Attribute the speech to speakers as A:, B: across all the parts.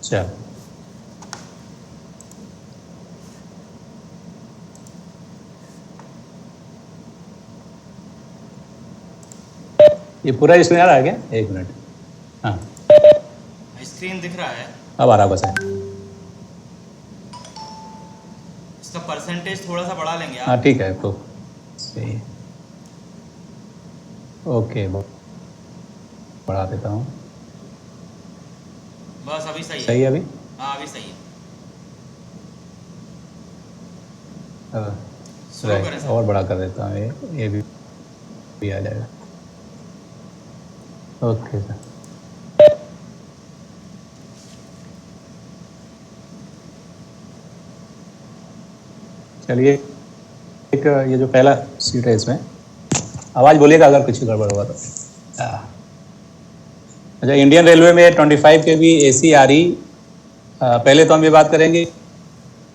A: चल ये पूरा स्क्रीन आ रहा है क्या? एक मिनट। हाँ
B: स्क्रीन दिख रहा है।
A: अब आ रहा बस है।
B: इसका परसेंटेज थोड़ा सा बढ़ा लेंगे
A: हाँ
B: आप।
A: ठीक है तो सही है। ओके बढ़ा देता हूँ।
B: बस अभी सही है।
A: सही है अभी?
B: हाँ अभी सही है। शुरू करें
A: राइट
B: सर।
A: और बड़ा कर देता हूँ, ये भी आ जाएगा। Okay sir. चलिए एक ये जो पहला सीट है इसमें आवाज़ बोलिएगा अगर कुछ गड़बड़ हुआ तो। अच्छा, इंडियन रेलवे में 25 के वी AC RE। पहले तो हम ये बात करेंगे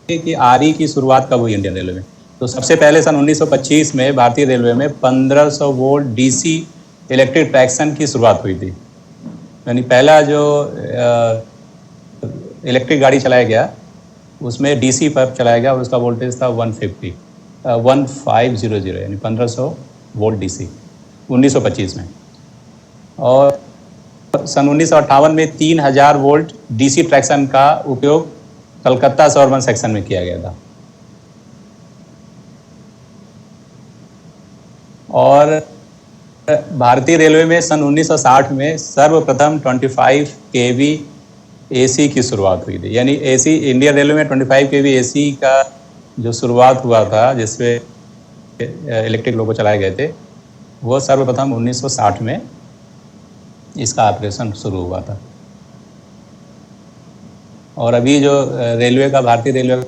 A: कि RE की शुरुआत कब हुई इंडियन रेलवे में। तो सबसे पहले सन 1925 में भारतीय रेलवे में 1500 वोल्ट DC इलेक्ट्रिक ट्रैक्शन की शुरुआत हुई थी। यानी पहला जो इलेक्ट्रिक गाड़ी चलाया गया उसमें DC पर चलाया गया और उसका वोल्टेज था 1500 यानी 1500 वोल्ट DC 1925 में। और सन 1958 में 3000 वोल्ट DC ट्रैक्शन का उपयोग कलकत्ता से अर्बन सेक्शन में किया गया था। और भारतीय रेलवे में सन 1960 में सर्वप्रथम 25 kV AC की शुरुआत हुई थी। यानी AC इंडियन रेलवे में 25 kV AC का जो शुरुआत हुआ था जिसपे इलेक्ट्रिक लोको चलाए गए थे वो सर्वप्रथम 1960 में इसका ऑपरेशन शुरू हुआ था। और अभी जो रेलवे का भारतीय रेलवे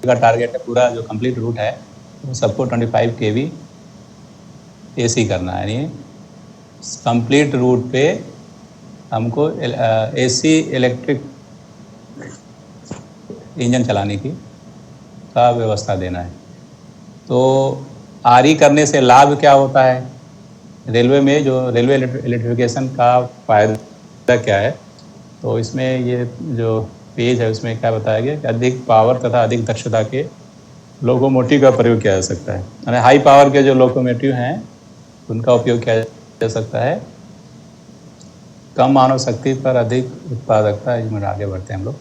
A: का टारगेट है पूरा जो कंप्लीट रूट है वो सबको 25 kV AC करना है। यानी कंप्लीट रूट पे हमको AC इलेक्ट्रिक इंजन चलाने की का व्यवस्था देना है। तो RE करने से लाभ क्या होता है रेलवे में, जो रेलवे इलेक्ट्रिफिकेशन का फ़ायदा क्या है? तो इसमें ये जो पेज है उसमें क्या बताया गया कि अधिक पावर तथा अधिक दक्षता के लोकोमोटिव का प्रयोग किया जा सकता है। यानी हाई पावर के जो लोकोमोटिव हैं उनका उपयोग किया जा सकता है। कम मानव शक्ति पर अधिक उत्पादकता। इसमें आगे बढ़ते हैं हम लोग।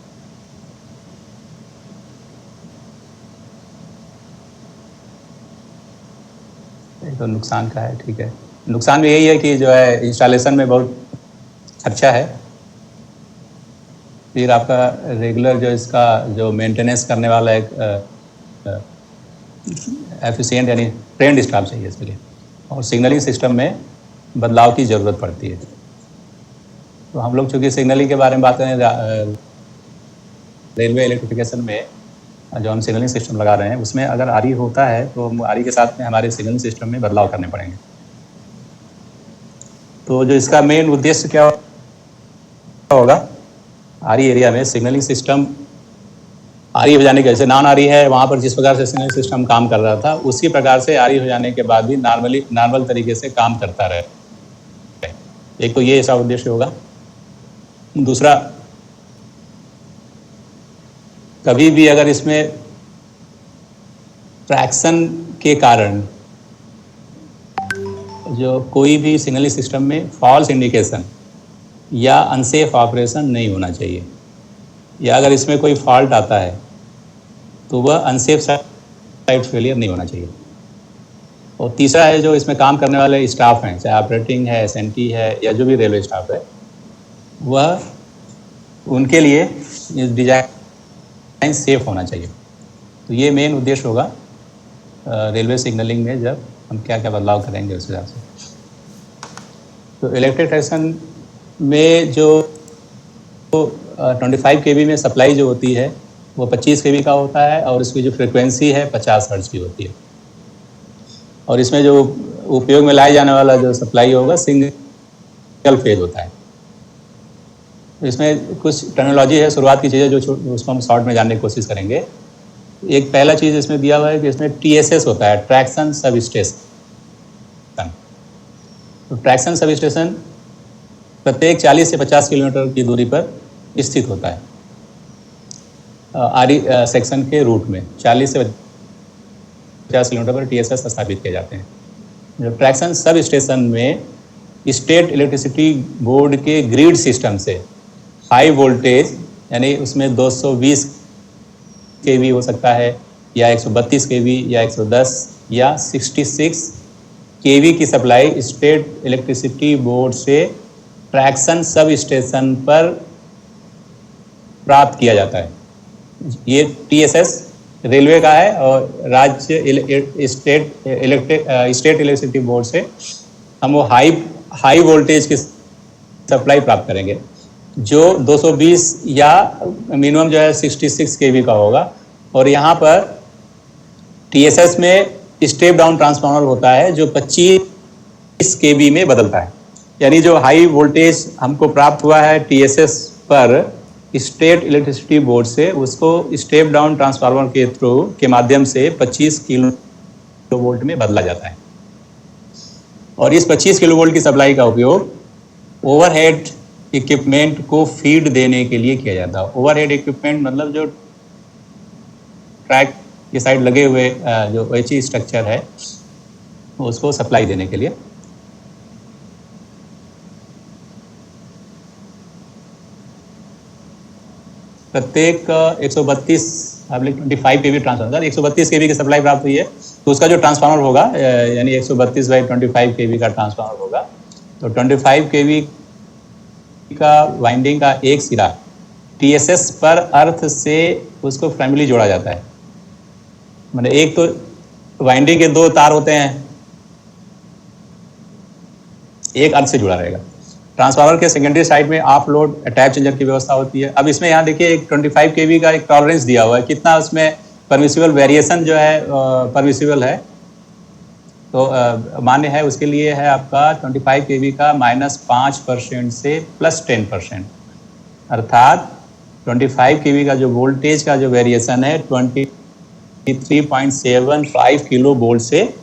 A: तो नुकसान का है, ठीक है। नुकसान भी यही है कि जो है इंस्टॉलेशन में बहुत खर्चा है। फिर आपका रेगुलर जो इसका जो मेंटेनेंस करने वाला एक एफिशिएंट यानी ट्रेंड स्टाफ चाहिए इसके लिए। और सिग्नलिंग सिस्टम में बदलाव की ज़रूरत पड़ती है। तो हम लोग चूँकि सिग्नलिंग के बारे में बात करें रेलवे इलेक्ट्रिफिकेशन में जो हम सिग्नलिंग सिस्टम लगा रहे हैं उसमें अगर RE होता है तो RE के साथ में हमारे सिग्नलिंग सिस्टम में बदलाव करने पड़ेंगे। तो जो इसका मेन उद्देश्य क्या होगा RE एरिया में सिग्नलिंग सिस्टम RE हो जाने के, जैसे नॉन RE है वहाँ पर जिस प्रकार से सिग्नलिंग सिस्टम काम कर रहा था उसी प्रकार से RE हो जाने के बाद भी नॉर्मल तरीके से काम करता रहे। एक तो ये ऐसा उद्देश्य होगा। दूसरा, कभी भी अगर इसमें ट्रैक्शन के कारण जो कोई भी सिग्नलिंग सिस्टम में फॉल्स इंडिकेशन या अनसेफ ऑपरेशन नहीं होना चाहिए, या अगर इसमें कोई फॉल्ट आता है तो वह अनसेफ साइड फेलियर नहीं होना चाहिए। और तीसरा है जो इसमें काम करने वाले स्टाफ हैं, चाहे ऑपरेटिंग है, SNT है या जो भी रेलवे स्टाफ है, वह उनके लिए डिजाइन सेफ होना चाहिए। तो ये मेन उद्देश्य होगा रेलवे सिग्नलिंग में जब हम क्या क्या बदलाव करेंगे उस हिसाब से। तो इलेक्ट्रिक ट्रैक्शन में जो 25 kV में सप्लाई जो होती है वो 25 kV का होता है और इसकी जो फ्रिक्वेंसी है 50 हर्ट्ज की होती है। और इसमें जो उपयोग में लाया जाने वाला जो सप्लाई होगा सिंगल फेज होता है। इसमें कुछ टेक्नोलॉजी है, शुरुआत की चीज़ें जो उसको हम शॉर्ट में जानने की कोशिश करेंगे। एक पहला चीज़ इसमें दिया हुआ है कि इसमें TSS होता है, ट्रैक्शन सब स्टेशन। तो ट्रैक्शन सब स्टेशन प्रत्येक 40 से 50 किलोमीटर की दूरी पर स्थित होता है। आरई सेक्शन के रूट में 40 से 50 किलोमीटर पर टीएसएस स्थापित किए जाते हैं। जो ट्रैक्शन सब स्टेशन में स्टेट इलेक्ट्रिसिटी बोर्ड के ग्रिड सिस्टम से हाई वोल्टेज, यानी उसमें 220 केवी हो सकता है, या 132 केवी, या 110, या 66 केवी की सप्लाई स्टेट इलेक्ट्रिसिटी बोर्ड से ट्रैक्शन सब स्टेशन पर प्राप्त किया जाता है। ये टीएसएस रेलवे का है और राज्य स्टेट इलेक्ट्रिसिटी बोर्ड से हम वो हाई वोल्टेज की सप्लाई प्राप्त करेंगे, जो 220 या मिनिमम जो है 66 केवी का होगा। और यहाँ पर टीएसएस में स्टेप डाउन ट्रांसफार्मर होता है जो 25 केवी में बदलता है, यानी जो हाई वोल्टेज हमको प्राप्त हुआ है टीएसएस पर स्टेट इलेक्ट्रिसिटी बोर्ड से, उसको स्टेप डाउन ट्रांसफार्मर के थ्रू के माध्यम से 25 किलो वोल्ट में बदला जाता है। और इस 25 किलो वोल्ट की सप्लाई का उपयोग ओवरहेड इक्विपमेंट को फीड देने के लिए किया जाता है। ओवरहेड इक्विपमेंट मतलब जो ट्रैक के साइड लगे हुए जो एचई स्ट्रक्चर है उसको सप्लाई देने के लिए। प्रत्येक 132 25 केवी ट्रांसफार्मर 132 केवी की सप्लाई प्राप्त हुई है, तो उसका जो ट्रांसफार्मर होगा यानी 132/25 केवी का ट्रांसफार्मर होगा, तो 25 केवी का वाइंडिंग का एक सिरा टीएसएस पर अर्थ से उसको प्राइमरी जोड़ा जाता है। मतलब एक तो वाइंडिंग के 2 तार होते हैं, एक अर्थ से जुड़ा रहेगा। ट्रांसफार्मर के सेकेंडरी साइड में ऑफ लोड टैप चेंजर की व्यवस्था होती है। अब इसमें यहाँ देखिए एक 25 केवी का एक टॉलरेंस दिया हुआ है, कितना उसमें परमिसिबल वेरिएशन जो है परमिसिबल है, तो मान्य है उसके लिए है आपका 25 केवी का -5% से +10%, अर्थात 25 केवी का जो वोल्टेज का जो वेरिएशन है 23.75 किलो वोल्ट से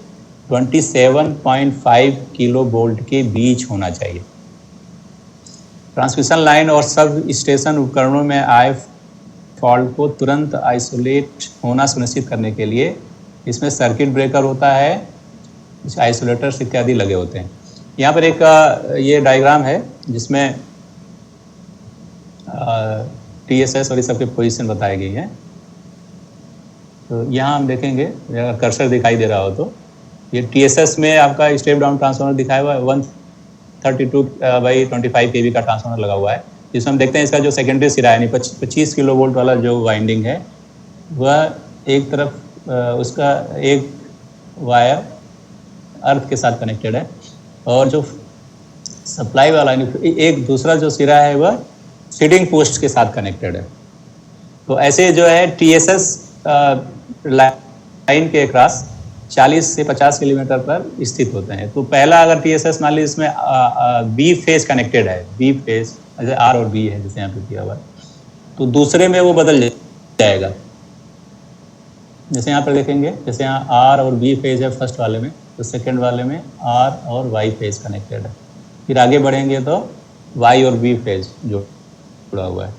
A: 27.5 किलो वोल्ट के बीच होना चाहिए। ट्रांसमिशन लाइन और सब स्टेशन उपकरणों में आए फॉल्ट को तुरंत आइसोलेट होना सुनिश्चित करने के लिए इसमें सर्किट ब्रेकर होता है, आइसोलेटर्स इत्यादि लगे होते हैं। यहाँ पर एक ये डायग्राम है जिसमें टीएसएस और इस सबके पोजीशन बताई गई है। तो यहाँ हम देखेंगे, अगर कर्सर दिखाई दे रहा हो तो ये टीएसएस में आपका स्टेप डाउन ट्रांसफार्मर दिखाया हुआ है, 132/25 केवी का ट्रांसफार्मर लगा हुआ है, जिसमें हम देखते हैं इसका जो सेकेंडरी सिरा यानी 25 किलो वोल्ट वाला जो वाइंडिंग है वह एक तरफ उसका एक वायर अर्थ के साथ कनेक्टेड है, और जो सप्लाई वाला एक दूसरा जो सिरा है वह फीडिंग पोस्ट के साथ कनेक्टेड है। तो ऐसे जो है टीएसएस लाइन के क्रॉस 40 से 50 किलोमीटर पर स्थित होते हैं। तो पहला अगर टीएसएस मान लीजिए इसमें बी फेज कनेक्टेड है, बी फेज जैसे आर और बी है जैसे यहाँ पे किया हुआ है, तो दूसरे में वो बदल जाएगा। जैसे यहाँ पर देखेंगे, जैसे यहाँ आर और बी फेज है फर्स्ट वाले में, तो सेकंड वाले में आर और वाई फेज कनेक्टेड है। फिर आगे बढ़ेंगे तो वाई और बी फेज जुड़ा हुआ है।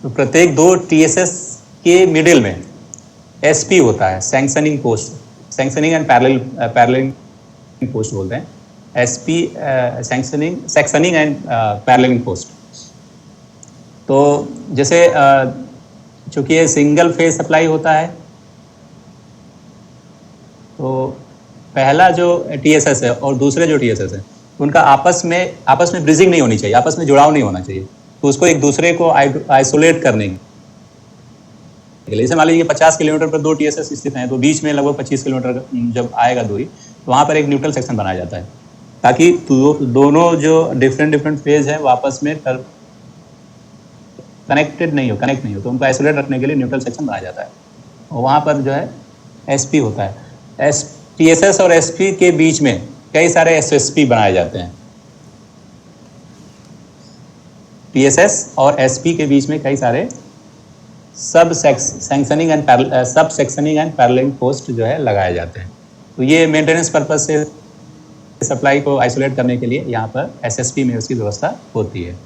A: तो प्रत्येक 2 टीएसएस के मिडिल में एसपी होता है, sanctioning post, sanctioning and paralleling post बोलते हैं, SP sanctioning and paralleling post. तो जैसे चूंकि ये सिंगल फेज सप्लाई होता है, तो पहला जो टीएसएस है और दूसरे जो टीएसएस है उनका आपस में ब्रिजिंग नहीं होनी चाहिए, आपस में जुड़ाव नहीं होना चाहिए। तो उसको एक दूसरे को आइसोलेट करने के लिए, जैसे मान लीजिए 50 किलोमीटर पर 2 टीएसएस स्थित हैं, तो बीच में लगभग 25 किलोमीटर जब आएगा दूरी, तो वहाँ पर एक न्यूट्रल सेक्शन बनाया जाता है, ताकि दोनों जो डिफरेंट फेज है वो आपस में कनेक्ट नहीं हो, तो उनको आइसोलेट रखने के लिए न्यूट्रल सेक्शन बनाया जाता है। और वहाँ पर जो है एसपी होता है। टीएसएस और एसपी के बीच में कई सारे एसएसपी बनाए जाते हैं। टीएसएस और एसपी के बीच में कई सारे सब सेक्शनिंग एंड पैरेललिंग पोस्ट जो है लगाए जाते हैं। तो ये मेंटेनेंस पर्पज से सप्लाई को आइसोलेट करने के लिए यहाँ पर एसएसपी में उसकी व्यवस्था होती है।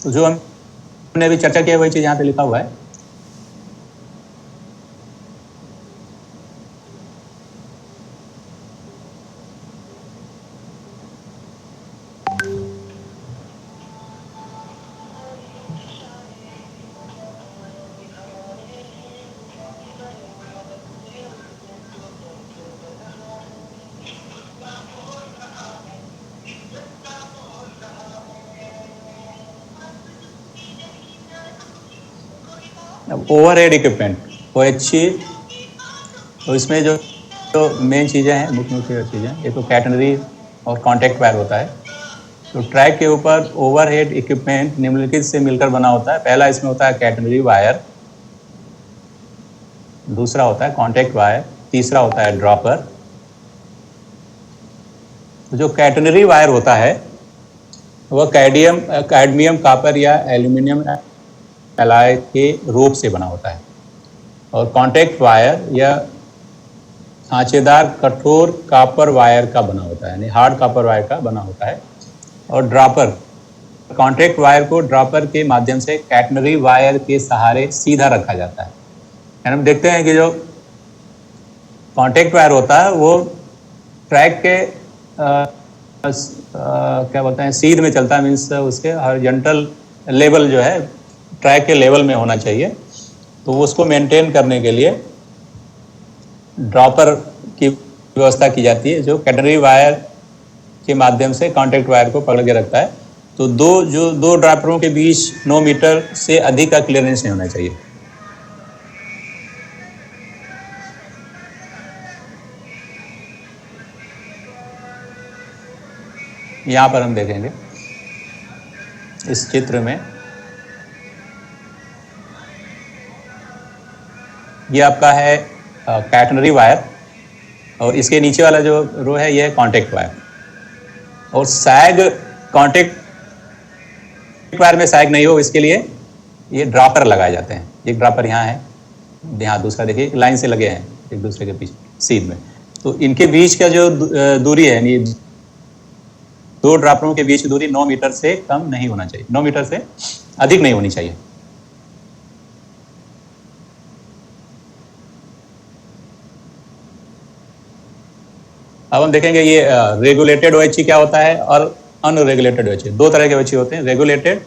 A: तो जो हमने अभी चर्चा किया वही चीज़ यहाँ पे लिखा हुआ है। ओवरहेड इक्विपमेंट OHC, तो इसमें जो मेन चीज़ें हैं, मुख्य चीज़ें, एक तो कैटनरी और कॉन्टैक्ट वायर होता है। तो ट्रैक के ऊपर ओवरहेड इक्विपमेंट निम्नलिखित से मिलकर बना होता है। पहला इसमें होता है कैटनरी वायर, दूसरा होता है कॉन्टैक्ट वायर, तीसरा होता है ड्रॉपर। जो कैटनरी वायर होता है वह कैडमियम कॉपर या एल्यूमिनियम एलॉय के रोप से बना होता है, और कॉन्टैक्ट वायर या सांचेदार कठोर कॉपर वायर का बना होता है, यानी हार्ड कॉपर वायर का बना होता है। और ड्रॉपर, कॉन्टैक्ट वायर को ड्रॉपर के माध्यम से कैटनरी वायर के सहारे सीधा रखा जाता है। यानी हम देखते हैं कि जो कॉन्टैक्ट वायर होता है वो ट्रैक के क्या बोलते हैं, सीध में चलता है, मीन्स उसके हॉरिजॉन्टल लेवल जो है ट्रैक के लेवल में होना चाहिए। तो उसको मेंटेन करने के लिए ड्रॉपर की व्यवस्था की जाती है, जो कैटनरी वायर के माध्यम से कॉन्टैक्ट वायर को पकड़ के रखता है। तो दो ड्रॉपरों के बीच 9 मीटर से अधिक का क्लियरेंस नहीं होना चाहिए। यहाँ पर हम देखेंगे इस चित्र में, ये आपका है कैटनरी वायर, और इसके नीचे वाला जो रो है ये है कॉन्टैक्ट वायर। और सैग, कॉन्टैक्ट वायर में सैग नहीं हो इसके लिए ये ड्रॉपर लगाए जाते हैं। एक ड्रॉपर यहाँ है, यहाँ दूसरा देखिए लाइन से लगे हैं एक दूसरे के पीछे सीध में। तो इनके बीच का जो दूरी है, यानी दो ड्रॉपरों के बीच की दूरी 9 मीटर से कम नहीं होना चाहिए, 9 मीटर से अधिक नहीं होनी चाहिए। अब हम देखेंगे ये रेगुलेटेड OHC क्या होता है और अनरेगुलेटेड OHC। दो तरह के OHC होते हैं, रेगुलेटेड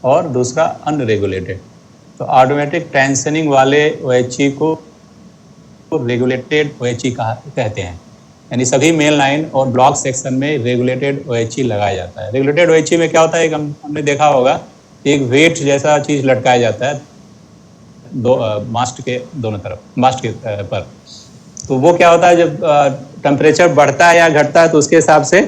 A: और दूसरा अनरेगुलेटेड। तो ऑटोमेटिक टेंशनिंग वाले OHC को रेगुलेटेड OHC कहते हैं, यानी सभी मेन लाइन और ब्लॉक सेक्शन में रेगुलेटेड OHC लगाया जाता है। रेगुलेटेड OHC में क्या होता है, हमने देखा होगा एक वेट जैसा चीज़ लटकाया जाता है मास्ट के दोनों तरफ, मास्ट के पर। तो वो क्या होता है, जब टेम्परेचर बढ़ता है या घटता है तो उसके हिसाब से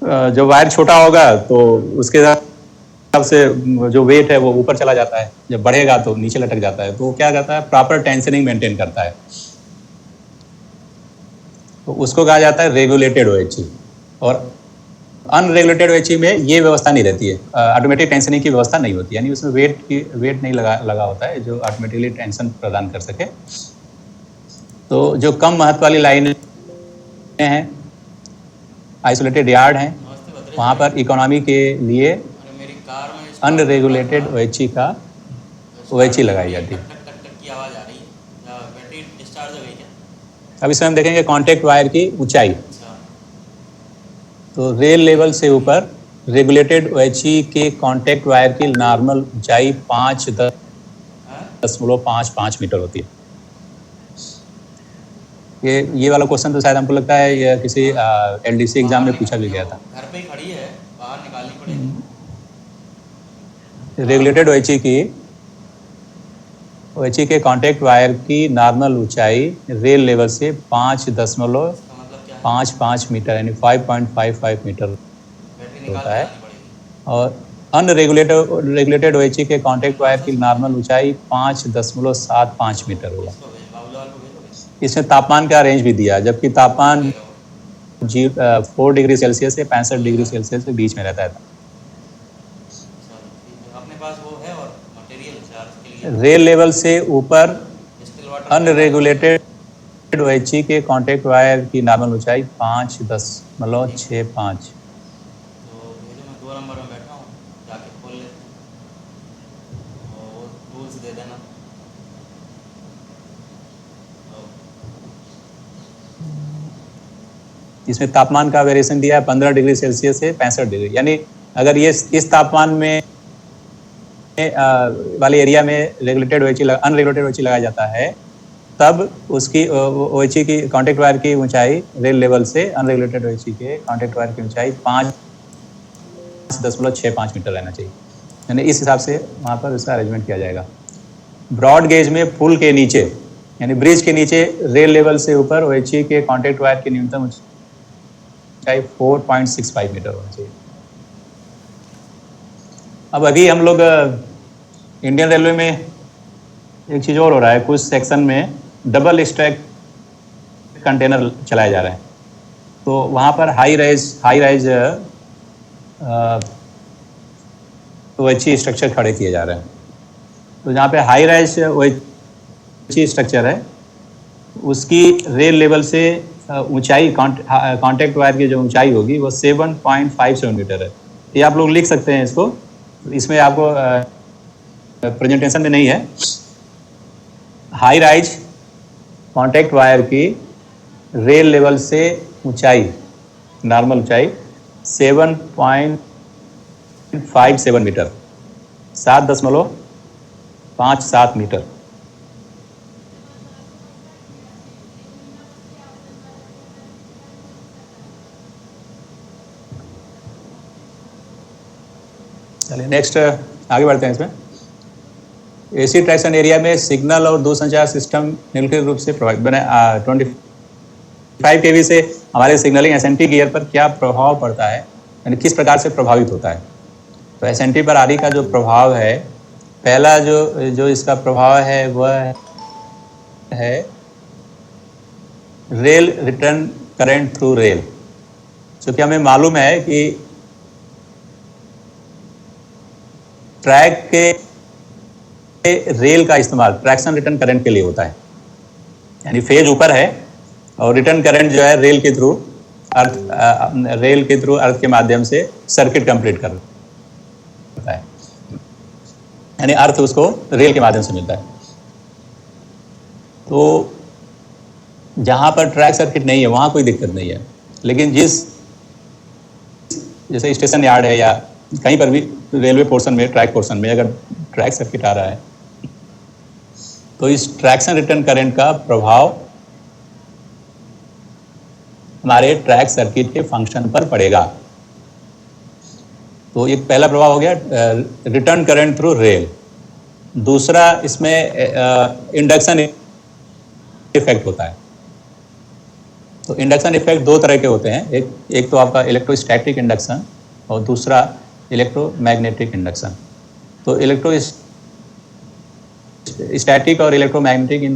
A: जो वायर छोटा होगा तो उसके हिसाब से जो वेट है वो ऊपर चला जाता है, जब बढ़ेगा तो नीचे लटक जाता है। तो वो क्या करता है, प्रॉपर टेंशनिंग मेंटेन करता है। तो उसको कहा जाता है रेगुलेटेड OHC। और अनरेगुलेटेड OHC में ये व्यवस्था नहीं रहती है, ऑटोमेटिक टेंशनिंग की व्यवस्था नहीं होती, यानी उसमें वेट नहीं लगा होता है जो ऑटोमेटिकली टेंशन प्रदान कर सके। तो जो कम महत्व वाली लाइनें हैं, आइसोलेटेड यार्ड हैं, वहाँ पर इकोनॉमी के लिए अनरेगुलेटेड OHC का OHC लगाई जाती है। अब इसमें हम देखेंगे कॉन्टैक्ट वायर की ऊंचाई। तो रेल लेवल से ऊपर रेगुलेटेड OHC के कॉन्टैक्ट वायर की नॉर्मल ऊंचाई 5.55 मीटर होती है। ये वाला क्वेश्चन तो शायद हमको लगता है ये किसी LDC एग्जाम में पूछा भी गया था।
B: घर पे ही खड़ी है, बाहर निकालनी पड़ेगी।
A: रेगुलेटेड OHC के कॉन्टैक्ट वायर की नॉर्मल ऊंचाई रेल लेवल से 5.55 मीटर यानी 5.55 मीटर होता है। और अनरेगुलेटेड OHC के कॉन्टैक्ट वायर की नॉर्मल ऊंचाई 5.75 मीटर होगा। इसमें तापमान का रेंज भी दिया है, जबकि तापमान 4 डिग्री सेल्सियस से 65 डिग्री सेल्सियस के बीच में रहता है।
B: अपने पास वो है और मटेरियल चार्ज के लिए
A: रेल लेवल से ऊपर अनरेगुलेटेड OHC के कॉन्टैक्ट वायर की नॉर्मल ऊंचाई 5.65।
B: तो ये जो मैं 2 नंबर में बैठा हूँ जाके
A: इसमें तापमान का वेरिएशन दिया है 15 डिग्री सेल्सियस से 65 डिग्री, यानी अगर ये इस तापमान में वाले एरिया में रेगुलेटेड OHE अनरेगुलेटेड OHE लगाया जाता है, तब उसकी OHE की कॉन्टैक्ट वायर की ऊंचाई रेल लेवल से अनरेगुलेटेड OHE के कॉन्टैक्ट वायर की ऊंचाई 5.65 मीटर रहना चाहिए, यानी इस हिसाब से वहाँ पर उसका अरेंजमेंट किया जाएगा। ब्रॉड गेज में पुल के नीचे यानी ब्रिज के नीचे रेल लेवल से ऊपर OHE के कॉन्टैक्ट वायर की न्यूनतम ऊंचाई 4.65 मीटर होना चाहिए। अब अभी हम लोग इंडियन रेलवे में एक चीज़ और हो रहा है, कुछ सेक्शन में डबल स्टैक कंटेनर चलाए जा रहे हैं, तो वहाँ पर हाई राइज OHE स्ट्रक्चर खड़े किए जा रहे हैं। तो जहाँ पे हाई राइज OHE स्ट्रक्चर है, उसकी रेल लेवल से ऊंचाई कॉन्टैक्ट वायर की जो ऊंचाई होगी वो 7.57 मीटर है। ये आप लोग लिख सकते हैं इसको, इसमें आपको प्रेजेंटेशन में नहीं है। हाई राइज कॉन्टैक्ट वायर की रेल लेवल से ऊंचाई, नॉर्मल ऊंचाई 7.57 मीटर, 7.57 मीटर। चलिए नेक्स्ट आगे बढ़ते हैं। इसमें AC ट्रैक्शन एरिया में सिग्नल और दूरसंचार सिस्टम निम्नलिखित रूप से प्रभावित बने। 25 kV से हमारे सिग्नलिंग SNT गियर पर क्या प्रभाव पड़ता है, यानी किस प्रकार से प्रभावित होता है। तो SNT पर RE का जो प्रभाव है, पहला जो इसका प्रभाव है वह है rail return current through rail. क्योंकि हमें मालूम है कि ट्रैक के रेल का इस्तेमाल ट्रैक्शन रिटर्न करंट के लिए होता है, यानी फेज ऊपर है और रिटर्न करंट जो है रेल के थ्रू अर्थ के माध्यम से सर्किट कंप्लीट करता है, यानी अर्थ उसको रेल के माध्यम से मिलता है। तो जहाँ पर ट्रैक सर्किट नहीं है वहाँ कोई दिक्कत नहीं है, लेकिन जैसे स्टेशन यार्ड है या कहीं पर भी रेलवे पोर्शन में, ट्रैक पोर्शन में अगर ट्रैक सर्किट आ रहा है, तो इस ट्रैक्शन रिटर्न करंट का प्रभाव हमारे ट्रैक सर्किट के फंक्शन पर पड़ेगा। तो एक पहला प्रभाव हो गया रिटर्न करंट थ्रू रेल। दूसरा इसमें इंडक्शन इफेक्ट होता है। तो इंडक्शन इफेक्ट दो तरह के होते हैं, एक तो आपका इलेक्ट्रोस्टैटिक इंडक्शन और दूसरा इलेक्ट्रोमैग्नेटिक इंडक्शन। तो इलेक्ट्रोस्टैटिक और इलेक्ट्रोमैग्नेटिक इन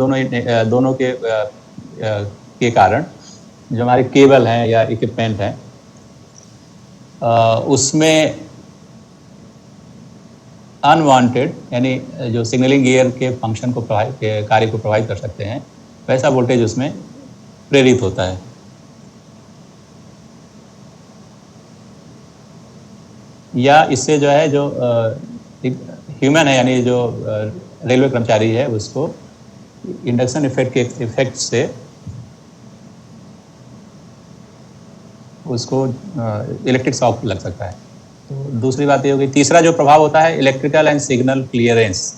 A: दोनों के कारण जो हमारे केबल हैं या इक्विपमेंट हैं उसमें अनवांटेड यानी जो सिग्नलिंग गियर के फंक्शन को कार्य को प्रभावित कर सकते हैं, वैसा वोल्टेज उसमें प्रेरित होता है। या इससे जो है जो ह्यूमन है यानी जो रेलवे कर्मचारी है उसको इंडक्शन इफेक्ट से उसको इलेक्ट्रिक शॉक लग सकता है। तो दूसरी बात ये होगी। तीसरा जो प्रभाव होता है इलेक्ट्रिकल एंड सिग्नल क्लियरेंस,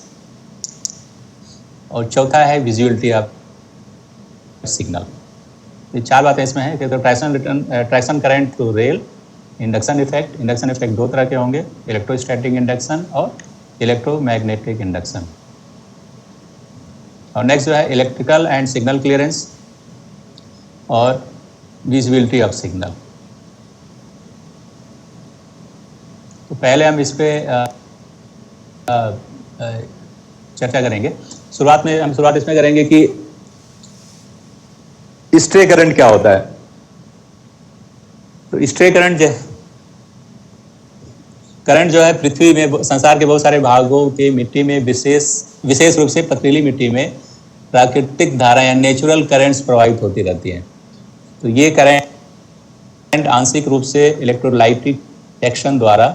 A: और चौथा है विजुअलिटी ऑफ सिग्नल। ये चार बातें इसमें हैं कि traction current through rail, induction effect दो तरह के होंगे, इलेक्ट्रोस्टैटिक इंडक्शन और इलेक्ट्रोमैग्नेटिक इंडक्शन। और नेक्स्ट जो है इलेक्ट्रिकल एंड सिग्नल क्लियरेंस और विजिबिलिटी ऑफ सिग्नल। तो पहले हम इस पे चर्चा करेंगे। शुरुआत इसमें करेंगे कि स्ट्रे करंट क्या होता है। तो स्ट्रे करंट जो है पृथ्वी में संसार के बहुत सारे भागों के मिट्टी में विशेष रूप से पथरीली मिट्टी में प्राकृतिक धारा या नेचुरल करंट्स प्रवाहित होती रहती हैं। तो ये करंट आंशिक रूप से इलेक्ट्रोलाइटिक एक्शन द्वारा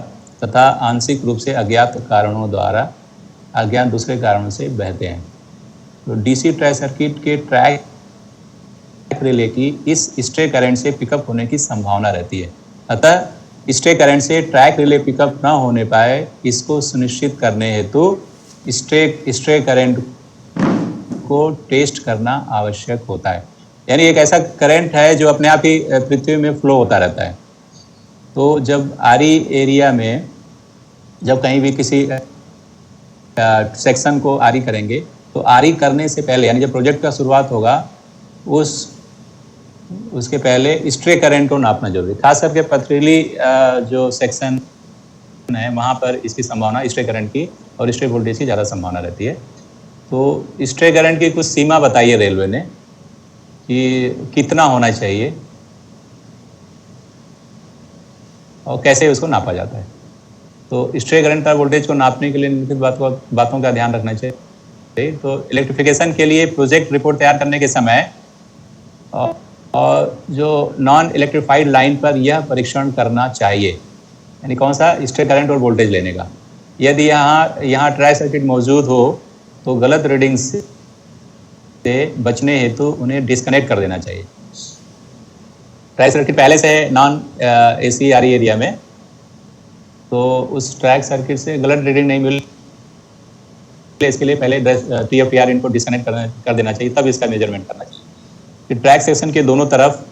A: तथा आंशिक रूप से अज्ञात कारणों द्वारा अज्ञात दूसरे कारणों से बहते हैं। तो डीसी ट्रैक सर्किट के ट्रैक रिले की इस स्ट्रे करंट से पिकअप होने की संभावना रहती है। अतः स्ट्रे करंट से ट्रैक रिले पिकअप न होने पाए, इसको सुनिश्चित करने हेतु स्ट्रे करंट को टेस्ट करना आवश्यक होता है। यानी एक ऐसा करंट है जो अपने आप ही पृथ्वी में फ्लो होता रहता है। तो जब आरी एरिया में जब कहीं भी किसी सेक्शन को आरी करेंगे तो आरी करने से पहले यानी जब प्रोजेक्ट का शुरुआत होगा उसके पहले स्ट्रे करंट को नापना जरूरी है। खास करके पथरीली जो सेक्शन है वहाँ पर इसकी संभावना स्ट्रे करंट की और स्ट्रे वोल्टेज की ज़्यादा संभावना रहती है। तो स्ट्रे करंट की कुछ सीमा बताई है रेलवे ने कि कितना होना चाहिए और कैसे उसको नापा जाता है। तो स्ट्रे करंट और वोल्टेज को नापने के लिए निम्नलिखित बातों का ध्यान रखना चाहिए। तो इलेक्ट्रिफिकेशन के लिए प्रोजेक्ट रिपोर्ट तैयार करने के समय और जो नॉन इलेक्ट्रिफाइड लाइन पर यह परीक्षण करना चाहिए, यानी कौन सा, स्ट्रे करंट और वोल्टेज लेने का। यदि यहाँ ट्राई सर्किट मौजूद हो तो गलत रीडिंग से बचने हेतु उन्हें डिस्कनेक्ट कर देना चाहिए। ट्राई सर्किट पहले से है नॉन एसी आरी एरिया में, तो उस ट्रैक सर्किट से गलत रीडिंग नहीं मिले, इसके लिए पहले TFTR इनको डिस्कनेक्ट कर देना चाहिए, तब इसका मेजरमेंट करना चाहिए। फिर ट्रैक सेक्शन के दोनों तरफ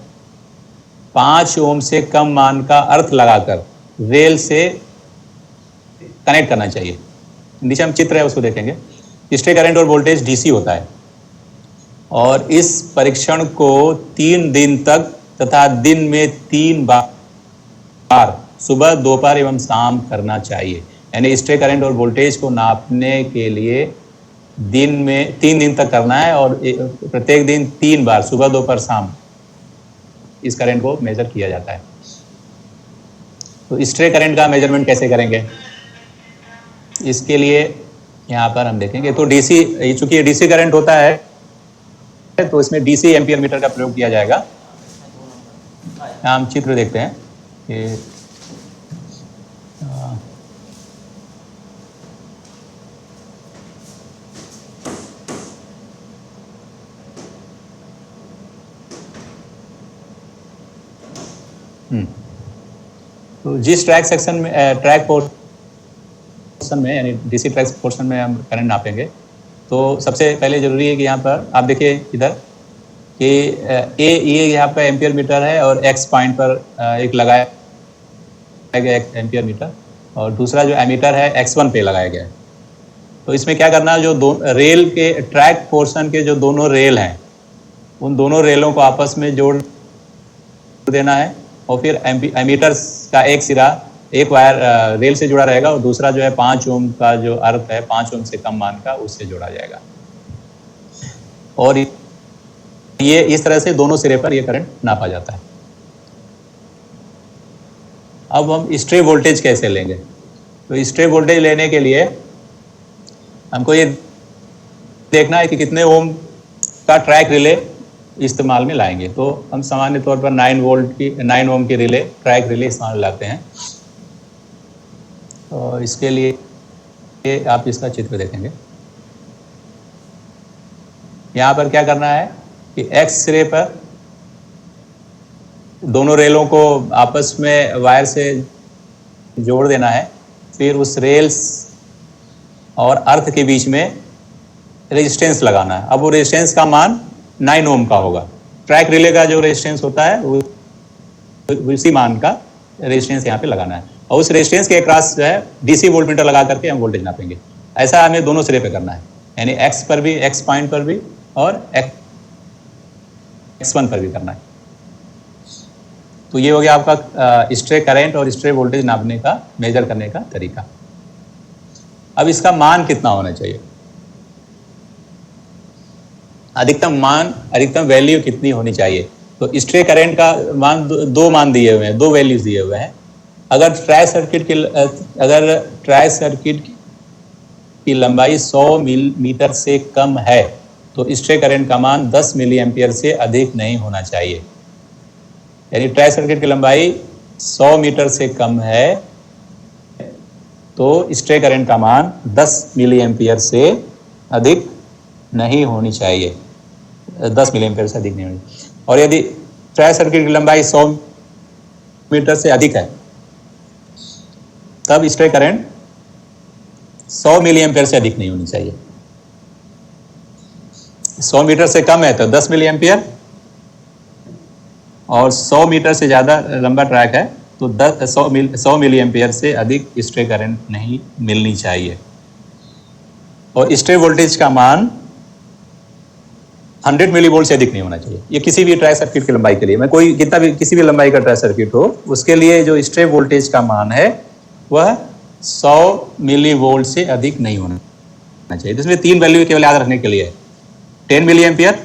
A: 5 ओम से कम मान का अर्थ लगाकर रेल से कनेक्ट करना चाहिए। नीचे हम चित्र है उसको देखेंगे। स्ट्रे करंट और वोल्टेज DC होता है और इस परीक्षण को 3 दिन तक तथा दिन में 3 बार सुबह, दोपहर एवं शाम करना चाहिए। यानी स्ट्रे करंट और वोल्टेज को नापने के लिए दिन में 3 दिन तक करना है और प्रत्येक दिन 3 बार सुबह, दोपहर, शाम इस करंट को मेजर किया जाता है। तो स्ट्रे करंट का मेजरमेंट कैसे करेंगे, इसके लिए यहाँ पर हम देखेंगे। तो DC, चूंकि ये DC करंट होता है तो इसमें DC एम्पियर मीटर का प्रयोग किया जाएगा। यहाँ हम चित्र देखते हैं कि तो जिस ट्रैक सेक्शन में ट्रैक पोर्शन में यानी DC ट्रैक पोर्शन में हम करंट नापेंगे, तो सबसे पहले जरूरी है कि यहाँ पर आप देखिए इधर कि ये यहाँ पर एम्पियर मीटर है और X पॉइंट पर एक लगाया गया एम्पियर मीटर और दूसरा जो एमीटर है X1 पे लगाया गया है। तो इसमें क्या करना है, जो रेल के ट्रैक पोर्शन के जो दोनों रेल हैं उन दोनों रेलों को आपस में जोड़ देना है और फिर एमीटर का एक सिरा एक वायर रेल से जुड़ा रहेगा और दूसरा जो है 5 ओम का जो अर्थ है 5 ओम से कम मान का उससे जोड़ा जाएगा और ये इस तरह से दोनों सिरे पर ये करंट नापा जाता है। अब हम स्ट्रे वोल्टेज कैसे लेंगे, तो स्ट्रे वोल्टेज लेने के लिए हमको ये देखना है कि कितने ओम का ट्रैक रिले इस्तेमाल में लाएंगे। तो हम सामान्य तौर पर 9 ओम की रिले, ट्रैक रिले इस्तेमाल लाते हैं। तो इसके लिए आप इसका चित्र देखेंगे। यहाँ पर क्या करना है कि X सिरे पर दोनों रेलों को आपस में वायर से जोड़ देना है, फिर उस रेल्स और अर्थ के बीच में रेजिस्टेंस लगाना है। अब वो रेजिस्टेंस का मान 9 ओम का होगा। ट्रैक रिले का जो रेजिस्टेंस होता है वो उसी मान का रेजिस्टेंस यहाँ पे लगाना है और उस रेजिस्टेंस के अक्रॉस जो है DC वोल्टमीटर लगा करके हम वोल्टेज नापेंगे। ऐसा हमें दोनों सिरे पे करना है, यानी X पर भी, X पॉइंट पर भी और X1 पर भी करना है। तो ये हो गया आपका स्ट्रे करंट और स्ट्रे वोल्टेज नापने का, मेजर करने का तरीका। अब इसका मान कितना होना चाहिए, अधिकतम वैल्यू कितनी होनी चाहिए। तो स्ट्रे करंट का मान दो मान दिए हुए हैं, 2 वैल्यूज दिए हुए हैं। अगर ट्राई सर्किट की लंबाई 100 मीटर से कम है तो स्ट्रे करंट का मान 10 मिली एम्पियर से अधिक नहीं होना चाहिए। यानी ट्राई सर्किट की लंबाई 100 मीटर से कम है तो स्ट्रे करंट का मान 10 मिली एम्पियर से अधिक नहीं होनी चाहिए, 10 मिली एम्पियर से अधिक नहीं होनी। और यदि ट्राई सर्किट की लंबाई 100 मीटर से अधिक है तब स्ट्रे करंट 100 मिली एम्पियर से अधिक नहीं होनी चाहिए। 100 मीटर से कम है तो 10 मिली एम्पियर, और 100 मीटर से ज़्यादा लंबा ट्रैक है तो 100 मिली एम्पियर से अधिक स्ट्रे करंट नहीं मिलनी चाहिए। और स्ट्रे वोल्टेज का मान 100 मिली वोल्ट से अधिक नहीं होना चाहिए। ये किसी भी ट्राई सर्किट की लंबाई के लिए, मैं कोई कितना भी किसी भी लंबाई का ट्राई सर्किट हो उसके लिए जो स्ट्रे वोल्टेज का मान है वह 100 मिली वोल्ट से अधिक नहीं होना चाहिए। तो इसमें 3 वैल्यू केवल याद रखने के लिए है, 10 मिली एम्पियर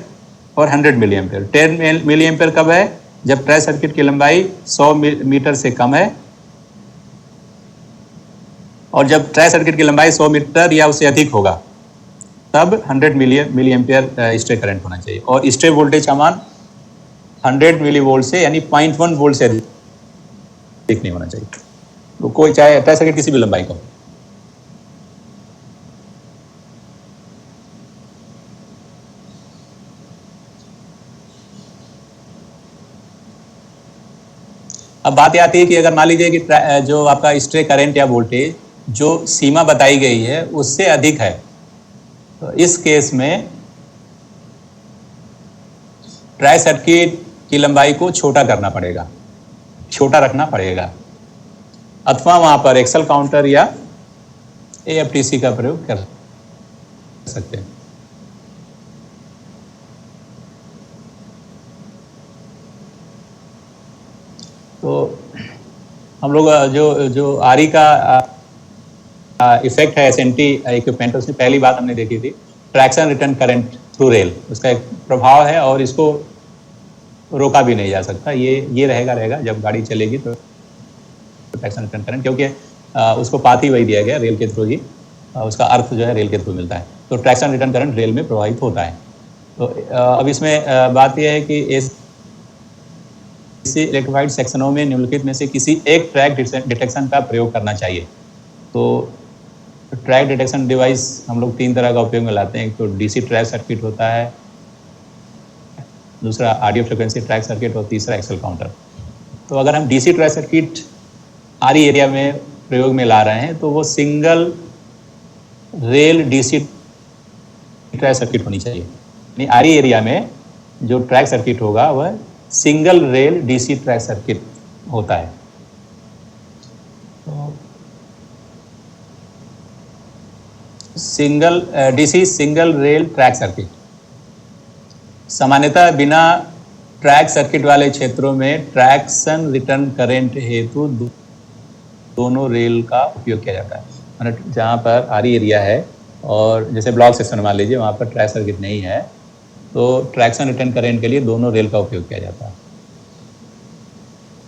A: और 100 मिली एम्पियर। 10 मिली एम्पियर कब है? जब ट्राई सर्किट की लंबाई 100 मीटर से कम है, और जब ट्राई सर्किट की लंबाई 100 मीटर या उससे अधिक होगा तब 100 मिली एम्पियर स्ट्रे करंट होना चाहिए। और स्ट्रे वोल्टेज का मान 100 मिली वोल्ट से यानी 0.1 वोल्ट से अधिक नहीं होना चाहिए। तो कोई चाहे ट्राई सर्किट किसी भी लंबाई का हो। अब बात यह आती है कि अगर मान लीजिए कि जो आपका स्ट्रे करंट या वोल्टेज जो सीमा बताई गई है उससे अधिक है, तो इस केस में ट्राई सर्किट की लंबाई को छोटा करना पड़ेगा, छोटा रखना पड़ेगा, अथवा वहां पर एक्सेल काउंटर या AFTC का प्रयोग कर सकते हैं। तो हम लोग जो RE का इफेक्ट है SNT इक्विपमेंट, उसमें पहली बात हमने देखी थी traction return current through rail, उसका एक प्रभाव है और इसको रोका भी नहीं जा सकता। ये रहेगा जब गाड़ी चलेगी तो ट्रैक्शन रिटर्न करंट, क्योंकि उसको पाथ ही वही दिया गया रेल के थ्रू ही, उसका अर्थ जो है रेल के थ्रू मिलता है, तो ट्रैक्शन रिटर्न करंट रेल में प्रभावित होता है। तो अब इसमें बात यह है कि इलेक्ट्रिफाइड सेक्शनों में निम्नलिखित में से किसी एक ट्रैक डिटेक्शन का प्रयोग करना चाहिए। तो ट्रैक डिटेक्शन डिवाइस हम लोग 3 तरह का उपयोग में लाते हैं। एक तो DC ट्रैक सर्किट होता है, दूसरा ऑडियो फ्रिक्वेंसी ट्रैक सर्किट और तीसरा एक्सेल काउंटर। तो अगर हम DC track circuit RE area में प्रयोग में ला रहे हैं तो वो single rail DC track circuit होनी चाहिए, यानी RE एरिया में जो ट्रैक सर्किट होगा वह single rail DC track circuit होता है। तो DC single rail track circuit सामान्यतः बिना ट्रैक सर्किट वाले क्षेत्रों में ट्रैक्शन रिटर्न करंट हेतु दोनों रेल का उपयोग किया जाता है। मतलब जहाँ पर RE एरिया है और जैसे ब्लॉक सेक्शन मान लीजिए वहाँ पर ट्रैक सर्किट नहीं है तो ट्रैक्शन रिटर्न करंट के लिए दोनों रेल का उपयोग किया जाता है।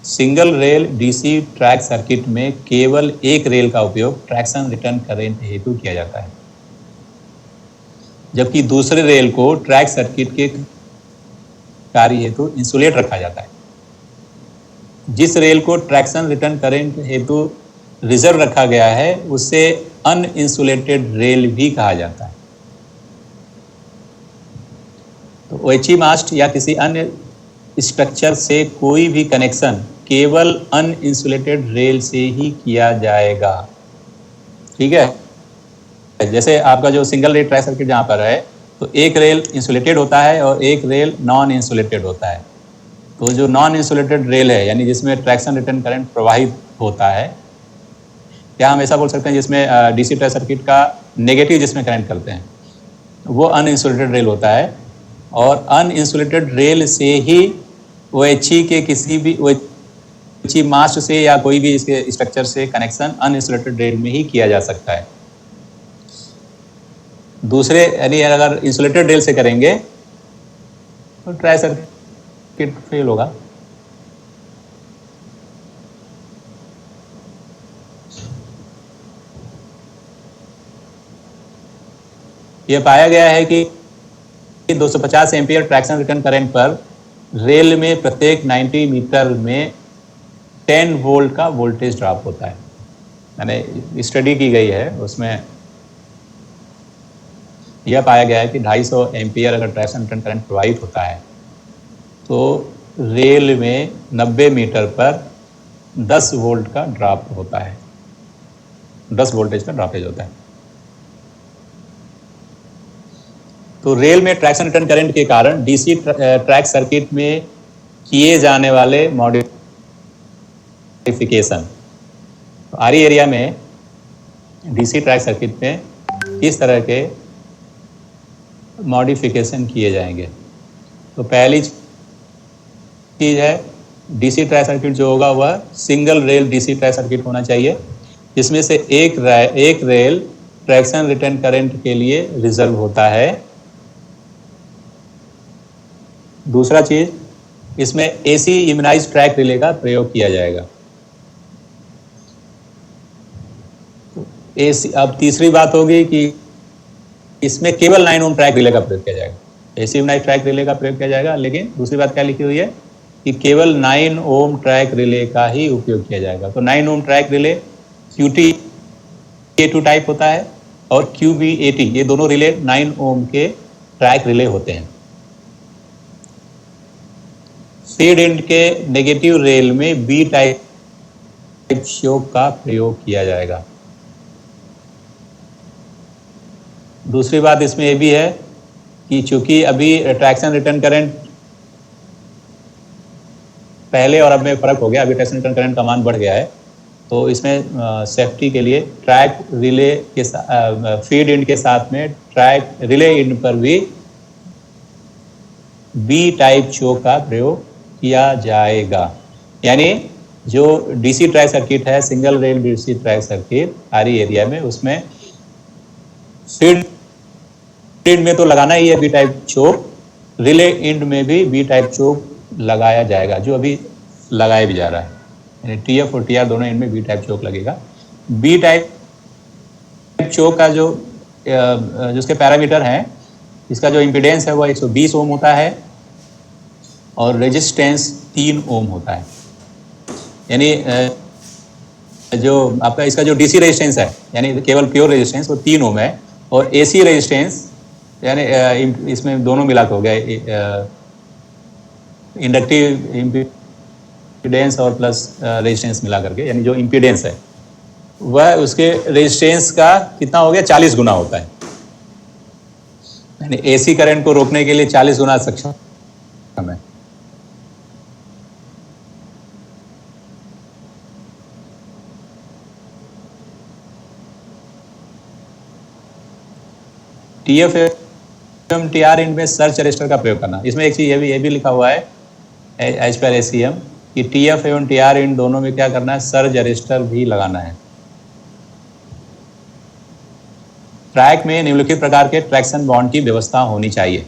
A: Single rail DC track circuit में केवल एक रेल का उपयोग ट्रैक्शन रिटर्न करंट हेतु किया जाता है, जबकि दूसरे रेल को ट्रैक सर्किट के कार्य हेतु इंसुलेट रखा जाता है। जिस रेल को ट्रैक्शन रिटर्न करंट हेतु रिजर्व रखा गया है उसे अनइंसुलेटेड रेल भी कहा जाता है। तो OHE मास्ट या किसी अन्य स्ट्रक्चर से कोई भी कनेक्शन केवल अनइंसुलेटेड रेल से ही किया जाएगा। ठीक है, जैसे आपका जो सिंगल रेल ट्रैक सर्किट जहाँ पर है तो एक रेल इंसुलेटेड होता है और एक रेल नॉन इंसुलेटेड होता है। तो जो नॉन इंसुलेटेड रेल है यानी जिसमें ट्रैक्शन रिटर्न करंट प्रवाहित होता है, या हम ऐसा बोल सकते हैं जिसमें DC ट्रैक सर्किट का नेगेटिव जिसमें करंट करते हैं, वो अनइंसुलेटेड रेल होता है। और अनइंसुलेटेड रेल से ही OHE के किसी भी OHE मास्ट से या कोई भी इसके स्ट्रक्चर से कनेक्शन अनइंसुलेटेड रेल में ही किया जा सकता है। दूसरे यानी अगर इंसुलेटेड रेल से करेंगे तो ट्राई सर्किट फेल होगा। यह पाया गया है कि 250 एम्पियर ट्रैक्शन रिटर्न करंट पर रेल में प्रत्येक 90 मीटर में 10 वोल्ट का वोल्टेज ड्रॉप होता है। मैंने स्टडी की गई है, उसमें यह पाया गया है कि 250 एम्पियर अगर ट्रैक्शन रिटर्न करंट प्रवाहित होता है तो रेल में 90 मीटर पर 10 वोल्ट का ड्रॉप होता है, 10 वोल्टेज का ड्रॉपेज होता है। तो रेल में ट्रैक्शन रिटर्न करंट के कारण डीसी ट्रैक सर्किट में किए जाने वाले मॉडिफिकेशन, आरई एरिया में डीसी ट्रैक सर्किट में किस तरह के मॉडिफिकेशन किए जाएंगे। तो पहली चीज़ है, डीसी ट्रैक सर्किट जो होगा वह single rail DC track circuit होना चाहिए, जिसमें से एक रेल ट्रैक्शन रिटर्न करंट के लिए रिजर्व होता है। दूसरा चीज, इसमें एसी इम्यूनाइज ट्रैक रिले का प्रयोग किया जाएगा। एसी, अब तीसरी बात होगी कि इसमें केवल 9 ओम ट्रैक रिले का प्रयोग किया जाएगा। एसी इम्यूनाइज ट्रैक रिले का प्रयोग किया जाएगा, लेकिन दूसरी बात क्या लिखी हुई है कि केवल 9 ओम ट्रैक रिले का ही उपयोग किया जाएगा। तो 9 ओम ट्रैक रिले QT-A2 टाइप होता है और QB-80, ये दोनों रिले 9 ओम के ट्रैक रिले होते हैं। फीड एंड के नेगेटिव रेल में बी टाइप चोक का प्रयोग किया जाएगा। दूसरी बात इसमें यह भी है कि चूंकि अभी ट्रैक्शन रिटर्न करंट पहले और अब में फ़र्क हो गया, अभी ट्रैक्शन रिटर्न करंट का मान बढ़ गया है, तो इसमें सेफ्टी के लिए ट्रैक रिले के फीड एंड के साथ में ट्रैक रिले एंड पर भी बी टाइप चोक का प्रयोग किया जाएगा। यानी जो डीसी ट्रैक सर्किट है, single rail DC track circuit RE area में, उसमें फीड में तो लगाना ही है B type choke, relay end में भी बी टाइप चोक लगाया जाएगा, जो अभी लगाया भी जा रहा है। यानी टीएफ और टीआर दोनों एंड में बी टाइप चोक लगेगा। बी टाइप चोक का जो जिसके पैरामीटर हैं, इसका जो इम्पीडेंस है वह 120 ओम होता है और रेजिस्टेंस 3 ओम होता है। यानी जो आपका इसका जो डीसी रेजिस्टेंस है, यानी केवल प्योर रेजिस्टेंस, वो 3 ओम है, और एसी रेजिस्टेंस यानी इसमें दोनों मिला के हो गया, इंडक्टिव इम्पीडेंस और प्लस रेजिस्टेंस मिला करके, यानी जो इम्पीडेंस है वह उसके रेजिस्टेंस का कितना हो गया, 40 गुना होता है। यानी एसी करंट को रोकने के लिए 40 गुना सक्षम है। टीएफ एवं टीआर इंड में सर्च रजिस्टर का प्रयोग करना। इसमें एक चीज ये भी लिखा हुआ है एज पर एसीएम कि टीएफ एवं टीआर इंड दोनों में क्या करना है, सर्च रजिस्टर भी लगाना है। ट्रैक में निम्नलिखित प्रकार के ट्रैक्शन बॉन्ड की व्यवस्था होनी चाहिए।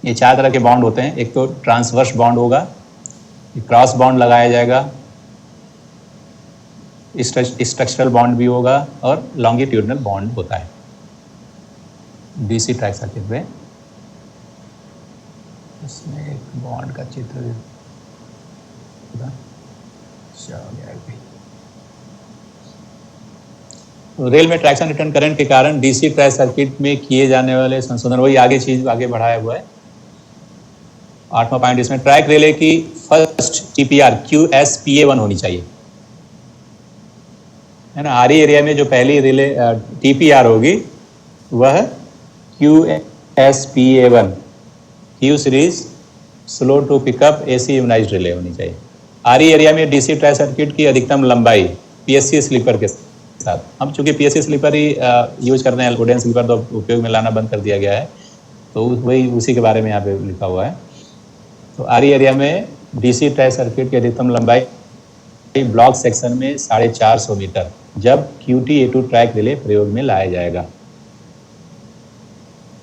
A: ये 4 तरह के बॉन्ड होते हैं। एक तो ट्रांसवर्स बॉन्ड होगा, क्रॉस बॉन्ड लगाया जाएगा, स्ट्रक्चरल बॉन्ड भी होगा और लॉन्गिट्यूडनल बॉन्ड होता है डीसी ट्रैक सर्किट में। इसमें एक बॉन्ड का चित्र तो रेल में ट्रैक्शन रिटर्न करंट के कारण डीसी ट्रैक सर्किट में किए जाने वाले संशोधन, वही आगे चीज आगे बढ़ाया हुआ है। 8वां पॉइंट, इसमें ट्रैक रिले की फर्स्ट टीपीआर QSPA1 होनी चाहिए, है ना। आरई एरिया में जो पहली रिले टीपीआर होगी वह QSPA1, Q series slow to pickup AC immunized relay होनी चाहिए। आरई एरिया में डीसी ट्रैक सर्किट की अधिकतम लंबाई पीएससी स्लीपर के साथ, हम चूंकि पीएससी स्लीपर ही यूज करते हैं, एल्कोडेन स्लीपर तो उपयोग में लाना बंद कर दिया गया है, तो वही उसी के बारे में यहाँ पे लिखा हुआ है। तो आरई एरिया में डीसी ट्रैक सर्किट की अधिकतम लंबाई ब्लॉक सेक्शन में 450 मीटर जब QT-A2 ट्रैक रिले प्रयोग में लाया जाएगा।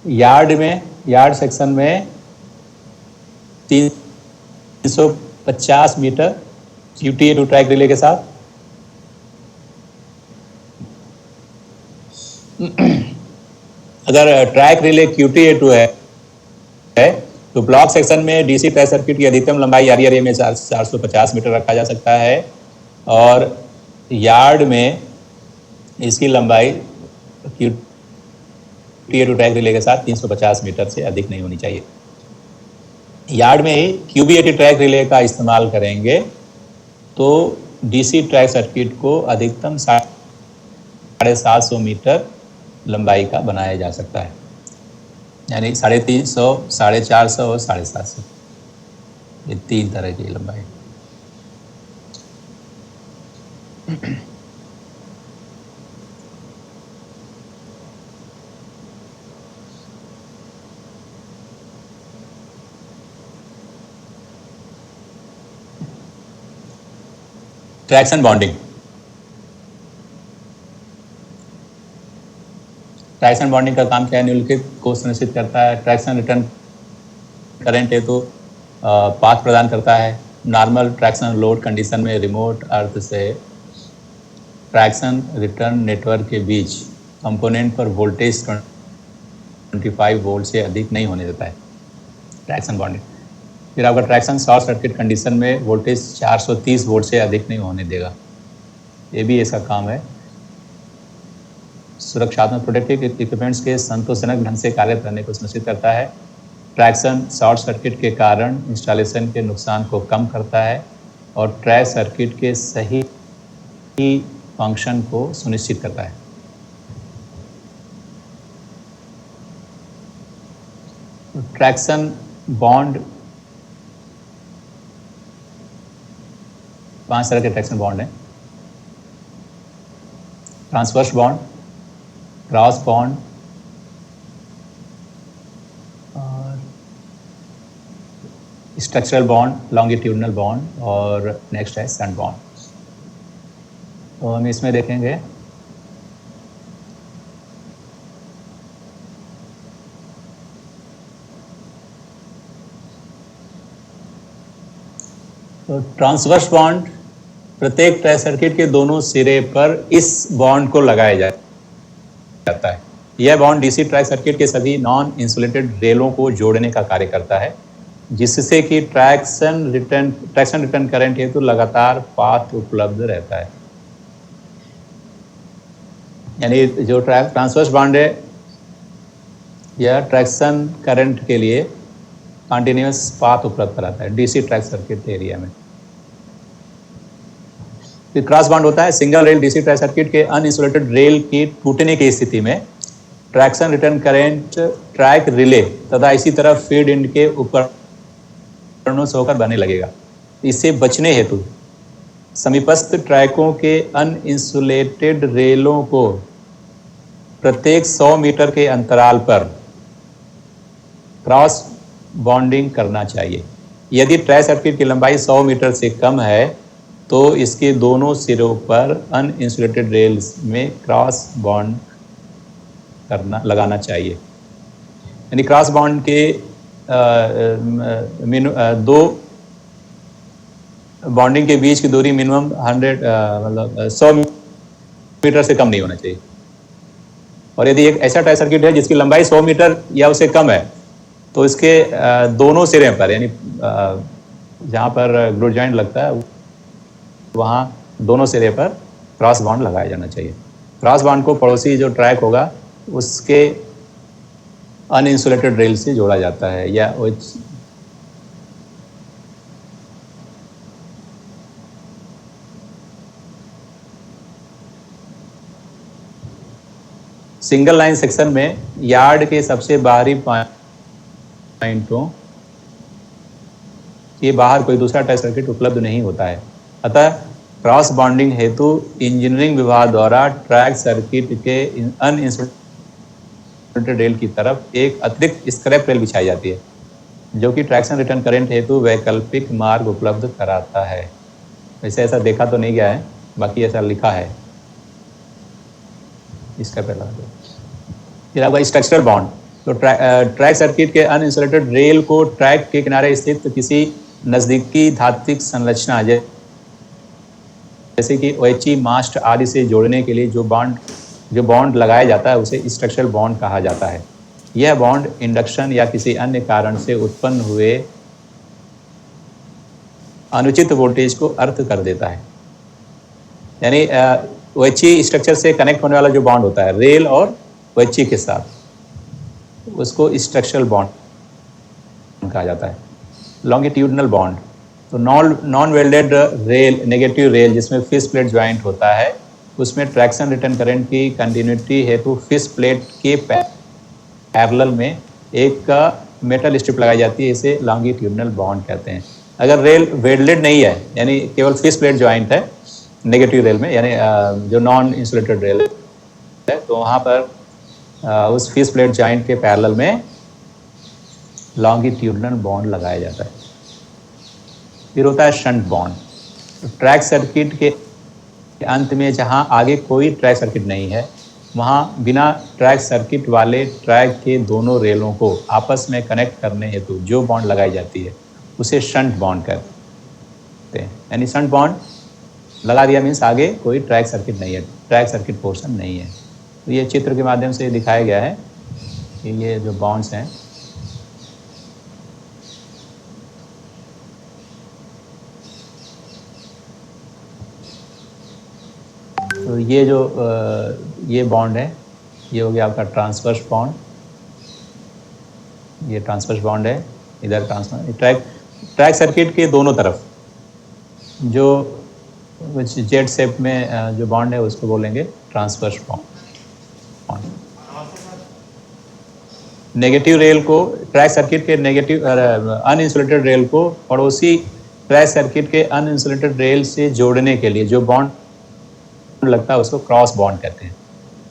A: यार्ड सेक्शन में 350 मीटर QT-A2 ट्रैक रिले के साथ। अगर ट्रैक रिले QT-A2 है तो ब्लॉक सेक्शन में डीसी ट्रैक सर्किट की अधिकतम लंबाई आरई एरिया में 450 मीटर रखा जा सकता है और यार्ड में इसकी लंबाई QT-A2 ट्रैक रिले के साथ 350 मीटर से अधिक नहीं होनी चाहिए। यार्ड में ही क्यूबीएटी ट्रैक रिले का इस्तेमाल करेंगे तो डीसी ट्रैक सर्किट को अधिकतम 750 मीटर लंबाई का बनाया जा सकता है, यानी 350, 450 और 750, ये 3 तरह की लंबाई। Traction bonding. ट्रैक्शन बॉन्डिंग का काम क्या है? निम्नलिखित को सुनिश्चित करता है। ट्रैक्शन रिटर्न करंट हेतु पाथ प्रदान करता है। नॉर्मल ट्रैक्शन लोड कंडीशन में रिमोट अर्थ से ट्रैक्शन रिटर्न नेटवर्क के बीच कंपोनेंट पर वोल्टेज 25 वोल्ट से अधिक नहीं होने देता है, ट्रैक्शन बॉन्डिंग। फिर आपका ट्रैक्शन शॉर्ट सर्किट कंडीशन में वोल्टेज 430 वोल्ट से अधिक नहीं होने देगा, ये भी इसका काम है। सुरक्षात्मक प्रोटेक्टिव इक्विपमेंट्स के संतोषजनक ढंग से कार्य करने को सुनिश्चित करता है। ट्रैक्शन शॉर्ट सर्किट के कारण इंस्टॉलेशन के नुकसान को कम करता है और ट्रैक सर्किट के सही फंक्शन को सुनिश्चित करता है। ट्रैक्शन बॉन्ड, 5 तरह के ट्रैक्शन बॉन्ड हैं। ट्रांसवर्स बॉन्ड, क्रॉस बॉन्ड और स्ट्रक्चरल बॉन्ड, लॉन्गिट्यूडनल बॉन्ड और नेक्स्ट है शन बॉन्ड। तो हम इसमें देखेंगे तो ट्रांसवर्स बॉन्ड प्रत्येक ट्रैक सर्किट के दोनों सिरे पर इस बॉन्ड को लगाया जाता है। यह बॉन्ड डीसी ट्रैक सर्किट के सभी नॉन इंसुलेटेड रेलों को जोड़ने का कार्य करता है, जिससे कि ट्रैक्शन रिटर्न करंट हेतु लगातार पाथ उपलब्ध रहता है। यानी जो ट्रांसवर्स बॉन्ड है यह ट्रैक्शन करंट के लिए कंटिन्यूस पाथ उपलब्ध कराता है डीसी ट्रैक सर्किट एरिया में। फिर क्रॉस बॉन्ड होता है single rail DC track circuit के अनइंसुलेटेड रेल की टूटने की स्थिति में traction return current track relay तथा इसी तरह फीड इन के उपकरणों से होकर बहने लगेगा। इससे बचने हेतु समीपस्थ ट्रैकों के अनइंसुलेटेड रेलों को प्रत्येक 100 मीटर के अंतराल पर क्रॉस बॉन्डिंग करना चाहिए। यदि ट्रैक सर्किट की लंबाई 100 मीटर से कम है तो इसके दोनों सिरों पर अनइंसुलेटेड रेल्स में क्रॉस बॉन्ड लगाना चाहिए। यानी क्रॉस बॉन्ड के दो बॉन्डिंग के बीच की दूरी मिनिमम 100 मीटर से कम नहीं होना चाहिए। और यदि एक ऐसा ट्रैक सर्किट है जिसकी लंबाई 100 मीटर या उससे कम है तो इसके दोनों सिरे पर, यानी जहाँ पर ग्रुड जॉइंट लगता है वहाँ दोनों सिरे पर क्रॉस बॉन्ड लगाया जाना चाहिए। क्रॉस बॉन्ड को पड़ोसी जो ट्रैक होगा उसके अनइंसुलेटेड रेल से जोड़ा जाता है या सिंगल लाइन सेक्शन में यार्ड के सबसे बाहरी पॉइंटों के बाहर कोई दूसरा ट्रैक सर्किट उपलब्ध नहीं होता है। अतः क्रॉस बॉन्डिंग हेतु इंजीनियरिंग विभाग द्वारा ट्रैक सर्किट के अनइंसुलेटेड रेल की तरफ एक अतिरिक्त स्क्रैप रेल बिछाई जाती है, जो कि ट्रैक्शन रिटर्न करंट हेतु वैकल्पिक मार्ग उपलब्ध कराता है। वैसे ऐसा देखा तो नहीं गया है, बाकी ऐसा लिखा है। इसका पहला फिर आपका स्ट्रक्चरल बॉन्ड, तो ट्रैक सर्किट के अनइंसुलेटेड रेल को ट्रैक के किनारे स्थित किसी नज़दीकी धात्विक संरचना जैसे कि OHE मास्ट आदि से जोड़ने के लिए जो बॉन्ड लगाया जाता है उसे स्ट्रक्चरल बॉन्ड कहा जाता है। यह बॉन्ड इंडक्शन या किसी अन्य कारण से उत्पन्न हुए अनुचित वोल्टेज को अर्थ कर देता है। यानी OHE स्ट्रक्चर से कनेक्ट होने वाला जो बॉन्ड होता है रेल और OHE के साथ, उसको स्ट्रक्चरल बॉन्ड कहा जाता है। लॉन्गिट्यूडनल बॉन्ड, तो non welded rail, negative rail जिसमें फिश प्लेट ज्वाइंट होता है, उसमें ट्रैक्शन रिटर्न करंट की कंटिन्यूटी हेतु फिश प्लेट के पैरेलल में एक मेटल स्ट्रिप लगाई जाती है, इसे लॉन्गिट्यूडनल बॉन्ड कहते हैं। अगर रेल वेल्डेड नहीं है, यानी केवल फिश प्लेट ज्वाइंट है नेगेटिव रेल में, यानी जो नॉन इंसुलेटेड रेल है, तो वहाँ पर उस फिश प्लेट ज्वाइंट के पैरेलल में लॉन्गिट्यूडनल बॉन्ड लगाया जाता है। फिर होता है शंट बॉन्ड। तो ट्रैक सर्किट के अंत में जहाँ आगे कोई ट्रैक सर्किट नहीं है, वहाँ बिना ट्रैक सर्किट वाले ट्रैक के दोनों रेलों को आपस में कनेक्ट करने हेतु जो बॉन्ड लगाई जाती है उसे शंट बॉन्ड कहते हैं। यानी शंट बॉन्ड लगा दिया मीन्स आगे कोई ट्रैक सर्किट नहीं है, ट्रैक सर्किट पोर्शन नहीं है। तो ये चित्र के माध्यम से दिखाया गया है कि ये जो बॉन्ड्स हैं, तो ये जो ये बॉन्ड है, ये हो गया आपका ट्रांसवर्स बॉन्ड, ये ट्रांसवर्स बॉन्ड है, इधर ट्रैक सर्किट के दोनों तरफ जो जेड शेप में जो बॉन्ड है उसको बोलेंगे ट्रांसवर्स बॉन्ड। नेगेटिव रेल को, ट्रैक सर्किट के नेगेटिव अनइंसुलेटेड रेल को पड़ोसी ट्रैक सर्किट के अनइंसुलेटेड रेल से जोड़ने के लिए जो बॉन्ड लगता है उसको क्रॉस बॉन्ड कहते हैं।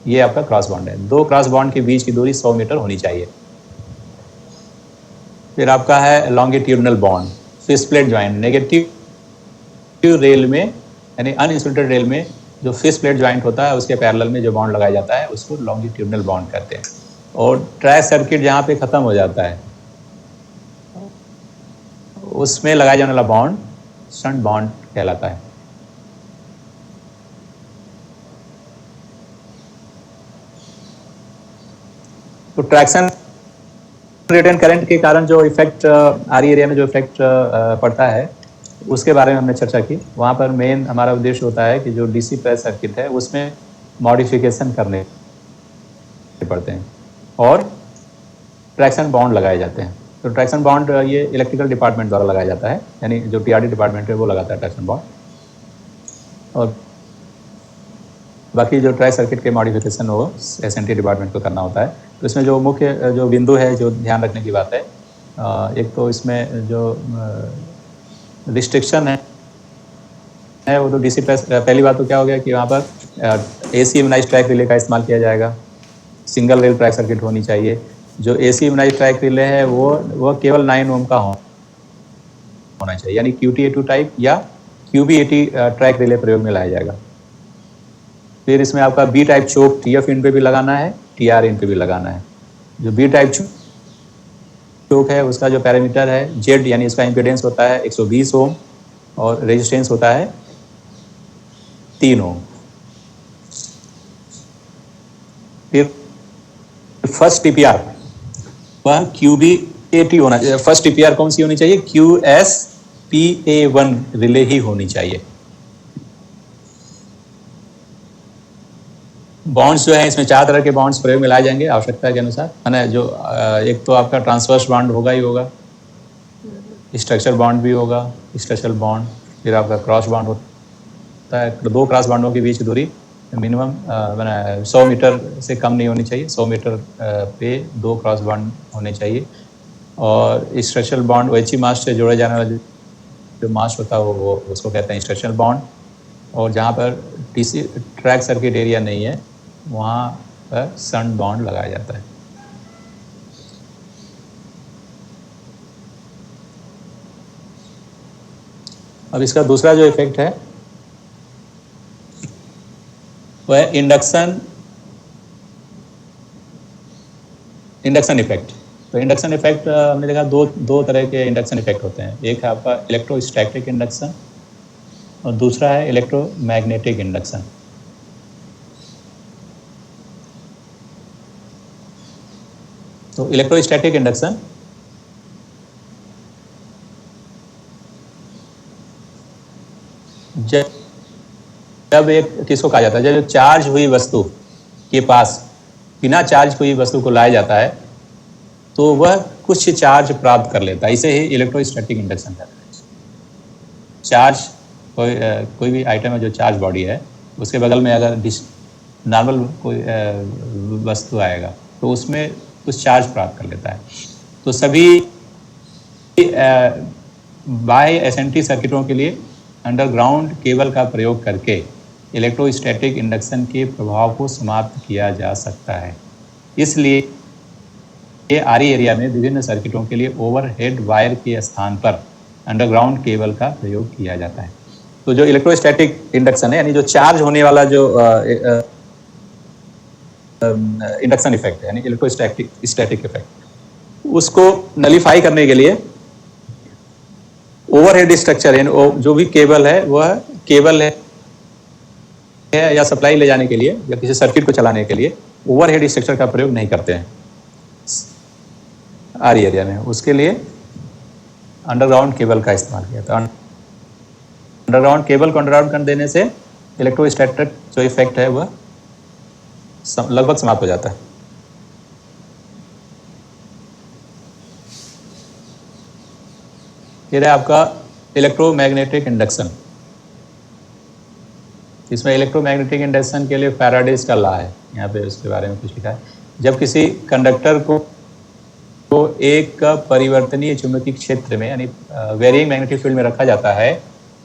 A: ये आपका क्रॉस बॉन्ड है। दो क्रॉस बॉन्ड के बीच की दूरी 100 मीटर होनी चाहिए। फिर आपका है longitudinal bond, fish plate joint. Negative rail में यानी अनइंसुलेटेड रेल में जो फिश प्लेट ज्वाइंट होता है उसके पैरेलल में जो बॉन्ड लगाया जाता है उसको लॉन्गिट्यूडनल बॉन्ड कहते हैं। और ट्रैक सर्किट जहाँ पे ख़त्म हो जाता है उसमें लगाया जाने वाला बॉन्ड शंट बॉन्ड कहलाता है। तो ट्रैक्शन रिटर्न करंट के कारण जो इफेक्ट आरई एरिया में जो इफेक्ट पड़ता है उसके बारे में हमने चर्चा की। वहाँ पर मेन हमारा उद्देश्य होता है कि जो डीसी प्रेस सर्किट है उसमें मॉडिफिकेशन करने पड़ते हैं और ट्रैक्शन बॉन्ड लगाए जाते हैं। तो ट्रैक्शन बॉन्ड ये इलेक्ट्रिकल डिपार्टमेंट द्वारा लगाया जाता है, यानी जो टीआरडी डिपार्टमेंट है वो लगाता है ट्रैक्शन बॉन्ड। और बाकी जो ट्रैक सर्किट के मॉडिफिकेशन वो एसएनटी डिपार्टमेंट को करना होता है। तो इसमें जो मुख्य जो बिंदु है जो ध्यान रखने की बात है, एक तो इसमें जो रिस्ट्रिक्शन है वो तो डीसी प्रेस, पहली बात तो क्या हो गया कि वहाँ पर एसी इम्यूनाइज्ड ट्रैक रिले का इस्तेमाल किया जाएगा। सिंगल रेल ट्रैक सर्किट होनी चाहिए। जो एसी इम्यूनाइज्ड ट्रैक रिले है वो केवल 9 ओम का होना चाहिए, यानी QT82 टाइप या QB80 ट्रैक रिले प्रयोग में लाया जाएगा। फिर इसमें आपका बी टाइप चोक TF इन पे भी लगाना है, TR इन पे भी लगाना है। जो बी टाइप चोक है उसका जो पैरामीटर है जेड, यानी इसका इम्पीडेंस होता है 120 ओम और रेजिस्टेंस होता है 3 ओम। फिर फर्स्ट TPR वह QB80 होना चाहिए। फर्स्ट TPR कौन सी होनी चाहिए? QSPA1 रिले ही होनी चाहिए। बॉन्ड्स जो है इसमें 4 तरह के बॉन्ड्स प्रयोग में लाए जाएंगे आवश्यकता के अनुसार, है ना। जो एक तो आपका ट्रांसवर्स बॉन्ड होगा ही होगा, स्ट्रक्चर बॉन्ड भी होगा, स्ट्रक्चरल बॉन्ड। फिर आपका क्रॉस बॉन्ड होता है। तो 2 क्रॉस बॉन्डों के बीच की दूरी मिनिमम 100 मीटर से कम नहीं होनी चाहिए। 100 मीटर पे 2 क्रॉस बॉन्ड होने चाहिए। और स्ट्रक्चरल बॉन्ड OHE मास्ट से जोड़े जाने वाला जो मास्ट होता है वो उसको कहते हैं स्ट्रक्चरल बॉन्ड। और जहाँ पर डीसी ट्रैक सर्किट एरिया नहीं है वहाँ पर शंट बॉन्ड लगाया जाता है। अब इसका दूसरा जो इफेक्ट है वह है इंडक्शन इफेक्ट। तो इंडक्शन इफेक्ट हमने देखा दो तरह के इंडक्शन इफेक्ट होते हैं। एक है आपका इलेक्ट्रोस्टैटिक इंडक्शन और दूसरा है इलेक्ट्रोमैग्नेटिक इंडक्शन। तो इलेक्ट्रोस्टैटिक इंडक्शन जब एक किसको कहा जाता है, जब चार्ज हुई वस्तु के पास बिना चार्ज हुई वस्तु को लाया जाता है तो वह कुछ चार्ज प्राप्त कर लेता है। इसे ही इलेक्ट्रोस्टैटिक इंडक्शन कहते हैं। चार्ज कोई भी आइटम है जो चार्ज बॉडी है, उसके बगल में अगर नॉर्मल कोई वस्तु आएगा तो उसमें कुछ चार्ज प्राप्त कर लेता है। तो सभी बाह्य एसएनटी सर्किटों के लिए अंडरग्राउंड केबल का प्रयोग करके इलेक्ट्रोस्टैटिक इंडक्शन के प्रभाव को समाप्त किया जा सकता है। इसलिए ये आरई एरिया में विभिन्न सर्किटों के लिए ओवरहेड वायर के स्थान पर अंडरग्राउंड केबल का प्रयोग किया जाता है। तो जो इलेक्ट्रोस्टैटिक इंडक्शन है, यानी जो चार्ज होने वाला जो इंडक्शन इफेक्ट है, यानी इलेक्ट्रोस्टैटिक इफेक्ट, उसको नलीफाई करने के लिए ओवरहेड स्ट्रक्चर यानी जो भी केबल है वह केबल है या सप्लाई ले जाने के लिए या किसी सर्किट को चलाने के लिए ओवरहेड स्ट्रक्चर का प्रयोग नहीं करते हैं आरई एरिया में। उसके लिए अंडरग्राउंड केबल का इस्तेमाल किया था। अंडरग्राउंड केबल को अंडरग्राउंड कर देने से इलेक्ट्रोस्टैटिक जो इफेक्ट है वह लगभग समाप्त हो जाता है। फिर है आपका इलेक्ट्रोमैग्नेटिक इंडक्शन। इसमें इलेक्ट्रोमैग्नेटिक इंडक्शन के लिए फैराडेज का लॉ है, यहाँ पे उसके बारे में कुछ लिखा है। जब किसी कंडक्टर को एक परिवर्तनीय चुंबकीय क्षेत्र में यानी वेरिइंग मैग्नेटिक फील्ड में रखा जाता है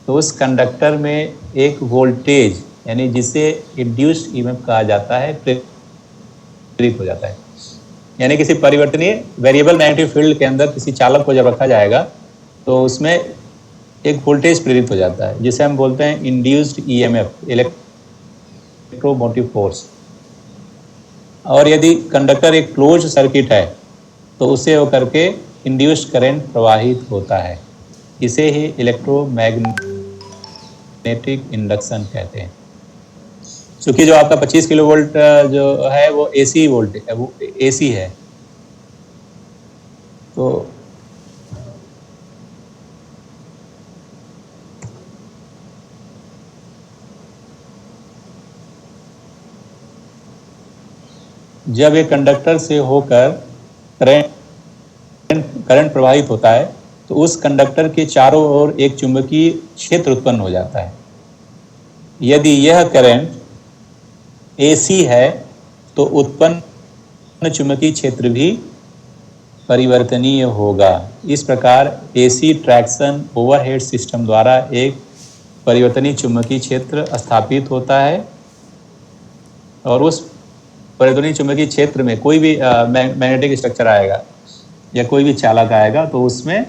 A: तो उस कंडक्टर में एक वोल्टेज यानी जिसे इंड्यूस्ड ईएमएफ कहा जाता है प्रेरित हो जाता है। यानी किसी परिवर्तनीय वेरिएबल मैग्नेटिक फील्ड के अंदर किसी चालक को जब रखा जाएगा तो उसमें एक वोल्टेज प्रेरित हो जाता है जिसे हम बोलते हैं इंड्यूस्ड ईएमएफ, इलेक्ट्रोमोटिव फोर्स। और यदि कंडक्टर एक क्लोज सर्किट है तो उसे होकर के इंड्यूस्ड करंट प्रवाहित होता है। इसे ही इलेक्ट्रोमैग्नेटिक इंडक्शन कहते हैं। क्योंकि जो आपका 25 किलो वोल्ट जो है वो एसी वोल्टेज है, वो एसी है। तो जब एक कंडक्टर से होकर करंट प्रवाहित होता है तो उस कंडक्टर के चारों ओर एक चुंबकीय क्षेत्र उत्पन्न हो जाता है। यदि यह करंट एसी है तो उत्पन्न चुंबकीय क्षेत्र भी परिवर्तनीय होगा। इस प्रकार एसी ट्रैक्शन ओवरहेड सिस्टम द्वारा एक परिवर्तनीय चुंबकीय क्षेत्र स्थापित होता है और उस परिवर्तनीय चुंबकीय क्षेत्र में कोई भी मैग्नेटिक स्ट्रक्चर आएगा या कोई भी चालक आएगा तो उसमें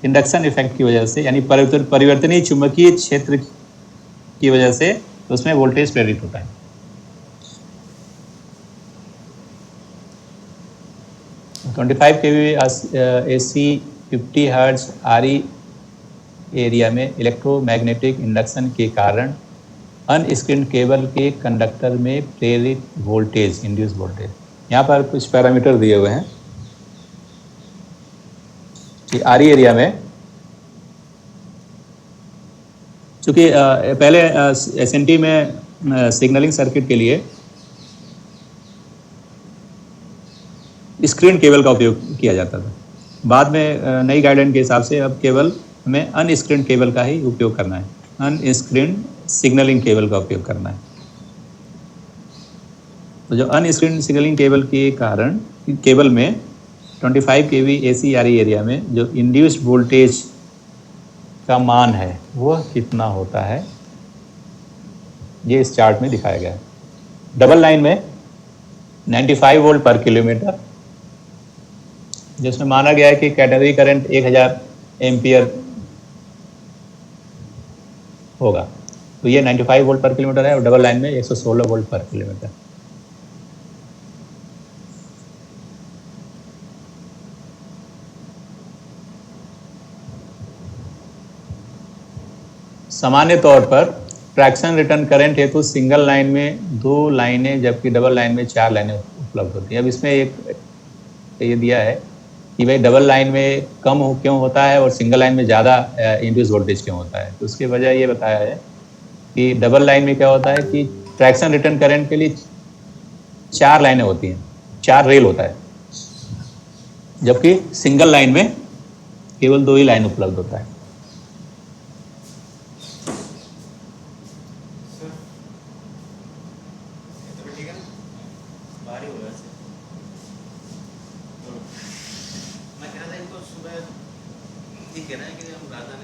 A: इंडक्शन इफेक्ट की वजह से यानी परिवर्तनीय चुंबकीय क्षेत्र की वजह से उसमें वोल्टेज प्रेरित होता है। तो 25 kV AC 50 हर्ट्ज आरई एरिया में इलेक्ट्रोमैग्नेटिक इंडक्शन के कारण अनस्क्रीन्ड केबल के कंडक्टर में प्रेरित वोल्टेज, इंड्यूस वोल्टेज। यहाँ पर कुछ पैरामीटर दिए हुए हैं कि आरई एरिया में चूँकि पहले एसएनटी में सिग्नलिंग सर्किट के लिए स्क्रीन केबल का उपयोग किया जाता था। बाद में नई गाइडलाइन के हिसाब से अब केवल हमें अनस्क्रीन्ड केबल का ही उपयोग करना है, अनस्क्रीन्ड सिग्नलिंग केबल का उपयोग करना है। तो जो अनस्क्रीन्ड सिग्नलिंग केबल के कारण केबल में 25 kV AC आरई एरिया में जो इंड्यूस्ड वोल्टेज का मान है वह कितना होता है, ये इस चार्ट में दिखाया गया है। डबल लाइन में 95 वोल्ट पर किलोमीटर, जिसमें माना गया है कि कैटेगरी करंट 1000 एम्पियर होगा। तो ये 95 वोल्ट पर किलोमीटर है और डबल लाइन में 116 वोल्ट पर किलोमीटर। सामान्य तौर पर ट्रैक्शन रिटर्न करंट हेतु सिंगल लाइन में 2 लाइनें जबकि डबल लाइन में 4 लाइनें उपलब्ध होती हैं। अब इसमें एक ये दिया है कि भाई डबल लाइन में कम क्यों होता है और सिंगल लाइन में ज़्यादा इंड्यूस वोल्टेज क्यों होता है। तो उसकी वजह ये बताया है कि डबल लाइन में क्या होता है कि ट्रैक्शन रिटर्न करंट के लिए 4 लाइनें होती हैं, 4 रेल होता है। जबकि सिंगल लाइन में केवल 2 ही लाइन उपलब्ध होता है।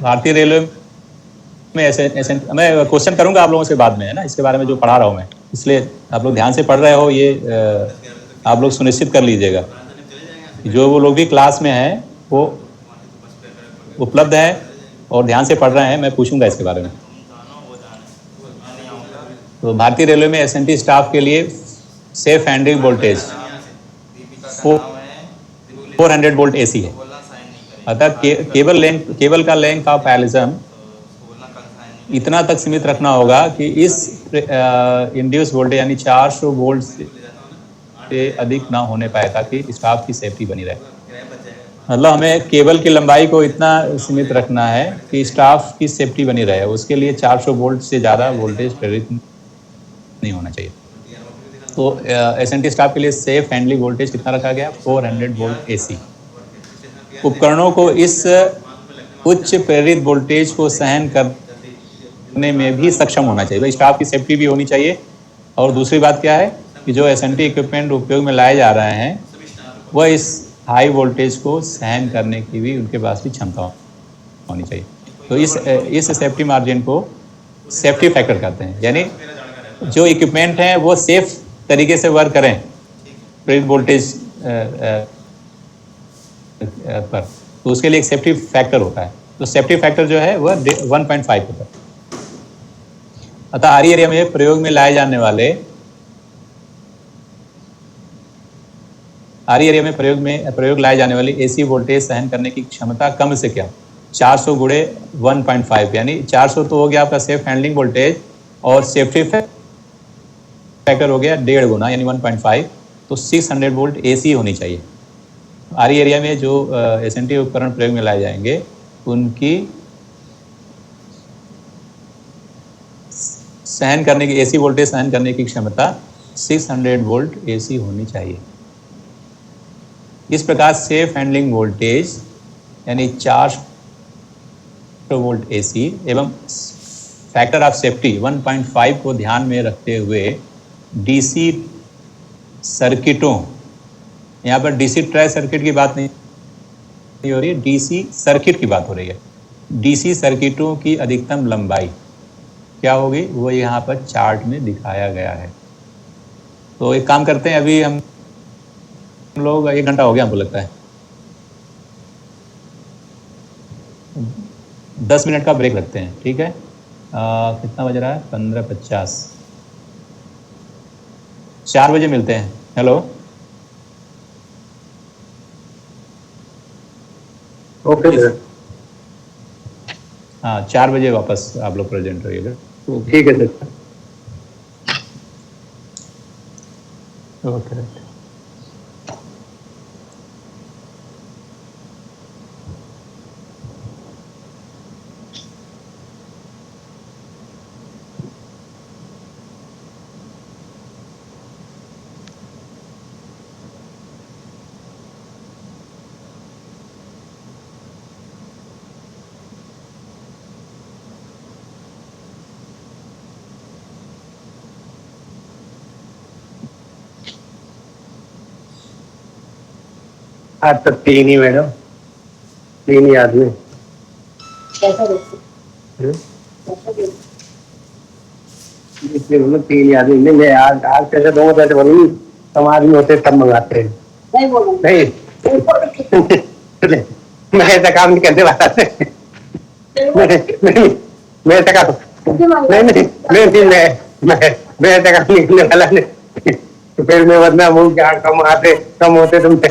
A: भारतीय रेलवे में ऐसे ऐसे मैं क्वेश्चन करूंगा आप लोगों से बाद में, है ना, इसके बारे में जो पढ़ा रहा हूँ मैं, इसलिए आप लोग ध्यान से पढ़ रहे हो, ये आप लोग सुनिश्चित कर लीजिएगा कि जो वो लोग भी क्लास में हैं वो उपलब्ध है और ध्यान से पढ़ रहे हैं। मैं पूछूंगा इसके बारे में। तो भारतीय रेलवे में एसएनटी स्टाफ के लिए safe handling voltage 400 volt AC है। अतः केबल का लेंथ ऑफ एलिज्म इतना तक सीमित रखना होगा कि इस इंड्यूस वोल्टेज यानी 400 वोल्ट से अधिक ना होने पाए, ताकि स्टाफ की सेफ्टी बनी रहे। मतलब हमें केबल की लंबाई को इतना सीमित रखना है कि स्टाफ की सेफ्टी बनी रहे। उसके लिए 400 वोल्ट से ज़्यादा वोल्टेज प्रेरित नहीं होना चाहिए। तो एसएनटी स्टाफ के लिए सेफ हैंडलिंग वोल्टेज कितना रखा गया? 400 वोल्ट एसी। उपकरणों को इस उच्च प्रेरित वोल्टेज को सहन करने में भी सक्षम होना चाहिए। स्टाफ की सेफ्टी भी होनी चाहिए। और दूसरी बात क्या है कि जो एसएनटी इक्विपमेंट उपयोग में लाए जा रहे हैं वह इस हाई वोल्टेज को सहन करने की भी उनके पास भी क्षमता होनी चाहिए। तो इस सेफ्टी मार्जिन को सेफ्टी फैक्टर कहते हैं, यानी जो इक्विपमेंट हैं वो सेफ तरीके से वर्क करें प्रेरित वोल्टेज पर, तो उसके लिए एक सेफ्टी फैक्टर होता है। तो सेफ्टी फैक्टर जो है वह 1.5 होता है। अतः आरई एरिया में प्रयोग में लाए जाने वाले प्रयोग लाए जाने वाली एसी वोल्टेज सहन करने की क्षमता कम से क्या 400 गुणे 1.5, यानी 400 तो हो गया आपका सेफ हैंडलिंग वोल्टेज और सेफ्टी फैक्टर हो गया 1.5 गुना यानी 1.5। तो 600 वोल्ट एसी होनी चाहिए। आरई एरिया में जो एसएनटी उपकरण प्रयोग में लाए जाएंगे उनकी सहन करने की एसी वोल्टेज सहन करने की क्षमता 600 वोल्ट एसी होनी चाहिए। इस प्रकार सेफ हैंडलिंग वोल्टेज यानी 400 वोल्ट एसी एवं फैक्टर ऑफ सेफ्टी 1.5 को ध्यान में रखते हुए डीसी सर्किटों, यहाँ पर डीसी ट्राई सर्किट की बात नहीं हो रही है, डीसी सर्किट की बात हो रही है। डीसी सर्किटों की अधिकतम लंबाई क्या होगी वो यहाँ पर चार्ट में दिखाया गया है। तो एक काम करते हैं, अभी हम लोग 1 घंटा हो गया हमको लगता है, 10 मिनट का ब्रेक रखते हैं, ठीक है? कितना बज रहा है? 15:50। 4 बजे मिलते हैं। Hello,
C: okay sir.
A: हाँ 4 बजे वापस आप लोग प्रेजेंट रहिएगा।
C: ठीक है सर।
A: ओके।
C: आज तक 3 ही मैडम, 3 ही आदमी। इसलिए बोलो 3 ही आदमी नहीं, मैं आज कैसे दूंगा? पैसे बोलूंगी हम आदमी होते तब मंगाते हैं। नहीं बोलो नहीं मैं ऐसा काम नहीं करने वाला था। मैं ऐसा काम नहीं मैं ऐसा काम नहीं करने वाला नहीं। तो फिर मैं बदनाम हूँ क्या? कम होते तुमसे।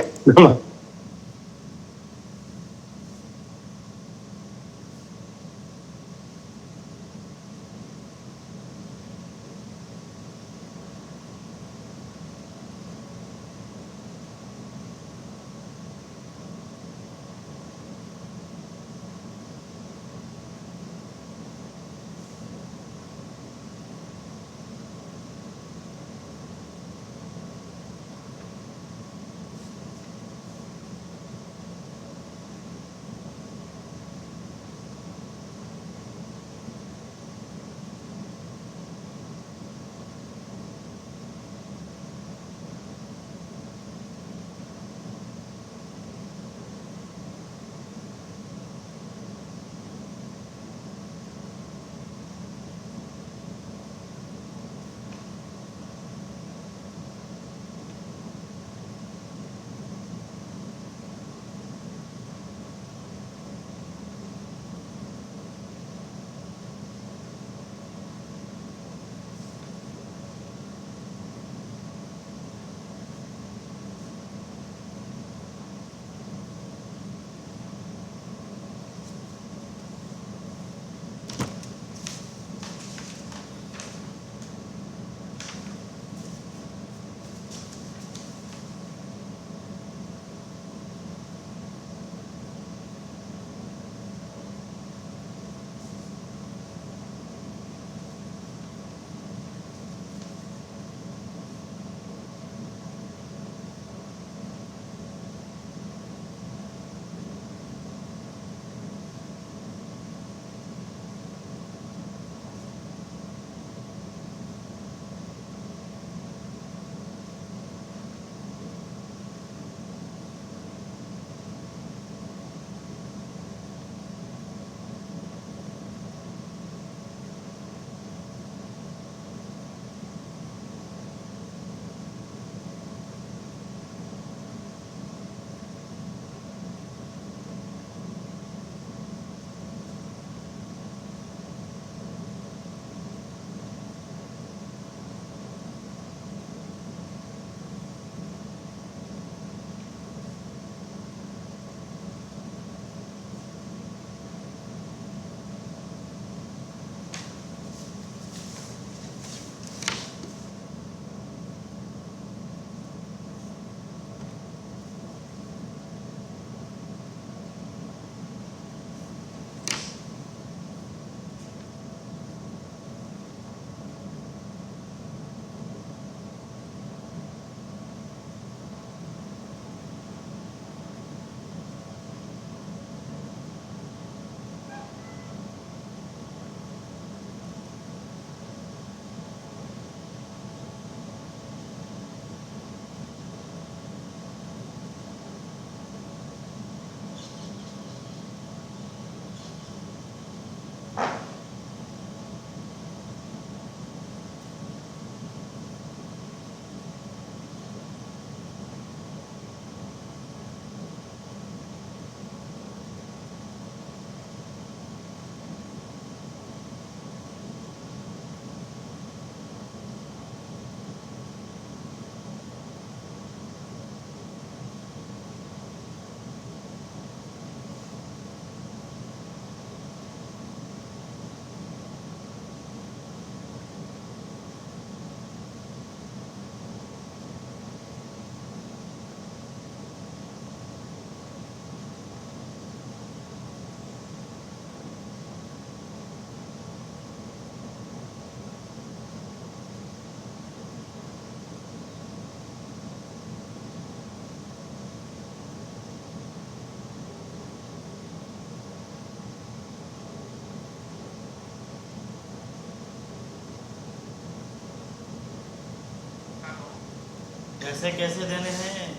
B: पैसे कैसे देने हैं?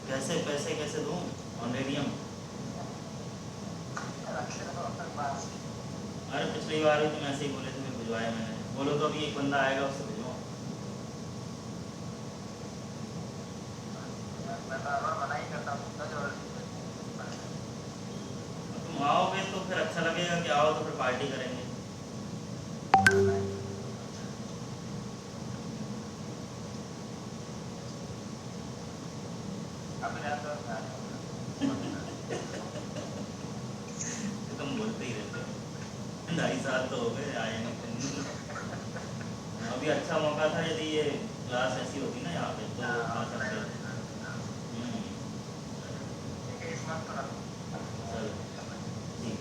B: कैसे पैसे कैसे दूँ ऑनरेडियम? अरे पिछली बार भी तुम ऐसे ही बोले थे, मैं भिजवाया मैंने। बोलो तो अभी एक बंदा आएगा, उससे भिजवाओ। तुम आओगे तो फिर अच्छा लगेगा कि आओ तो फिर पार्टी करेंगे। तुम बोलते ही रहते हो, 2.5 साल तो हो गए आए नहीं। अभी अच्छा मौका था, यदि ये क्लास ऐसी होती ना यहाँ पे तो आ सकते थे। चलो ठीक।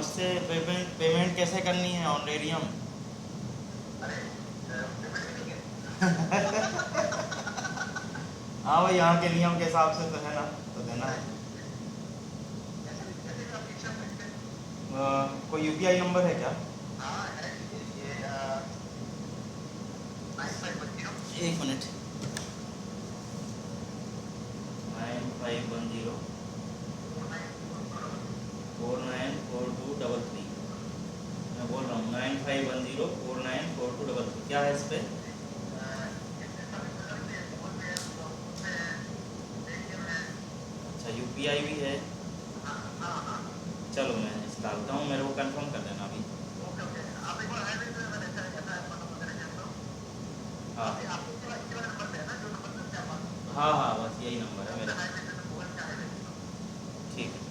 B: मुझसे पेमेंट कैसे करनी है ऑनरेडियम? हाँ भाई, यहाँ के नियम के हिसाब से तो है ना, तो देना है। कोई यूपीआई नंबर है क्या? एक मिनट। 9510 494233। मैं बोल रहा हूँ 9510 494233। क्या है इस पे? अच्छा, यूपीआई भी है। चलो मैं इस डालता हूँ, मेरे को कंफर्म कर देना अभी। हाँ हाँ हाँ, बस यही नंबर है मेरा। ठीक है।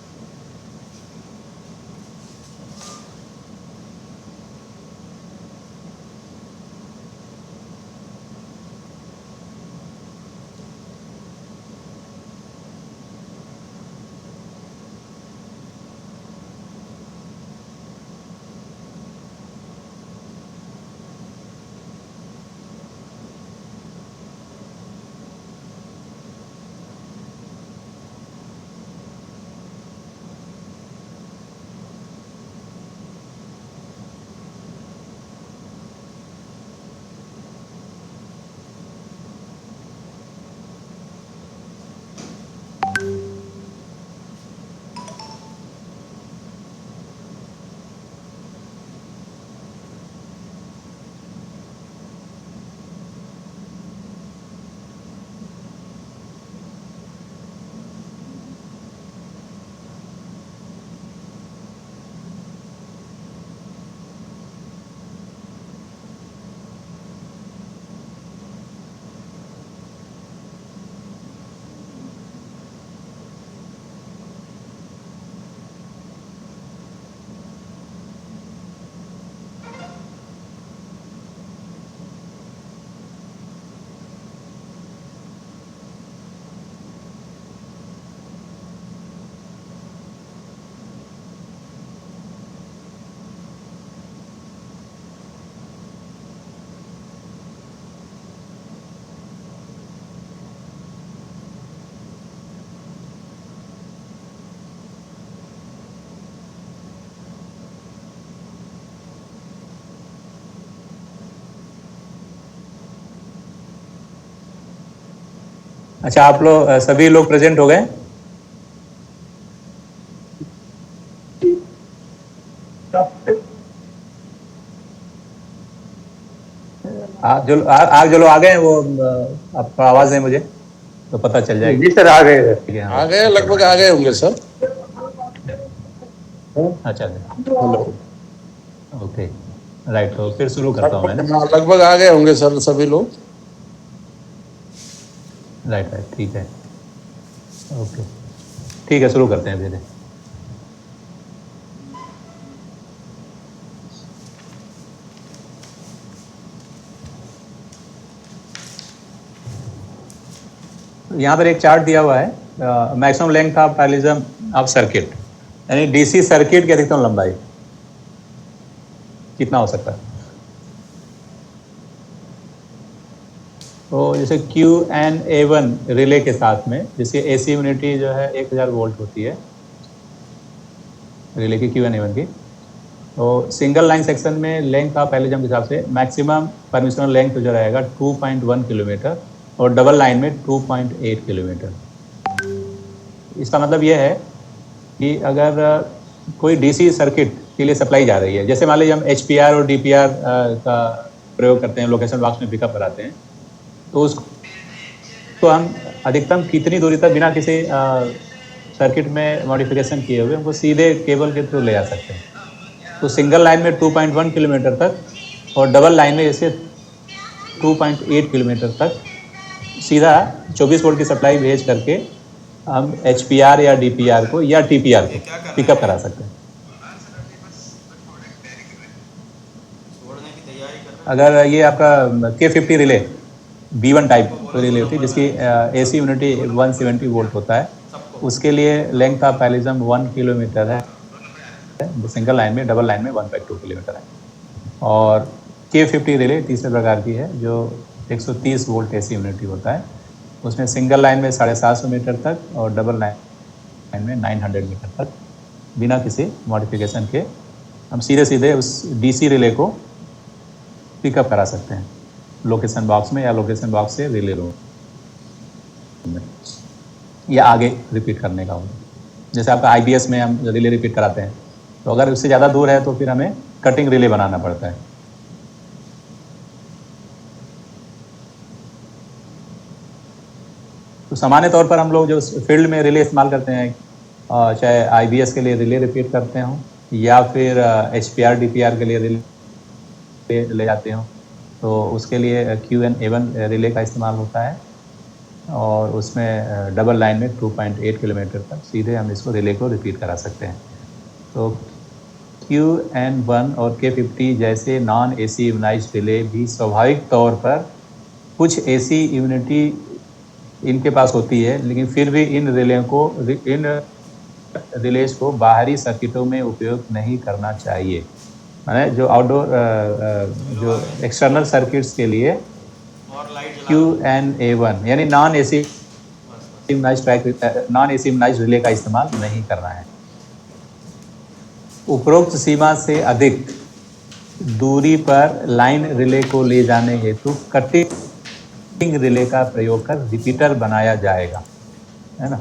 A: अच्छा, आप लोग सभी लोग प्रेजेंट हो गए? आप जो लोग आ गए हैं वो आपका आवाज है मुझे तो पता चल जाएगी।
C: जी सर, आ गए सर।
A: हाँ,
D: आ गए, लगभग आ गए होंगे सर।
A: अच्छा
D: हेलो।
A: Okay, right. तो फिर शुरू करता हूँ मैं ना।
D: लगभग आ गए होंगे सर सभी लोग।
A: राइट, ठीक है। ओके, ठीक है, शुरू करते हैं फिर। यहाँ पर एक चार्ट दिया हुआ है, maximum length of parallelism of circuit, यानी डीसी सर्किट की अधिकतम लंबाई कितना हो सकता है। तो जैसे QnA1 रिले के साथ में, जिसकी AC यूनिटी जो है 1000 वोल्ट होती है रिले की QnA1 की, तो सिंगल लाइन सेक्शन में लेंथ ऑफ पैरेललिज्म के हिसाब से मैक्सिमम परमिशनल लेंथ जो रहेगा 2.1 किलोमीटर और डबल लाइन में 2.8 किलोमीटर। इसका मतलब यह है कि अगर कोई डीसी सर्किट के लिए सप्लाई जा रही है, जैसे मान लीजिए हम HPR और DPR का प्रयोग करते हैं, लोकेशन बॉक्स में पिकअप कराते हैं, तो उसको हम अधिकतम कितनी दूरी तक बिना किसी सर्किट में मॉडिफिकेशन किए हुए हमको सीधे केबल के थ्रू ले जा सकते हैं। तो सिंगल लाइन में 2.1 किलोमीटर तक और डबल लाइन में जैसे 2.8 किलोमीटर तक सीधा 24 वोल्ट की सप्लाई भेज करके हम HPR या DPR को या TPR को पिकअप करा सकते हैं। अगर ये आपका K50 relay B1 type relay होती है जिसकी AC यूनिटी 170 वोल्ट होता है, उसके लिए लेंथ ऑफ पैरेललिज्म 1 किलोमीटर है सिंगल लाइन में, डबल लाइन में 1.2 किलोमीटर है। और K50 रिले तीसरे प्रकार की है जो 130 वोल्ट AC यूनिटी होता है। उसमें सिंगल लाइन में 750 मीटर तक और डबल लाइन में 900 मीटर तक बिना किसी मॉडिफिकेशन के हम सीधे उस DC रिले को पिकअप करा सकते हैं लोकेशन बॉक्स में, या लोकेशन बॉक्स से रिले रो में, या आगे रिपीट करने का होगा। जैसे आपका IBS में हम रिले रिपीट कराते हैं, तो अगर उससे ज़्यादा दूर है तो फिर हमें कटिंग रिले बनाना पड़ता है। तो सामान्य तौर पर हम लोग जो फील्ड में रिले इस्तेमाल करते हैं, चाहे IBS के लिए रिले रिपीट करते हों या फिर HPR DPR के लिए रिले ले जाते हों, तो उसके लिए QN-A1 रिले का इस्तेमाल होता है। और उसमें डबल लाइन में 2.8 किलोमीटर तक सीधे हम इसको रिले को रिपीट करा सकते हैं। तो QN1 और K50 जैसे नॉन AC यूनाइज्ड रिले भी स्वाभाविक तौर पर कुछ AC यूनिटी इनके पास होती है, लेकिन फिर भी इन रिलेज को बाहरी सर्किटों में उपयोग नहीं करना चाहिए। माने जो आउटडोर जो एक्सटर्नल सर्किट्स के लिए QN-A1 यानी नॉन AC यूनाइज्ड रिले का इस्तेमाल नहीं करना है। उपरोक्त सीमा से अधिक दूरी पर लाइन रिले को ले जाने हेतु कटिंग रिले का प्रयोग कर रिपीटर बनाया जाएगा, है ना।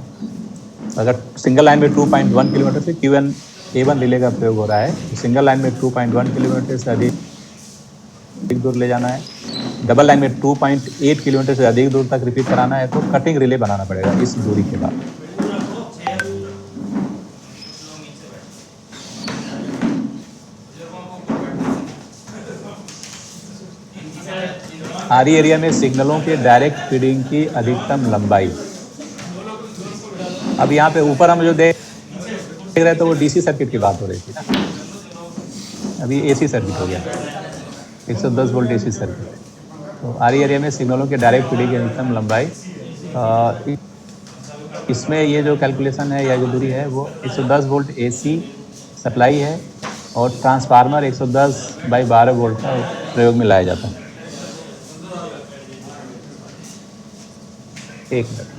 A: अगर सिंगल लाइन में 2.1 किलोमीटर से QN-A1 रिले का प्रयोग हो रहा है, तो सिंगल लाइन में 2.1 किलोमीटर से अधिक दूर ले जाना है, डबल लाइन में 2.8 किलोमीटर से अधिक दूर तक रिपीट कराना है, तो कटिंग रिले बनाना पड़ेगा इस दूरी के बाद। RE एरिया में सिग्नलों के डायरेक्ट फीडिंग की अधिकतम लंबाई। अब यहाँ पे ऊपर हम जो देख रहे हैं तो वो DC सर्किट की बात हो रही थी ना, अभी AC सर्किट हो गया, 110 वोल्ट AC सर्किट। तो RE एरिया में सिग्नलों के डायरेक्ट फीडिंग की अधिकतम लंबाई, इसमें ये जो कैलकुलेशन है या जो दूरी है वो 110 वोल्ट AC सप्लाई है और ट्रांसफार्मर 110/12 वोल्ट का प्रयोग में लाया जाता है। एक मिनट।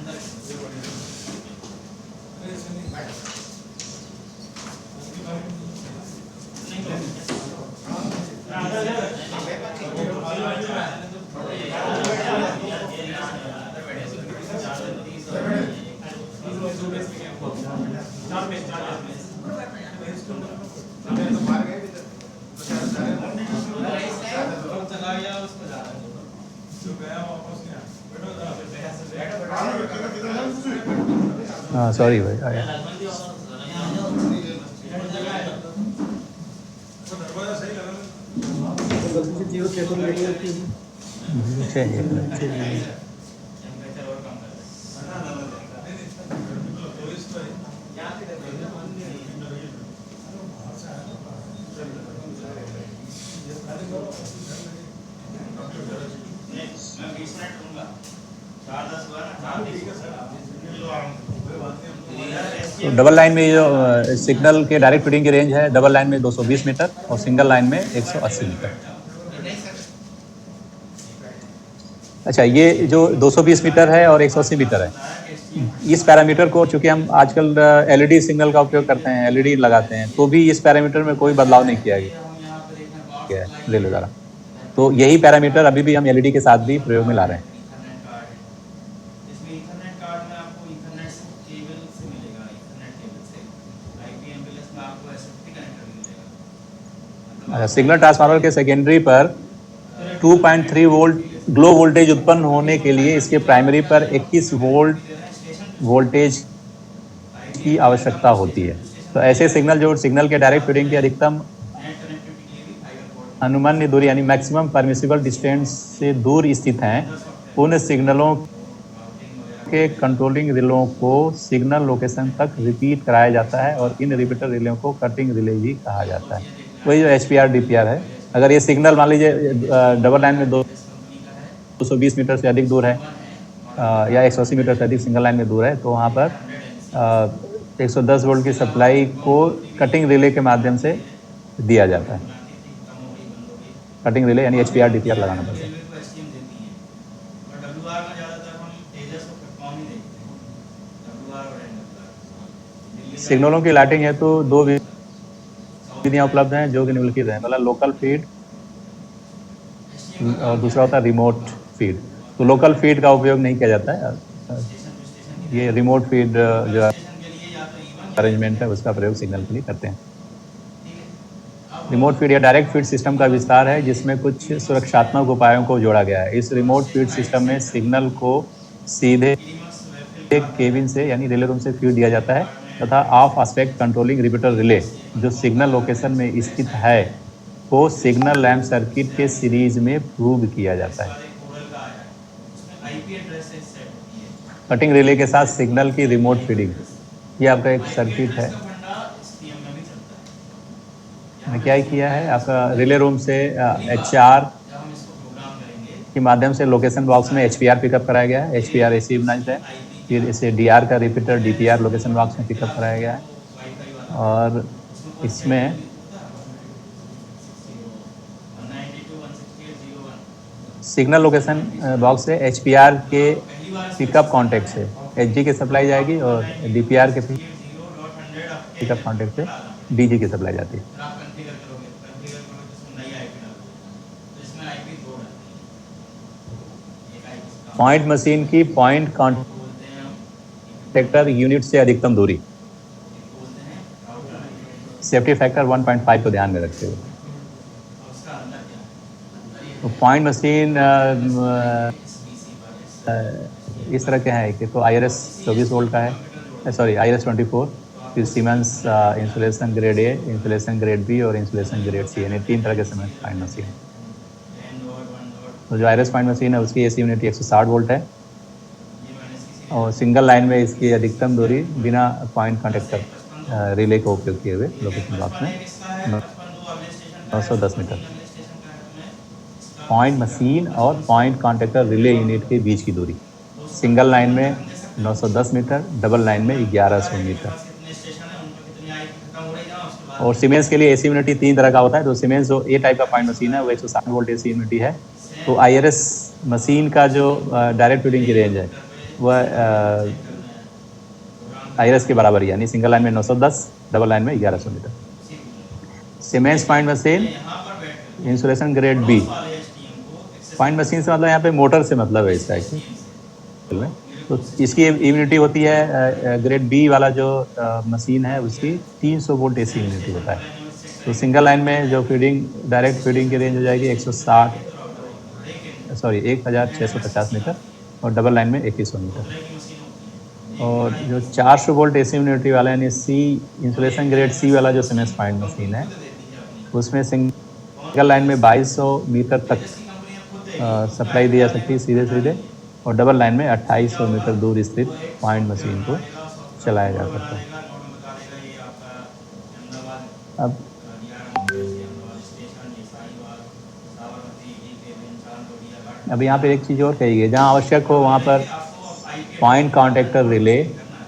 A: हाँ सॉरी भाई, आया। तो डबल लाइन में जो सिग्नल के डायरेक्ट फीडिंग की रेंज है, डबल लाइन में 220 मीटर और सिंगल लाइन में 180 मीटर। अच्छा, ये जो 220 मीटर है और 180 मीटर है, इस पैरामीटर को चूंकि हम आजकल LED सिग्नल का उपयोग करते हैं, LED लगाते हैं, तो भी इस पैरामीटर में कोई बदलाव नहीं किया गया है रेलवे द्वारा। तो यही पैरामीटर अभी भी हम LED के साथ भी प्रयोग में ला रहे हैं। सिग्नल ट्रांसफार्मर के सेकेंडरी पर 2.3 वोल्ट ग्लो वोल्टेज उत्पन्न होने के लिए इसके प्राइमरी पर 21 वोल्ट वोल्टेज की आवश्यकता होती है। तो ऐसे सिग्नल के डायरेक्ट फीडिंग की अधिकतम अनुमान्य दूरी यानी मैक्सिमम परमिसिबल डिस्टेंस से दूर स्थित हैं, उन सिग्नलों के कंट्रोलिंग रिलों को सिग्नल लोकेशन तक रिपीट कराया जाता है और इन रिपीटर रिले को कटिंग रिले भी कहा जाता है। वही जो HPR DPR है, अगर ये सिग्नल मान लीजिए डबल लाइन में 220 मीटर से अधिक दूर है या 180 मीटर से अधिक सिंगल लाइन में दूर है, तो वहाँ पर 110 वोल्ट की सप्लाई को कटिंग रिले के माध्यम से दिया जाता है। कटिंग रिले यानी HPR DPR लगाना पड़ता है।
B: रेलवे को STM देती है और WR में ज़्यादातर हम तेजस को कम ही देखते हैं, WR और NWR।
A: सिग्नलों की लाइटिंग है तो दो विधियाँ उपलब्ध हैं जो कि निम्नलिखित हैं। पहला लोकल फीड और दूसरा होता है रिमोट फीड। तो लोकल फीड का उपयोग नहीं किया जाता है, ये रिमोट फीड जो अरेंजमेंट है उसका प्रयोग सिग्नल के लिए करते हैं। रिमोट फीड या डायरेक्ट फीड सिस्टम का विस्तार है जिसमें कुछ सुरक्षात्मक उपायों को जोड़ा गया है। इस रिमोट फीड सिस्टम में सिग्नल को सीधे केबिन से यानी रिले रूम से फीड दिया जाता है तथा of aspect controlling repeater relay जो सिग्नल लोकेशन में स्थित है को सिग्नल लैंप सर्किट के सीरीज में प्रूव किया जाता है। कटिंग रिले के साथ सिग्नल की रिमोट फीडिंग, ये आपका एक सर्किट है। मैंने क्या किया है, आपका रिले रूम से HR के माध्यम से लोकेशन बॉक्स में HPR पिकअप कराया गया है। HPR रिसीवनाइज्ड है। फिर इसे DR का रिपीटर DPR लोकेशन बॉक्स में पिकअप कराया गया है और इसमें सिग्नल लोकेशन बॉक्स से HPR के पिकअप कॉन्टैक्ट से HG की सप्लाई जाएगी और DPR के पिकअप कॉन्टैक्ट से DG की सप्लाई जाती है। पॉइंट मशीन की पॉइंट कॉन्टैक्टर यूनिट से अधिकतम दूरी, सेफ्टी फैक्टर 1.5 को ध्यान में रखते हुए। तो पॉइंट मशीन इस तरह के हैं कि तो IRS 24 वोल्ट का है, सॉरी IRS 24, फिर Siemens insulation grade A, insulation grade B और इंसुलेशन ग्रेड C, यानी 3 तरह के सीमेंस पॉइंट मशीन है। तो जो IRS पॉइंट मशीन है उसकी AC यूनिट 160 वोल्ट है और सिंगल लाइन में इसकी अधिकतम दूरी बिना पॉइंट कॉन्टैक्टर रिले का उपयोग किए हुए लोकेशन बॉक्स में 910 मीटर। पॉइंट मशीन और पॉइंट कॉन्टैक्टर रिले यूनिट के बीच की दूरी सिंगल लाइन में 910 मीटर, डबल लाइन में 1100 मीटर। और सीमेंस के लिए AC यूनिटी 3 तरह का होता है। तो सीमेंस जो A टाइप का पॉइंट मशीन है वो 160 वोल्ट AC यूनिटी है। तो IRS मशीन का जो डायरेक्ट फीडिंग की रेंज है वह IRS के बराबर, यानी सिंगल लाइन में 910, डबल लाइन में 1100 metre. Siemens point machine insulation grade B, point machine से मतलब यहाँ पे मोटर से मतलब है इसका एक्चुअली में। तो इसकी यूनिटी होती है ग्रेड B वाला जो मशीन है उसकी 300 वोल्ट AC यूनिटी होता है। तो सिंगल लाइन में जो फीडिंग डायरेक्ट फीडिंग की रेंज हो जाएगी 1650 मीटर और डबल लाइन में 2100 मीटर। और जो 400 वोल्ट AC यूनिटी वाला यानी C इंसुलेशन ग्रेड C वाला जो सीमेंस पॉइंट मशीन है उसमें सिंगल लाइन में 2200 मीटर तक सप्लाई दी जा सकती है सीधे सीधे और डबल लाइन में 2800 मीटर दूर स्थित पॉइंट मशीन को चलाया जा सकता है। अब यहाँ पे एक चीज़ और कही गई, जहाँ आवश्यक हो वहाँ पर पॉइंट कॉन्टैक्टर रिले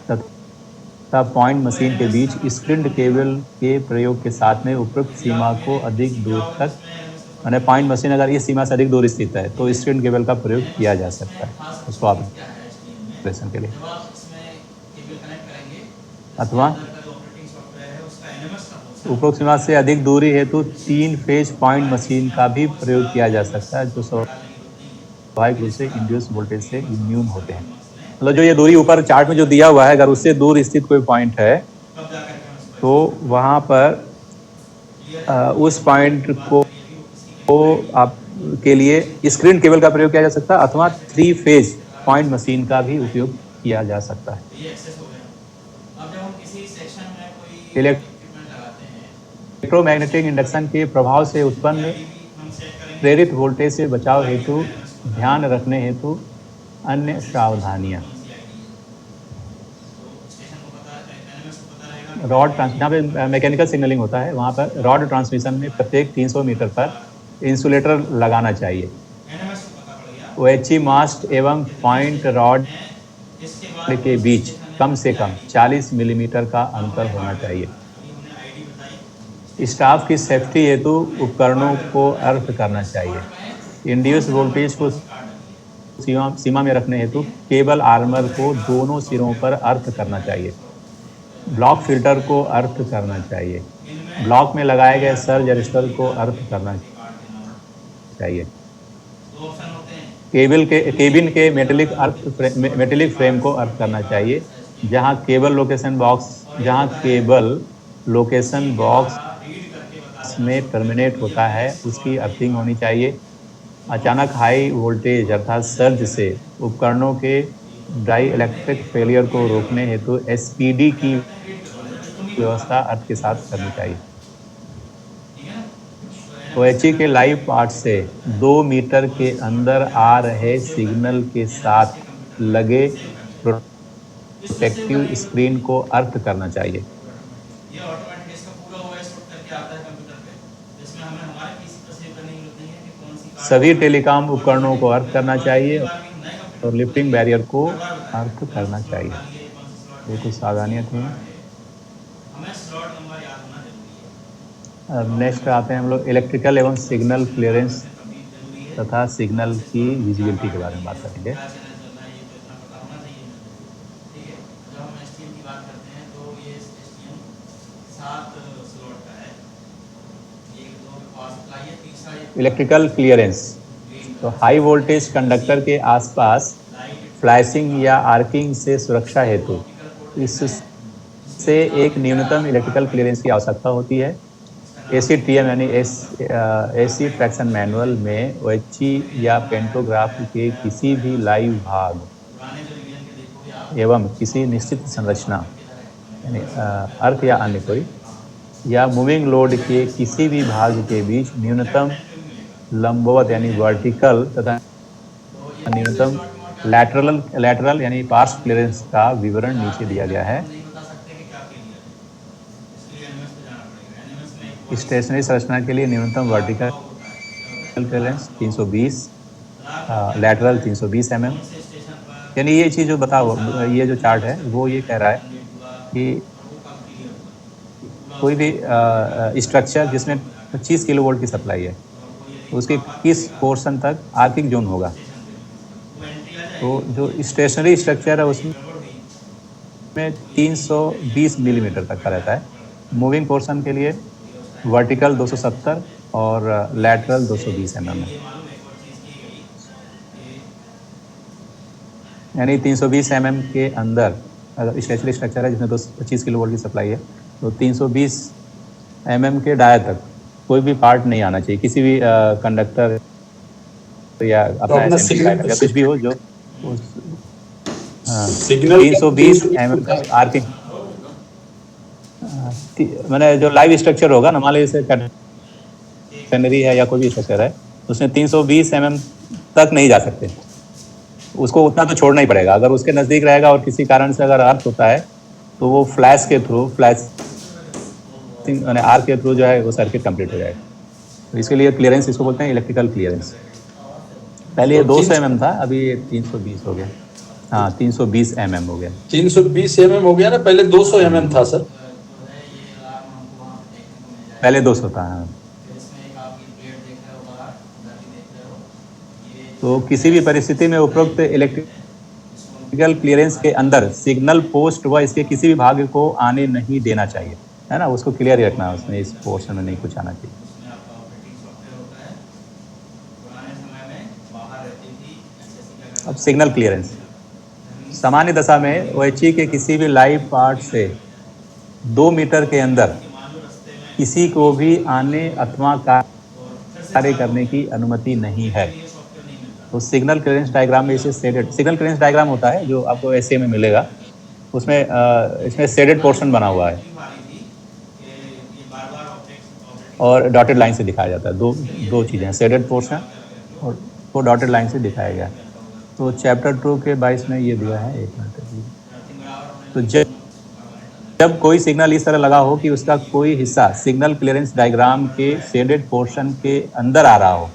A: तथा पॉइंट मशीन के बीच स्क्रीन्ड केबल के प्रयोग के साथ में उपयुक्त सीमा को अधिक दूर तक, मैंने पॉइंट मशीन अगर इस सीमा से अधिक दूर स्थित है तो स्क्रीन केबल का प्रयोग किया जा सकता है उसको ऑपरेशन के लिए। अथवा उपरोक्त सीमा से अधिक दूरी हेतु 3 फेज पॉइंट मशीन का भी प्रयोग किया जा सकता है जो स्वाभाविक रूप से इंड्यूस वोल्टेज से इम्यून होते हैं। मतलब जो ये दूरी ऊपर चार्ट में जो दिया हुआ है, अगर उससे दूर स्थित कोई पॉइंट है तो वहाँ पर उस पॉइंट को आप के लिए स्क्रीन केबल का प्रयोग किया जा सकता है अथवा 3 फेज पॉइंट मशीन का भी उपयोग किया जा सकता है। इलेक्ट्रोमैग्नेटिक इंडक्शन के प्रभाव से उत्पन्न प्रेरित वोल्टेज से बचाव हेतु ध्यान रखने हेतु अन्य सावधानियाँ। रॉड जहाँ पे मैकेनिकल सिग्नलिंग होता है वहाँ पर रॉड ट्रांसमिशन में प्रत्येक 300 मीटर पर इंसुलेटर लगाना चाहिए। OHE मास्ट एवं पॉइंट रॉड के बीच कम से कम 40 मिलीमीटर का अंतर होना चाहिए। स्टाफ की सेफ्टी हेतु उपकरणों को अर्थ करना चाहिए। इंड्यूस वोल्टेज को सीमा में रखने हेतु केबल आर्मर को दोनों सिरों पर अर्थ करना चाहिए। ब्लॉक फिल्टर को अर्थ करना चाहिए। ब्लॉक में लगाए गए सर्ज रजिस्टर को अर्थ करना चाहिए। केबिन के मेटेलिक फ्रेम को अर्थ करना चाहिए। जहां केबल लोकेशन बॉक्स में टर्मिनेट होता है उसकी अर्थिंग होनी चाहिए। अचानक हाई वोल्टेज अर्थात सर्ज से उपकरणों के डाई इलेक्ट्रिक फेलियर को रोकने हेतु SPD की व्यवस्था अर्थ के साथ करनी चाहिए। OHE के लाइव पार्ट से 2 मीटर के अंदर आ रहे सिग्नल के साथ लगे प्रोटेक्टिव स्क्रीन को अर्थ करना चाहिए।
B: ये ऑटोमेटिक इसका पूरा ओएस पुट करके आता है कंप्यूटर पे, जिसमें हमें हमारे पीसी पर सेव करने की जरूरत नहीं है कि कौन सी
A: सभी टेलीकॉम उपकरणों को अर्थ करना चाहिए और लिफ्टिंग बैरियर को अर्थ करना चाहिए। ये कुछ सावधानियाँ थी।
B: हमें स्लॉट नंबर याद होना जरूरी है।
A: अब नेक्स्ट आते हैं हम लोग इलेक्ट्रिकल एवं सिग्नल क्लियरेंस तथा सिग्नल की विजिबिलिटी के बारे में बात करेंगे। इलेक्ट्रिकल क्लियरेंस तो हाई वोल्टेज कंडक्टर के आसपास फ्लैशिंग या आर्किंग से सुरक्षा हेतु इससे एक न्यूनतम इलेक्ट्रिकल क्लियरेंस की आवश्यकता होती है। ACTM यानी AC ट्रैक्शन मैनुअल में OHE या पेंटोग्राफ के किसी भी लाइव भाग एवं किसी निश्चित संरचना यानी अर्थ या अन्य कोई या मूविंग लोड के किसी भी भाग के बीच न्यूनतम लंबवत यानी वर्टिकल तथा न्यूनतम लैटरल यानी पार्श्व क्लियरेंस का विवरण नीचे दिया गया है। स्टेशनरी संरचना के लिए न्यूनतम वर्टिकल क्लियरेंस 320, लैटरल 320 mm। यानी ये चीज़ जो बताओ, ये जो चार्ट है वो ये कह रहा है कि कोई भी स्ट्रक्चर जिसमें 25 किलोवोल्ट की सप्लाई है उसके किस पोर्शन तक आर्किंग जोन होगा। तो जो स्टेशनरी स्ट्रक्चर है उसमें 320 मिलीमीटर तक का रहता है। मूविंग पोर्शन के लिए वर्टिकल 270 और लैटरल 220 mm है। यानी 320 mm के अंदर अगर स्टेशनरी स्ट्रक्चर है जिसमें 25 किलोवोल्ट की सप्लाई है तो 320 mm के डाया तक कोई भी पार्ट नहीं आना चाहिए, किसी भी कंडक्टर या अपना कुछ भी हो जो 320 mm का आर्किंग मैंने जो लाइव स्ट्रक्चर होगा ना, मान लीजिए कैटनरी है या कोई भी स्ट्रक्चर है उसमें 320 mm तक नहीं जा सकते, उसको उतना तो छोड़ना ही पड़ेगा। अगर उसके नज़दीक रहेगा और किसी कारण से अगर अर्थ होता है तो वो फ्लैश के थ्रू आर्क के थ्रू जो है वो सर्किट कंप्लीट हो जाएगा। तो इसके लिए क्लियरेंस इसको बोलते हैं इलेक्ट्रिकल क्लियरेंस। पहले ये 200 mm था, अभी ये 320 हो गया। हाँ 320 mm हो गया।
D: 320 mm हो गया ना, पहले 200 mm था सर।
A: पहले 200 था। हाँ। तो किसी भी परिस्थिति में उपरोक्त इलेक्ट्रिकल क्लियरेंस के अंदर सिग्नल पोस्ट व इसके किसी भी भाग को आने नहीं देना चाहिए, है ना, उसको क्लियर ही रखना है, उसमें इस पोर्शन में नहीं कुछ आना चाहिए। अब सिग्नल क्लियरेंस सामान्य दशा में OHE के किसी भी लाइव पार्ट से 2 मीटर के अंदर किसी को भी आने अथवा कार्य करने की अनुमति नहीं है। तो सिग्नल क्लियरेंस डायग्राम में इसे शेडेड सिग्नल क्लियरेंस डायग्राम होता है जो आपको SA में मिलेगा, उसमें इसमें शेडेड पोर्शन बना हुआ है और डॉटेड लाइन से दिखाया जाता है। दो चीज़ें हैं, शेडेड पोर्शन और वो डॉटेड लाइन से दिखाया गया। तो चैप्टर 2 के 22 में ये दिया है। 1 मिनट। तो जब कोई सिग्नल इस तरह लगा हो कि उसका कोई हिस्सा सिग्नल क्लियरेंस डायग्राम के शेडेड पोर्शन के अंदर आ रहा हो,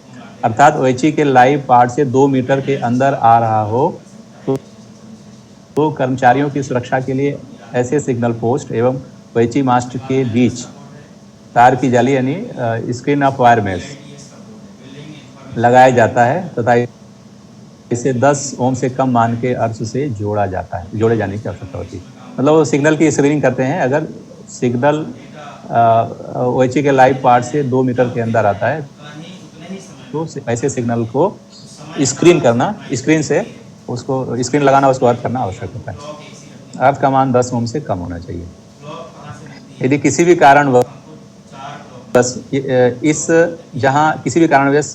A: अर्थात OHE के लाइव पार्ट से 2 मीटर के अंदर आ रहा हो, तो तो कर्मचारियों की सुरक्षा के लिए ऐसे सिग्नल पोस्ट एवं OHE मास्ट के बीच तार की जाली यानी स्क्रीन ऑफ वायर मेश लगाया जाता है तथा इसे 10 ओम से कम मान के अर्थ से जोड़े जाने की आवश्यकता होती है। मतलब वो सिग्नल की स्क्रीनिंग करते हैं, अगर सिग्नल OHE के लाइव पार्ट से 2 मीटर के अंदर आता है तो ऐसे सिग्नल को स्क्रीन से उसको स्क्रीन लगाना, उसको अर्थ करना आवश्यक होता है। अर्थ का मान 10 ओम से कम होना चाहिए। यदि किसी भी कारणवश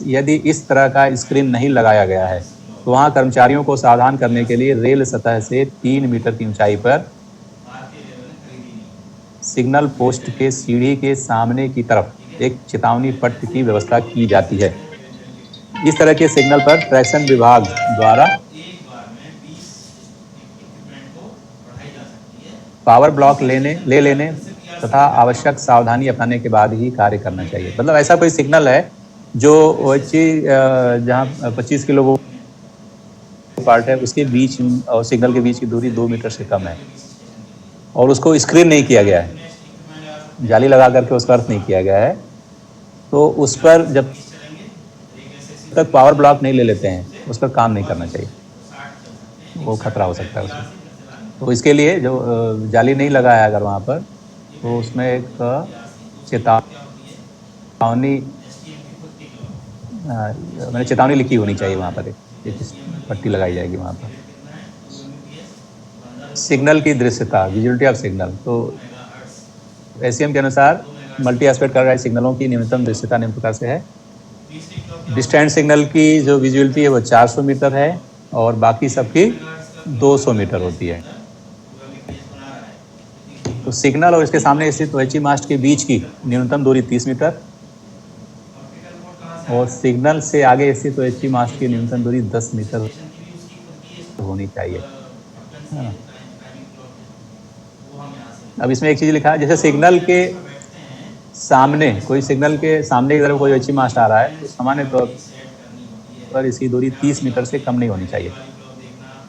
A: यदि इस तरह का स्क्रीन नहीं लगाया गया है तो वहाँ कर्मचारियों को सावधान करने के लिए रेल सतह से 3 मीटर की ऊंचाई पर सिग्नल पोस्ट के सीढ़ी के सामने की तरफ एक चेतावनी पट्ट की व्यवस्था की जाती है। इस तरह के सिग्नल पर ट्रैक्शन विभाग द्वारा पावर ब्लॉक ले लेने तथा आवश्यक सावधानी अपनाने के बाद ही कार्य करना चाहिए। मतलब ऐसा कोई सिग्नल है जो OHE जहाँ 25 किलो पार्ट है उसके बीच और सिग्नल के बीच की दूरी 2 मीटर से कम है और उसको स्क्रीन नहीं किया गया है, जाली लगा करके उसका अर्थ नहीं किया गया है, तो उस पर जब तक पावर ब्लॉक नहीं ले लेते हैं उस पर काम नहीं करना चाहिए, वो खतरा हो सकता है उसमें। तो इसके लिए जो जाली नहीं लगाया है अगर वहाँ पर तो उसमें एक चेतावनी लिखी होनी चाहिए, वहाँ पर एक पट्टी लगाई जाएगी वहाँ पर। सिग्नल की दृश्यता, विजुअलिटी ऑफ सिग्नल, तो ACM के अनुसार मल्टी एस्पेक्ट कलर सिग्नलों की न्यूनतम दृश्यता निम्न प्रकार से है। डिस्टेंट सिग्नल की जो विजुअलिटी है वो 400 मीटर है और बाकी सबकी 200 मीटर होती है। तो सिग्नल और इसके सामने स्थित OHE मास्ट के बीच की न्यूनतम दूरी 30 मीटर और सिग्नल से आगे स्थित OHE मास्ट की न्यूनतम दूरी 10 मीटर होनी चाहिए। अब इसमें एक चीज़ लिखा है, जैसे सिग्नल के सामने की तरफ कोई OHE मास्ट आ रहा है तो सामान्य तौर पर इसकी दूरी 30 मीटर से कम नहीं होनी चाहिए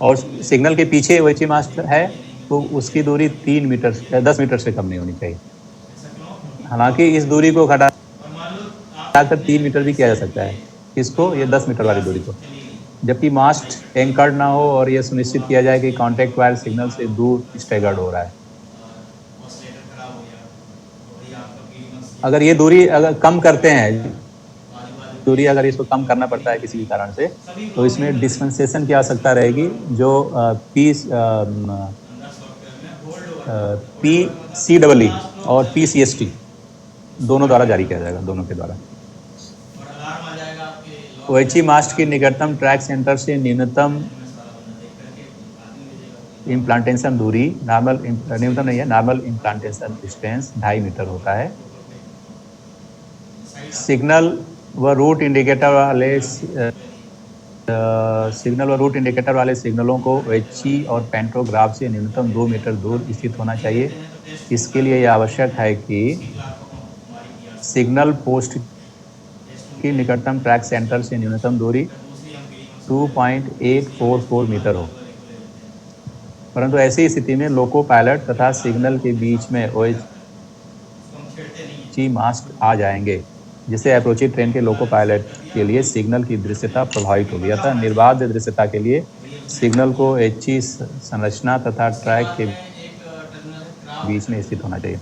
A: और सिग्नल के पीछे OHE मास्ट है तो उसकी दूरी 10 मीटर से कम नहीं होनी चाहिए। हालांकि इस दूरी को घटाकर 3 मीटर भी किया जा सकता है, इसको ये 10 मीटर वाली दूरी को, जबकि मास्ट एंकर्ड ना हो और यह सुनिश्चित किया जाए कि कॉन्टैक्ट वायर सिग्नल से दूर स्टैगर्ड हो रहा है। अगर ये दूरी कम करते हैं, अगर इसको कम करना पड़ता है किसी भी कारण से तो इसमें डिस्पेंसेशन की आवश्यकता रहेगी, जो PCEE और PCST दोनों द्वारा जारी किया जाएगा, दोनों के द्वारा। OHE मास्ट की निकटतम ट्रैक सेंटर से न्यूनतम इम्प्लांटेशन दूरी नॉर्मल इम्प्लांटेशन डिस्टेंस 2.5 मीटर होता है। सिग्नल व रूट इंडिकेटर वाले सिग्नलों को OHE और पैंटोग्राफ से न्यूनतम 2 मीटर दूर स्थित होना चाहिए। इसके लिए यह आवश्यक है कि सिग्नल पोस्ट की निकटतम ट्रैक सेंटर से न्यूनतम दूरी 2.844 मीटर हो, परंतु ऐसी स्थिति में लोको पायलट तथा सिग्नल के बीच में OHE मास्ट आ जाएंगे, जिससे अप्रोचिंग ट्रेन के लोको पायलट के लिए सिग्नल की दृश्यता प्रभावित होगी। अतः निर्बाध दृश्यता के लिए सिग्नल को OHE संरचना तथा ट्रैक के बीच में स्थित होना चाहिए।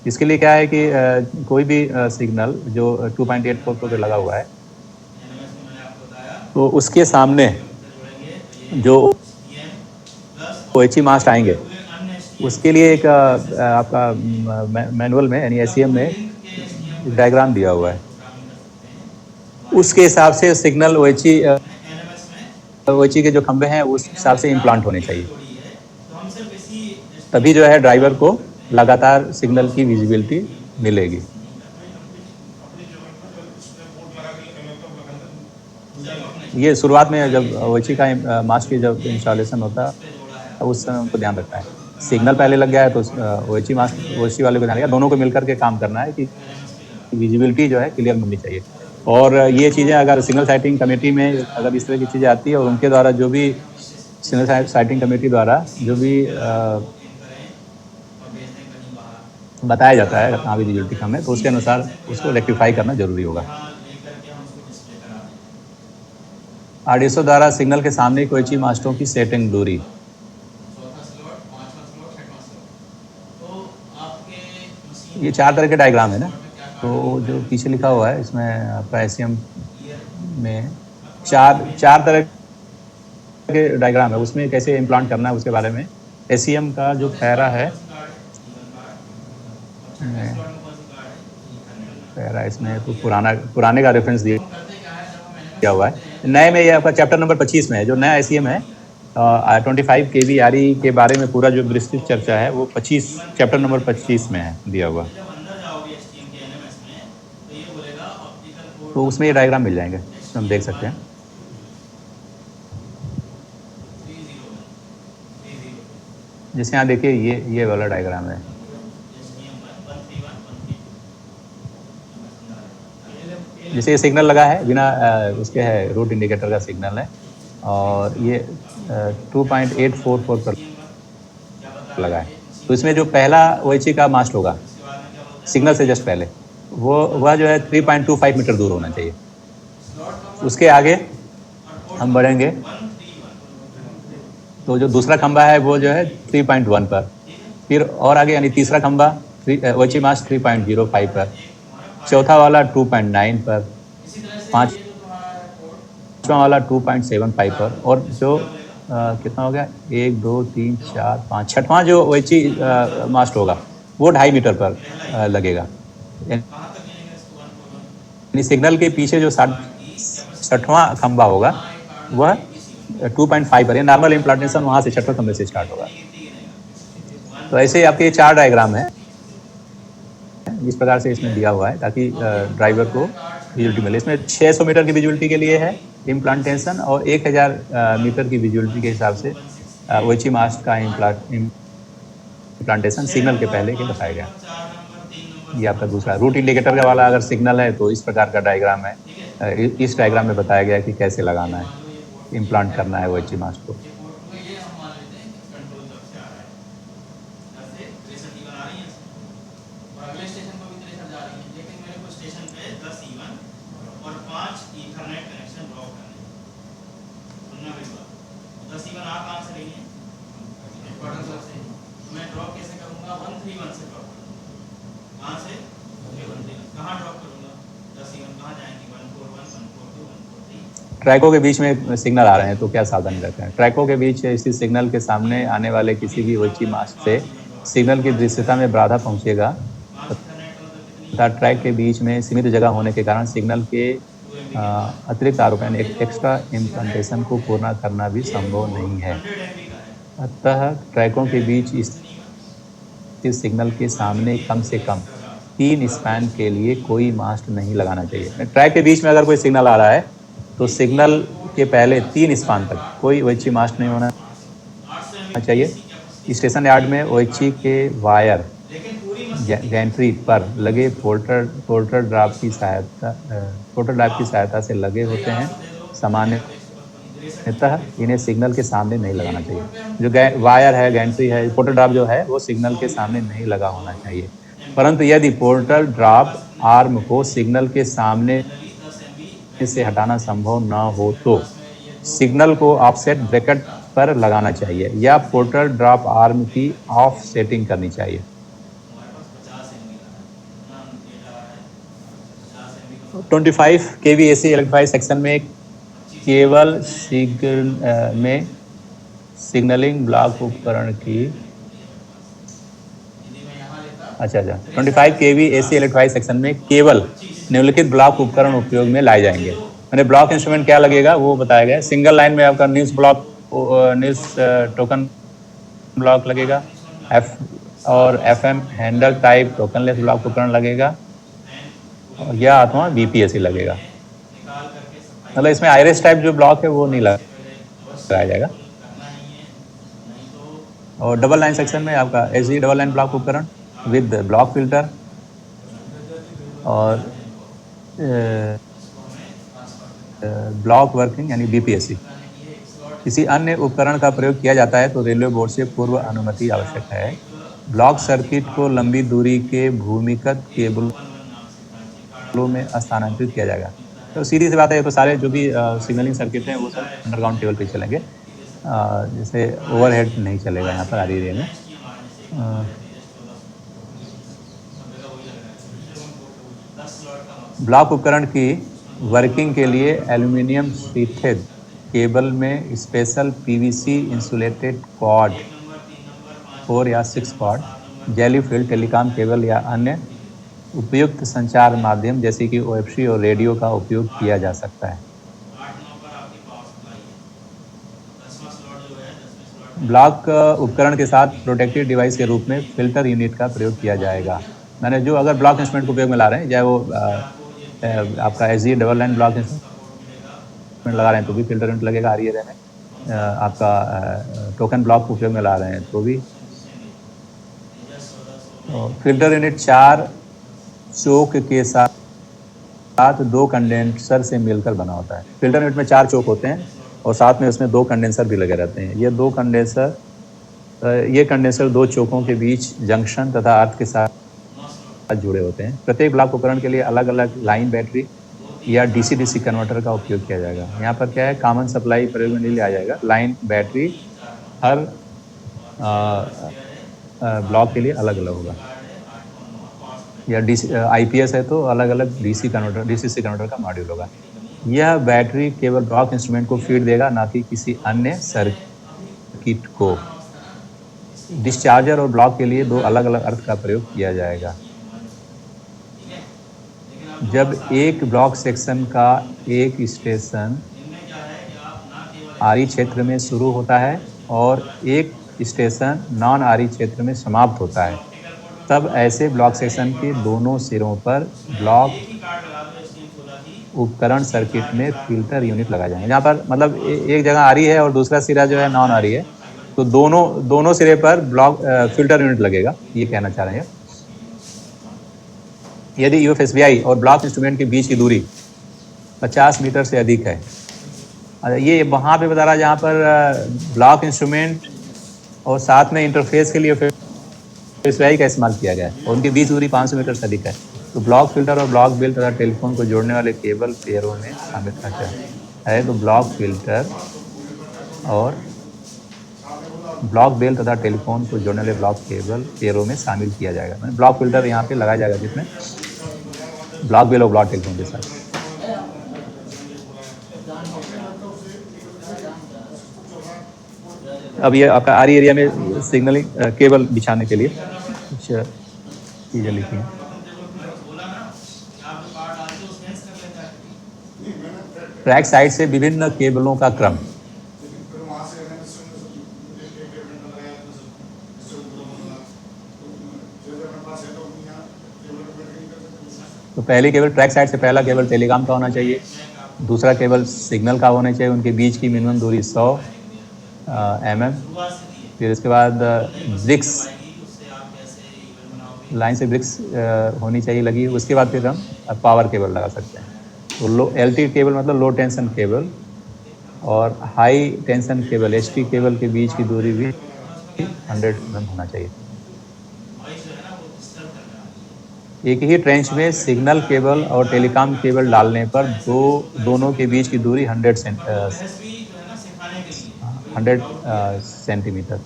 A: इसके लिए क्या है कि कोई भी सिग्नल जो 2.84 पे लगा हुआ है तो उसके सामने जो OHE मास्ट आएंगे उसके लिए एक आपका मैनुअल में यानी ACM में डायग्राम दिया हुआ है, उसके हिसाब से सिग्नल OHE के जो खंभे हैं उस हिसाब से इम्प्लांट होने चाहिए, तभी जो है ड्राइवर को लगातार सिग्नल की विजिबिलिटी मिलेगी। ये शुरुआत में जब OHE का मास्ट की जब इंस्टॉलेशन होता है उस समय उनको ध्यान रखना है। सिग्नल पहले लग गया है तो OHE वाले को ध्यान रखना, दोनों को मिलकर के काम करना है कि विजिबिलिटी जो है क्लियर मिलनी चाहिए। और ये चीज़ें अगर सिग्नल साइटिंग कमेटी में अगर इस तरह की चीज़ें आती है और उनके द्वारा जो भी सिग्नल साइटिंग कमेटी द्वारा जो भी बताया जाता है कहाँ भी विजुअलिटी कम है तो उसके अनुसार उसको रेक्टिफाई करना जरूरी होगा। आरडीएसओ द्वारा सिग्नल के सामने कोई मास्टरों की सेटिंग दूरी। ये 4 तरह के डायग्राम है ना, तो जो पीछे लिखा हुआ है इसमें आपका एसईएम में चार तरह के डायग्राम है, उसमें कैसे इम्प्लांट करना है उसके बारे में एसईएम का जो पैरा है, पैरा इसमें तो पुराने का रेफरेंस दिया हुआ है। नए में ये आपका चैप्टर नंबर 25 में है, जो नया एसईएम है 25 केवी आरई के बारे में पूरा जो विस्तृत चर्चा है वो 25 चैप्टर नंबर 25 में है दिया हुआ, तो उसमें ये डायग्राम मिल जाएंगे, तो हम देख सकते हैं। जैसे यहाँ देखिए ये वाला डायग्राम है, जैसे ये सिग्नल लगा है बिना उसके है रूट इंडिकेटर का सिग्नल है, और ये 2.844 पर लगा है। तो इसमें जो पहला OHE का मास्ट होगा सिग्नल से जस्ट पहले वह जो है 3.25 मीटर दूर होना चाहिए। उसके आगे हम बढ़ेंगे तो जो दूसरा खंबा है वो जो है 3.1 पर, फिर और आगे यानी तीसरा खंबा OHE मास्ट 3.05 पर, चौथा वाला 2.9 पर, पाँचवा वाला 2.75 पर, और जो कितना हो गया 1 2 3 4 5 छठवां जो OHE मास्ट होगा वो 2.5 मीटर पर लगेगा। यानी सिग्नल के पीछे जो 60वां खंबा होगा वह 2.5 पर, नॉर्मल इम्प्लांटेशन वहाँ से 6ठवें खंबे से स्टार्ट होगा। तो ऐसे ही आपके 4 डायग्राम है इस प्रकार से इसमें दिया हुआ है ताकि ड्राइवर को विजुअलिटी मिले। इसमें 600 मीटर की विजुअलिटी के लिए है इम्प्लांटेशन, और 1000 मीटर की विजुअलिटी के हिसाब से OHE मास्ट का इम्प्लांटेशन सिग्नल के पहले के बताया गया। ये आपका दूसरा रूट इंडिकेटर का वाला अगर सिग्नल है तो इस प्रकार का डायग्राम है, इस डायग्राम में बताया गया है कि कैसे लगाना है, इम्प्लांट करना है OHE मास्ट को। ट्रैकों के बीच में सिग्नल आ रहे हैं तो क्या सावधानी रखते हैं। ट्रैकों के बीच स्थित सिग्नल के सामने आने वाले किसी भी OHE मास्ट से सिग्नल की दृश्यता में बाधा पहुंचेगा तथा ट्रैक के बीच में सीमित जगह होने के कारण सिग्नल के अतिरिक्त आरोपण एक्स्ट्रा इम्प्लांटेशन को पूर्ण करना भी संभव नहीं है। अतः ट्रैकों के बीच स्थित सिग्नल के सामने कम से कम 3 स्पैन के लिए कोई मास्ट नहीं लगाना चाहिए। ट्रैक के बीच में अगर कोई सिग्नल आ रहा है तो सिग्नल के पहले 3 स्पान तक कोई OHE मास्ट नहीं होना चाहिए। स्टेशन यार्ड में OHE के वायर गैंट्री पर लगे पोर्टर ड्राइव की सहायता से लगे होते हैं। सामान्यतः इन्हें सिग्नल के सामने नहीं लगाना चाहिए। जो वायर है, गैंट्री है, पोर्टर ड्राइव जो है वो सिग्नल के सामने नहीं लगा होना चाहिए। परंतु यदि पोर्टर ड्राइव आर्म को सिग्नल के सामने से हटाना संभव न हो तो सिग्नल को ऑफसेट ब्रैकेट पर लगाना चाहिए या पोर्टर ड्रॉप आर्म की ऑफ सेटिंग करनी चाहिए। 25 kV AC इलेक्ट्रीफाइड सेक्शन में केवल सिग्नलिंग ब्लॉक उपकरण की 25 kV AC इलेक्ट्रीफाइड सेक्शन में केवल निम्नलिखित ब्लॉक उपकरण उपयोग में लाए जाएंगे। मैंने ब्लॉक इंस्ट्रूमेंट क्या लगेगा वो बताया गया है। सिंगल लाइन में आपका न्यूज़ टोकन ब्लॉक लगेगा, और FM हैंडल टाइप टोकनलेस ब्लॉक उपकरण लगेगा, या अथवा BPSC लगेगा। मतलब इसमें आईरिस टाइप जो ब्लॉक है वो नहीं लगाया जाएगा। और डबल लाइन सेक्शन में आपका SD डबल लाइन ब्लॉक उपकरण विद ब्लॉक फिल्टर और ब्लॉक वर्किंग यानी BPSC किसी अन्य उपकरण का प्रयोग किया जाता है तो रेलवे बोर्ड से पूर्व अनुमति आवश्यक है। ब्लॉक सर्किट को लंबी दूरी के भूमिगत केबलों में स्थानांतरित किया जाएगा। तो सीधी सी बात है, ये तो सारे जो भी सिग्नलिंग सर्किट हैं वो सब अंडरग्राउंड केबल पे चलेंगे। जैसे ओवरहेड नहीं चलेगा यहाँ पर आरी एरिया में। ब्लॉक उपकरण की वर्किंग के लिए एल्युमिनियम शीथेड केबल में स्पेशल पीवीसी इंसुलेटेड कॉर्ड 4 या 6 quad jelly filled telecom cable या अन्य उपयुक्त संचार माध्यम जैसे कि ओएफसी और रेडियो का उपयोग किया जा सकता है। ब्लॉक उपकरण के साथ प्रोटेक्टिव डिवाइस के रूप में फिल्टर यूनिट का प्रयोग किया जाएगा। मैंने जो अगर ब्लॉक इंस्ट्रूमेंट को उपयोग में ला रहे हैं, चाहे वो आपका SG double line block instrument लगा रहे हैं तो भी फिल्टर यूनिट लगेगा आरी एरिया में। आपका टोकन ब्लॉक उपयोग में ला रहे हैं तो भी फिल्टर यूनिट 4 चोक के साथ 2 कंडेंसर से मिलकर बना होता है। फिल्टर यूनिट में 4 चोक होते हैं और साथ में उसमें 2 कंडेंसर भी लगे रहते हैं। ये कंडेंसर 2 चोकों के बीच जंक्शन तथा अर्थ के साथ जुड़े होते हैं। प्रत्येक ब्लॉक उपकरण के लिए अलग अलग लाइन बैटरी या डीसी कन्वर्टर का उपयोग किया जाएगा। यहाँ पर क्या है, कॉमन सप्लाई प्रयोग में नहीं लिया जाएगा। लाइन बैटरी हर ब्लॉक के लिए अलग अलग होगा, या आईपीएस है तो अलग अलग डीसी कन्वर्टर का मॉड्यूल होगा। यह बैटरी केवल ब्लॉक इंस्ट्रूमेंट को फीड देगा, ना कि किसी अन्य सर्किट को। डिस्चार्जर और ब्लॉक के लिए 2 अलग अलग अर्थ का प्रयोग किया जाएगा। जब एक ब्लॉक सेक्शन का एक स्टेशन आरी क्षेत्र में शुरू होता है और एक स्टेशन नॉन आरी क्षेत्र में समाप्त होता है, तब ऐसे ब्लॉक सेक्शन के दोनों सिरों पर ब्लॉक उपकरण सर्किट में फिल्टर यूनिट लगाए जाएंगे। जहाँ पर मतलब एक जगह आरी है और दूसरा सिरा जो है नॉन आरी है, तो दोनों सिरे पर ब्लॉक फिल्टर यूनिट लगेगा, ये कहना चाह रहे हैं। यदि यूएफएसबीआई और ब्लॉक इंस्ट्रूमेंट के बीच की दूरी 50 मीटर से अधिक है, ये वहाँ पे बता रहा है जहाँ पर ब्लॉक इंस्ट्रूमेंट और साथ में इंटरफेस के लिए यूएफएसबीआई का इस्तेमाल किया गया है और उनके बीच दूरी 500 मीटर से अधिक है, तो ब्लॉक फिल्टर और ब्लॉक बेल तथा टेलीफोन को जोड़ने वाले केबल पेयरों में शामिल करना है। तो ब्लॉक फिल्टर और ब्लॉक बेल तथा टेलीफोन को जोड़ने वाले ब्लॉक केबल पेयरों में शामिल किया जाएगा। मैंने ब्लॉक फिल्टर यहाँ पे लगाया जाएगा जिसमें ब्लॉक बेल और ब्लॉक टेलीफोन के साथ। अब ये आपका आरी एरिया में सिग्नलिंग केबल बिछाने के लिए कुछ चीज़ें लिखी हैं। ट्रैक साइड से विभिन्न केबलों का क्रम। तो पहली केबल ट्रैक साइड से पहला केबल टेलीकॉम का होना चाहिए, दूसरा केबल सिग्नल का होना चाहिए, उनके बीच की मिनिमम दूरी 100 mm। फिर इसके बाद ब्रिक्स लाइन से ब्रिक्स होनी चाहिए लगी, उसके बाद फिर हम पावर केबल लगा सकते हैं। तो लो LT केबल मतलब लो टेंशन केबल और high tension cable HT cable के बीच की दूरी भी 100 mm होना चाहिए। एक ही ट्रेंच में सिग्नल केबल और टेलीकॉम केबल डालने पर दोनों के बीच की दूरी 100 सेंटीमीटर।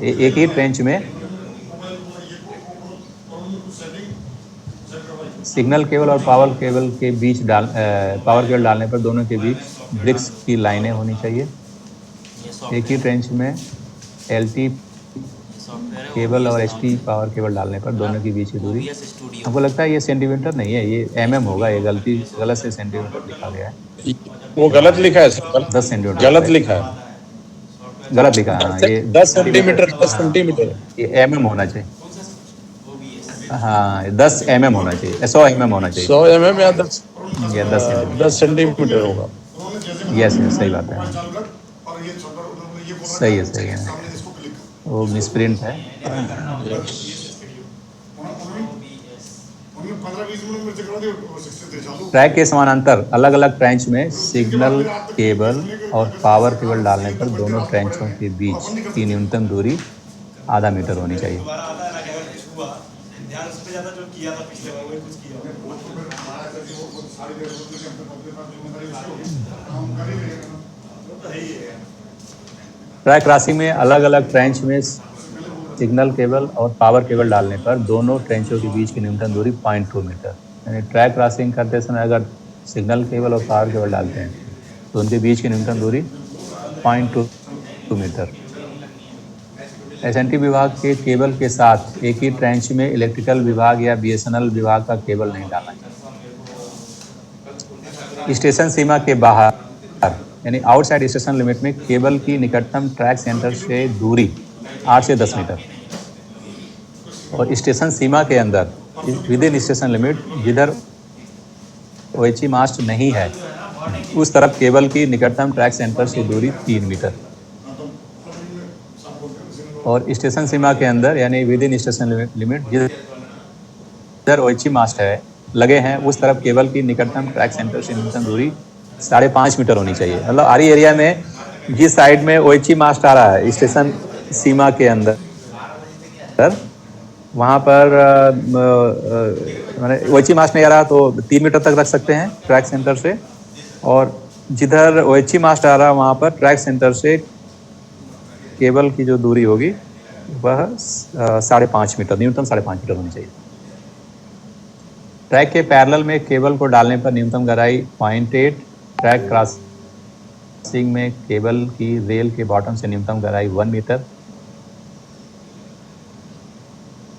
A: एक ही ट्रेंच में सिग्नल केबल और पावर केबल के बीच पावर केबल डालने पर दोनों के बीच ब्रिक्स की लाइनें होनी चाहिए। एक ही ट्रेंच में LT केबल और HT पावर केबल डालने पर दोनों के बीच की दूरी, हमको लगता है ये सेंटीमीटर नहीं है, ये mm होगा, ये गलत से सेंटीमीटर लिखा गया है।
E: वो गलत लिखा है सर,
A: 10 सेंटीमीटर
E: गलत लिखा है,
A: गलत लिखा है। हाँ, ये
E: 10 सेंटीमीटर 10 सेंटीमीटर
A: ये mm होना चाहिए। हाँ 10 mm होना चाहिए, 100 mm होना चाहिए,
E: 100 mm या 10
A: या 10
E: सेंटीमीटर होगा।
A: यस सही बात है, सही है, वो मिसप्रिंट है। ट्रैक के समानांतर अलग अलग ट्रेंच में सिग्नल केबल और पावर केबल डालने पर दोनों ट्रेंचों के बीच की न्यूनतम दूरी आधा मीटर होनी चाहिए।
F: दोबारा आता है ना कि अगर कुछ हुआ ध्यान उस पे ज्यादा जो किया था पिछले बार वही कुछ किया तो है ही है।
A: ट्रैक क्रॉसिंग में अलग अलग ट्रेंच में सिग्नल केबल और पावर केबल डालने पर दोनों ट्रेंचों के बीच की न्यूनतम दूरी 0.2 मीटर, यानी ट्रैक क्रॉसिंग करते समय अगर सिग्नल केबल और पावर केबल डालते हैं तो उनके बीच की न्यूनतम दूरी 0.2 मीटर। एसएनटी विभाग के केबल के साथ एक ही ट्रेंच में इलेक्ट्रिकल विभाग या बीएसएनएल विभाग का केबल नहीं डालना चाहिए। स्टेशन सीमा के बाहर यानी आउटसाइड स्टेशन लिमिट में केबल की निकटतम ट्रैक सेंटर से दूरी 8 से 10 मीटर और स्टेशन सीमा के अंदर विद इन स्टेशन लिमिट जिधर ओएचई मास्ट नहीं है उस तरफ केबल की निकटतम ट्रैक सेंटर से दूरी 3 मीटर और स्टेशन सीमा के अंदर यानी विद इन स्टेशन लिमिट जिधर ओएचई मास्ट है लगे हैं उस तरफ केबल की निकटतम ट्रैक सेंटर से न्यूनतम दूरी 5.5 मीटर होनी चाहिए। मतलब आरी एरिया में जिस साइड में ओएचई मास्ट आ रहा है स्टेशन सीमा के अंदर वहाँ पर ओएचई मास्ट नहीं आ रहा तो 3 मीटर तक रख सकते हैं ट्रैक सेंटर से और जिधर ओएचई मास्ट आ रहा है वहाँ पर ट्रैक सेंटर से केबल की जो दूरी होगी वह 5.5 मीटर न्यूनतम 5.5 मीटर होनी चाहिए। ट्रैक के पैरेलल में केबल को डालने पर न्यूनतम गहराई 0.8, ट्रैक क्रॉसिंग में केबल की रेल के बॉटम से न्यूनतम गहराई 1 मीटर।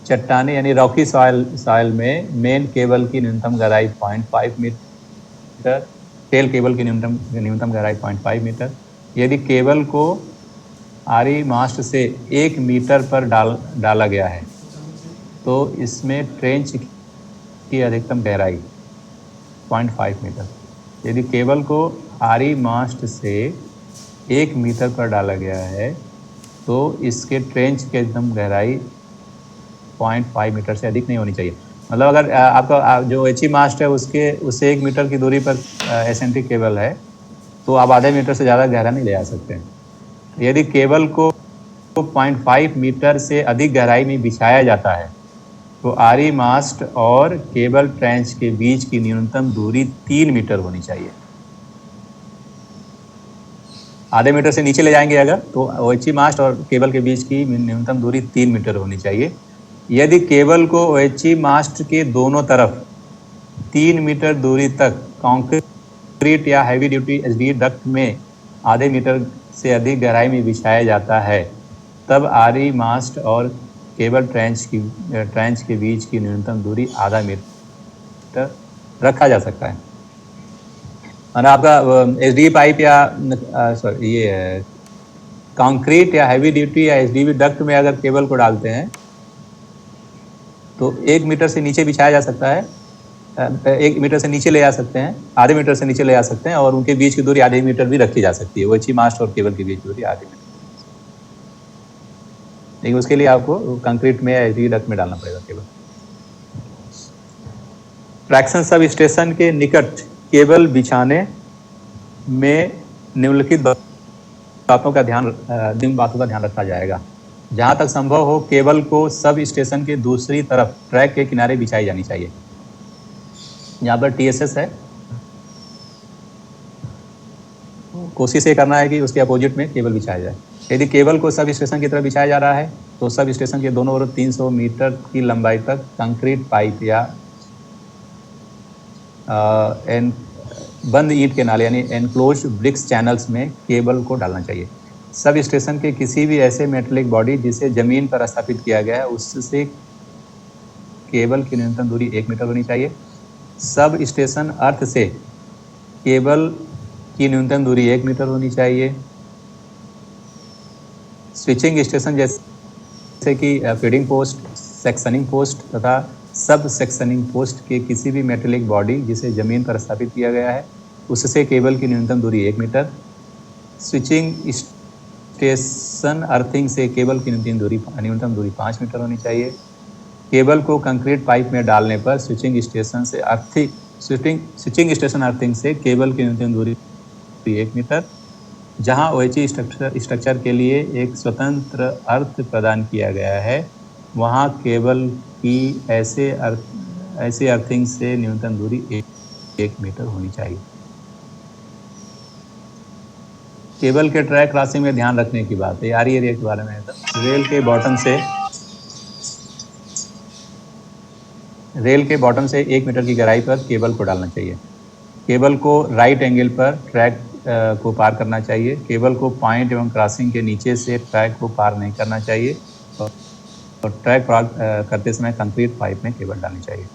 A: चट्टाने यानी रॉकी सॉइल में मेन केबल की न्यूनतम गहराई 0.5 मीटर, टेल केबल की न्यूनतम गहराई 0.5 मीटर। यदि केबल को आरी मास्ट से 1 मीटर पर डाला गया है तो इसमें ट्रेंच की अधिकतम गहराई 0.5 मीटर। यदि केबल को आरी मास्ट से 1 मीटर पर डाला गया है तो इसके ट्रेंच की अधिकतम गहराई 0.5 मीटर से अधिक नहीं होनी चाहिए। मतलब अगर आपका जो एचई मास्ट है उससे 1 मीटर की दूरी पर एसएनटी केबल है तो आप आधे मीटर से ज़्यादा गहरा नहीं ले आ सकते हैं। यदि केबल को 0.5 मीटर से अधिक गहराई में बिछाया जाता है तो आरी मास्ट और केबल ट्रेंच के बीच की न्यूनतम दूरी 3 मीटर होनी चाहिए। आधे मीटर से नीचे ले जाएंगे अगर तो ओएचई मास्ट और केबल के बीच की न्यूनतम दूरी 3 मीटर होनी चाहिए। यदि केबल को ओएचई मास्ट के दोनों तरफ 3 मीटर दूरी तक कंक्रीट या हैवी ड्यूटी एचडी डक्ट में आधे मीटर से अधिक गहराई में बिछाया जाता है तब आरी मास्ट और केबल ट्रेंच के बीच की न्यूनतम दूरी आधा मीटर रखा जा सकता है। और आपका एचडी पाइप या ये कंक्रीट या हैवी ड्यूटी या एचडीबी डक्ट में अगर केबल को डालते हैं तो 1 मीटर से नीचे बिछाया जा सकता है, 1 मीटर से नीचे ले जा सकते हैं, आधे मीटर से नीचे ले जा सकते हैं और उनके बीच की दूरी आधे मीटर भी रखी जा सकती है। ओएचई मास्ट और केबल के बीच की दूरी आधे मीटर, लेकिन उसके लिए आपको कंक्रीट में या एचडी डक्ट में डालना पड़ेगा केबल। ट्रैक्शन सब स्टेशन के निकट केबल बिछाने में निम्नलिखित बातों का ध्यान रखा जाएगा। जहाँ तक संभव हो केबल को सब स्टेशन के दूसरी तरफ ट्रैक के किनारे बिछाई जानी चाहिए। यहाँ पर टीएसएस है, कोशिश ये करना है कि उसके अपोजिट में केबल बिछाया जाए। यदि केबल को सब स्टेशन की तरफ बिछाया जा रहा है तो सब स्टेशन के दोनों ओर 300 मीटर की लंबाई तक कंक्रीट पाइप या बंद ईंट के नाले यानी एनक्लोज ब्रिक्स चैनल्स में केबल को डालना चाहिए। सब स्टेशन के किसी भी ऐसे मेटेलिक बॉडी जिसे जमीन पर स्थापित किया गया है उससे केबल की न्यूनतम दूरी 1 मीटर होनी चाहिए। सब स्टेशन अर्थ से केबल की न्यूनतम दूरी 1 मीटर होनी चाहिए। स्विचिंग स्टेशन जैसे कि फीडिंग पोस्ट, सेक्शनिंग पोस्ट तथा सब सेक्शनिंग पोस्ट के किसी भी मेटेलिक बॉडी जिसे ज़मीन पर स्थापित किया गया है उससे केबल की न्यूनतम दूरी 1 मीटर। स्विचिंग स्टेशन अर्थिंग से केबल की न्यूनतम दूरी 5 मीटर होनी चाहिए। केबल को कंक्रीट पाइप में डालने पर स्विचिंग स्टेशन अर्थिंग से केबल की न्यूनतम दूरी 1 मीटर, जहां OHE स्ट्रक्चर के लिए एक स्वतंत्र अर्थ प्रदान किया गया है, वहां केबल की ऐसे अर्थिंग से न्यूनतम दूरी 1 मीटर होनी चाहिए। केबल के ट्रैक क्रॉसिंग में ध्यान रखने की बात है, आरी एरिया के बारे में। रेल के बॉटम से 1 मीटर की गहराई पर केबल को डालना चाहिए। केबल को राइट एंगल पर ट्रैक को पार करना चाहिए। केबल को पॉइंट एवं क्रॉसिंग के नीचे से ट्रैक को पार नहीं करना चाहिए और ट्रैक पार करते समय कंक्रीट पाइप में केबल डालनी चाहिए।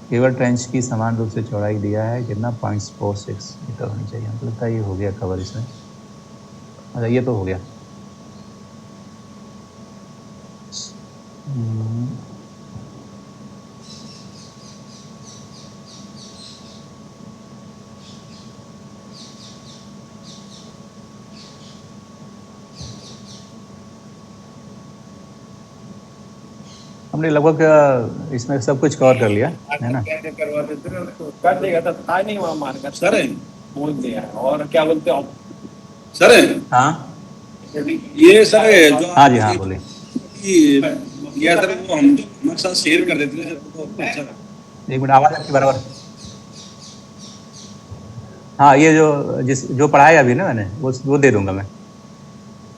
A: केबल ट्रेंच की समान रूप से चौड़ाई दिया है, कितना 0.46 मीटर होनी चाहिए। हमको लगता है ये हो गया कवर इसमें। अच्छा, ये तो हो गया। हमने लगभग इसमें सब कुछ कवर कर लिया है ना।
G: करवा देते ना तो कर देगा, तो था नहीं वहाँ मारकर सर बोल दिया। और क्या बोलते हो
E: सर?
A: हाँ
E: ये सर जो
A: हाँ जी हाँ बोलिए।
E: ये सर वो हम तो हमारे साथ शेयर कर देते हैं सर, तो अच्छा।
A: 1 मिनट, आवाज़ आपकी बराबर। हाँ, ये जो पढ़ाया अभी ना मैंने वो दे दूंगा मैं।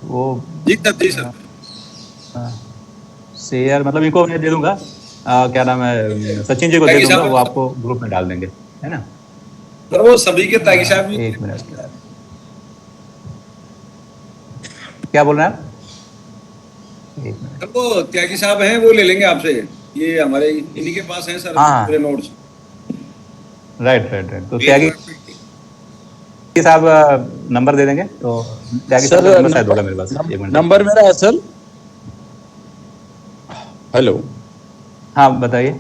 A: वो
E: जी सर।
A: शेयर मतलब इनको मैं दे दूंगा। क्या नाम है, सचिन जी को दे दूंगा, वो आपको ग्रुप में डाल देंगे, है ना।
E: सर वो सभी के ताकि साहब
A: 1 मिनट, क्या बोल रहे हैं आप? 1 मिनट।
E: सर वो त्यागी साहब हैं, वो ले लेंगे आपसे। ये हमारे इन्हीं के पास हैं सर पूरे नोट्स।
A: राइट। तो त्यागी साहब नंबर दे देंगे, तो त्यागी साहब
D: सर
A: नंबर शायद होगा मेरे पास। 1 मिनट,
D: नंबर मेरा है सर। हेलो,
A: हाँ बताइए।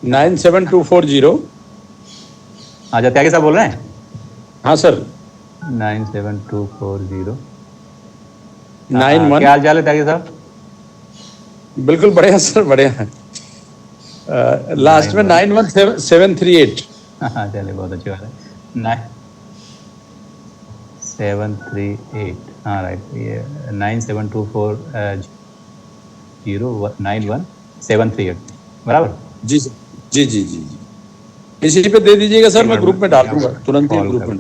D: 97240।
A: अच्छा, त्यागी साहब बोल रहे हैं?
D: हाँ सर।
A: 97240।
D: 91।
A: क्या हाल चाल है त्यागी साहब?
D: बिल्कुल बढ़िया सर, बढ़िया है। लास्ट में 91738।
A: हाँ चलिए, बहुत अच्छी बात है। 9738, हाँ राइट। ये 9724091738 बराबर।
D: जी सर, जी। इसी पे दे दीजिएगा सर, मैं ग्रुप में डाल दूंगा तुरंत ही ग्रुप में।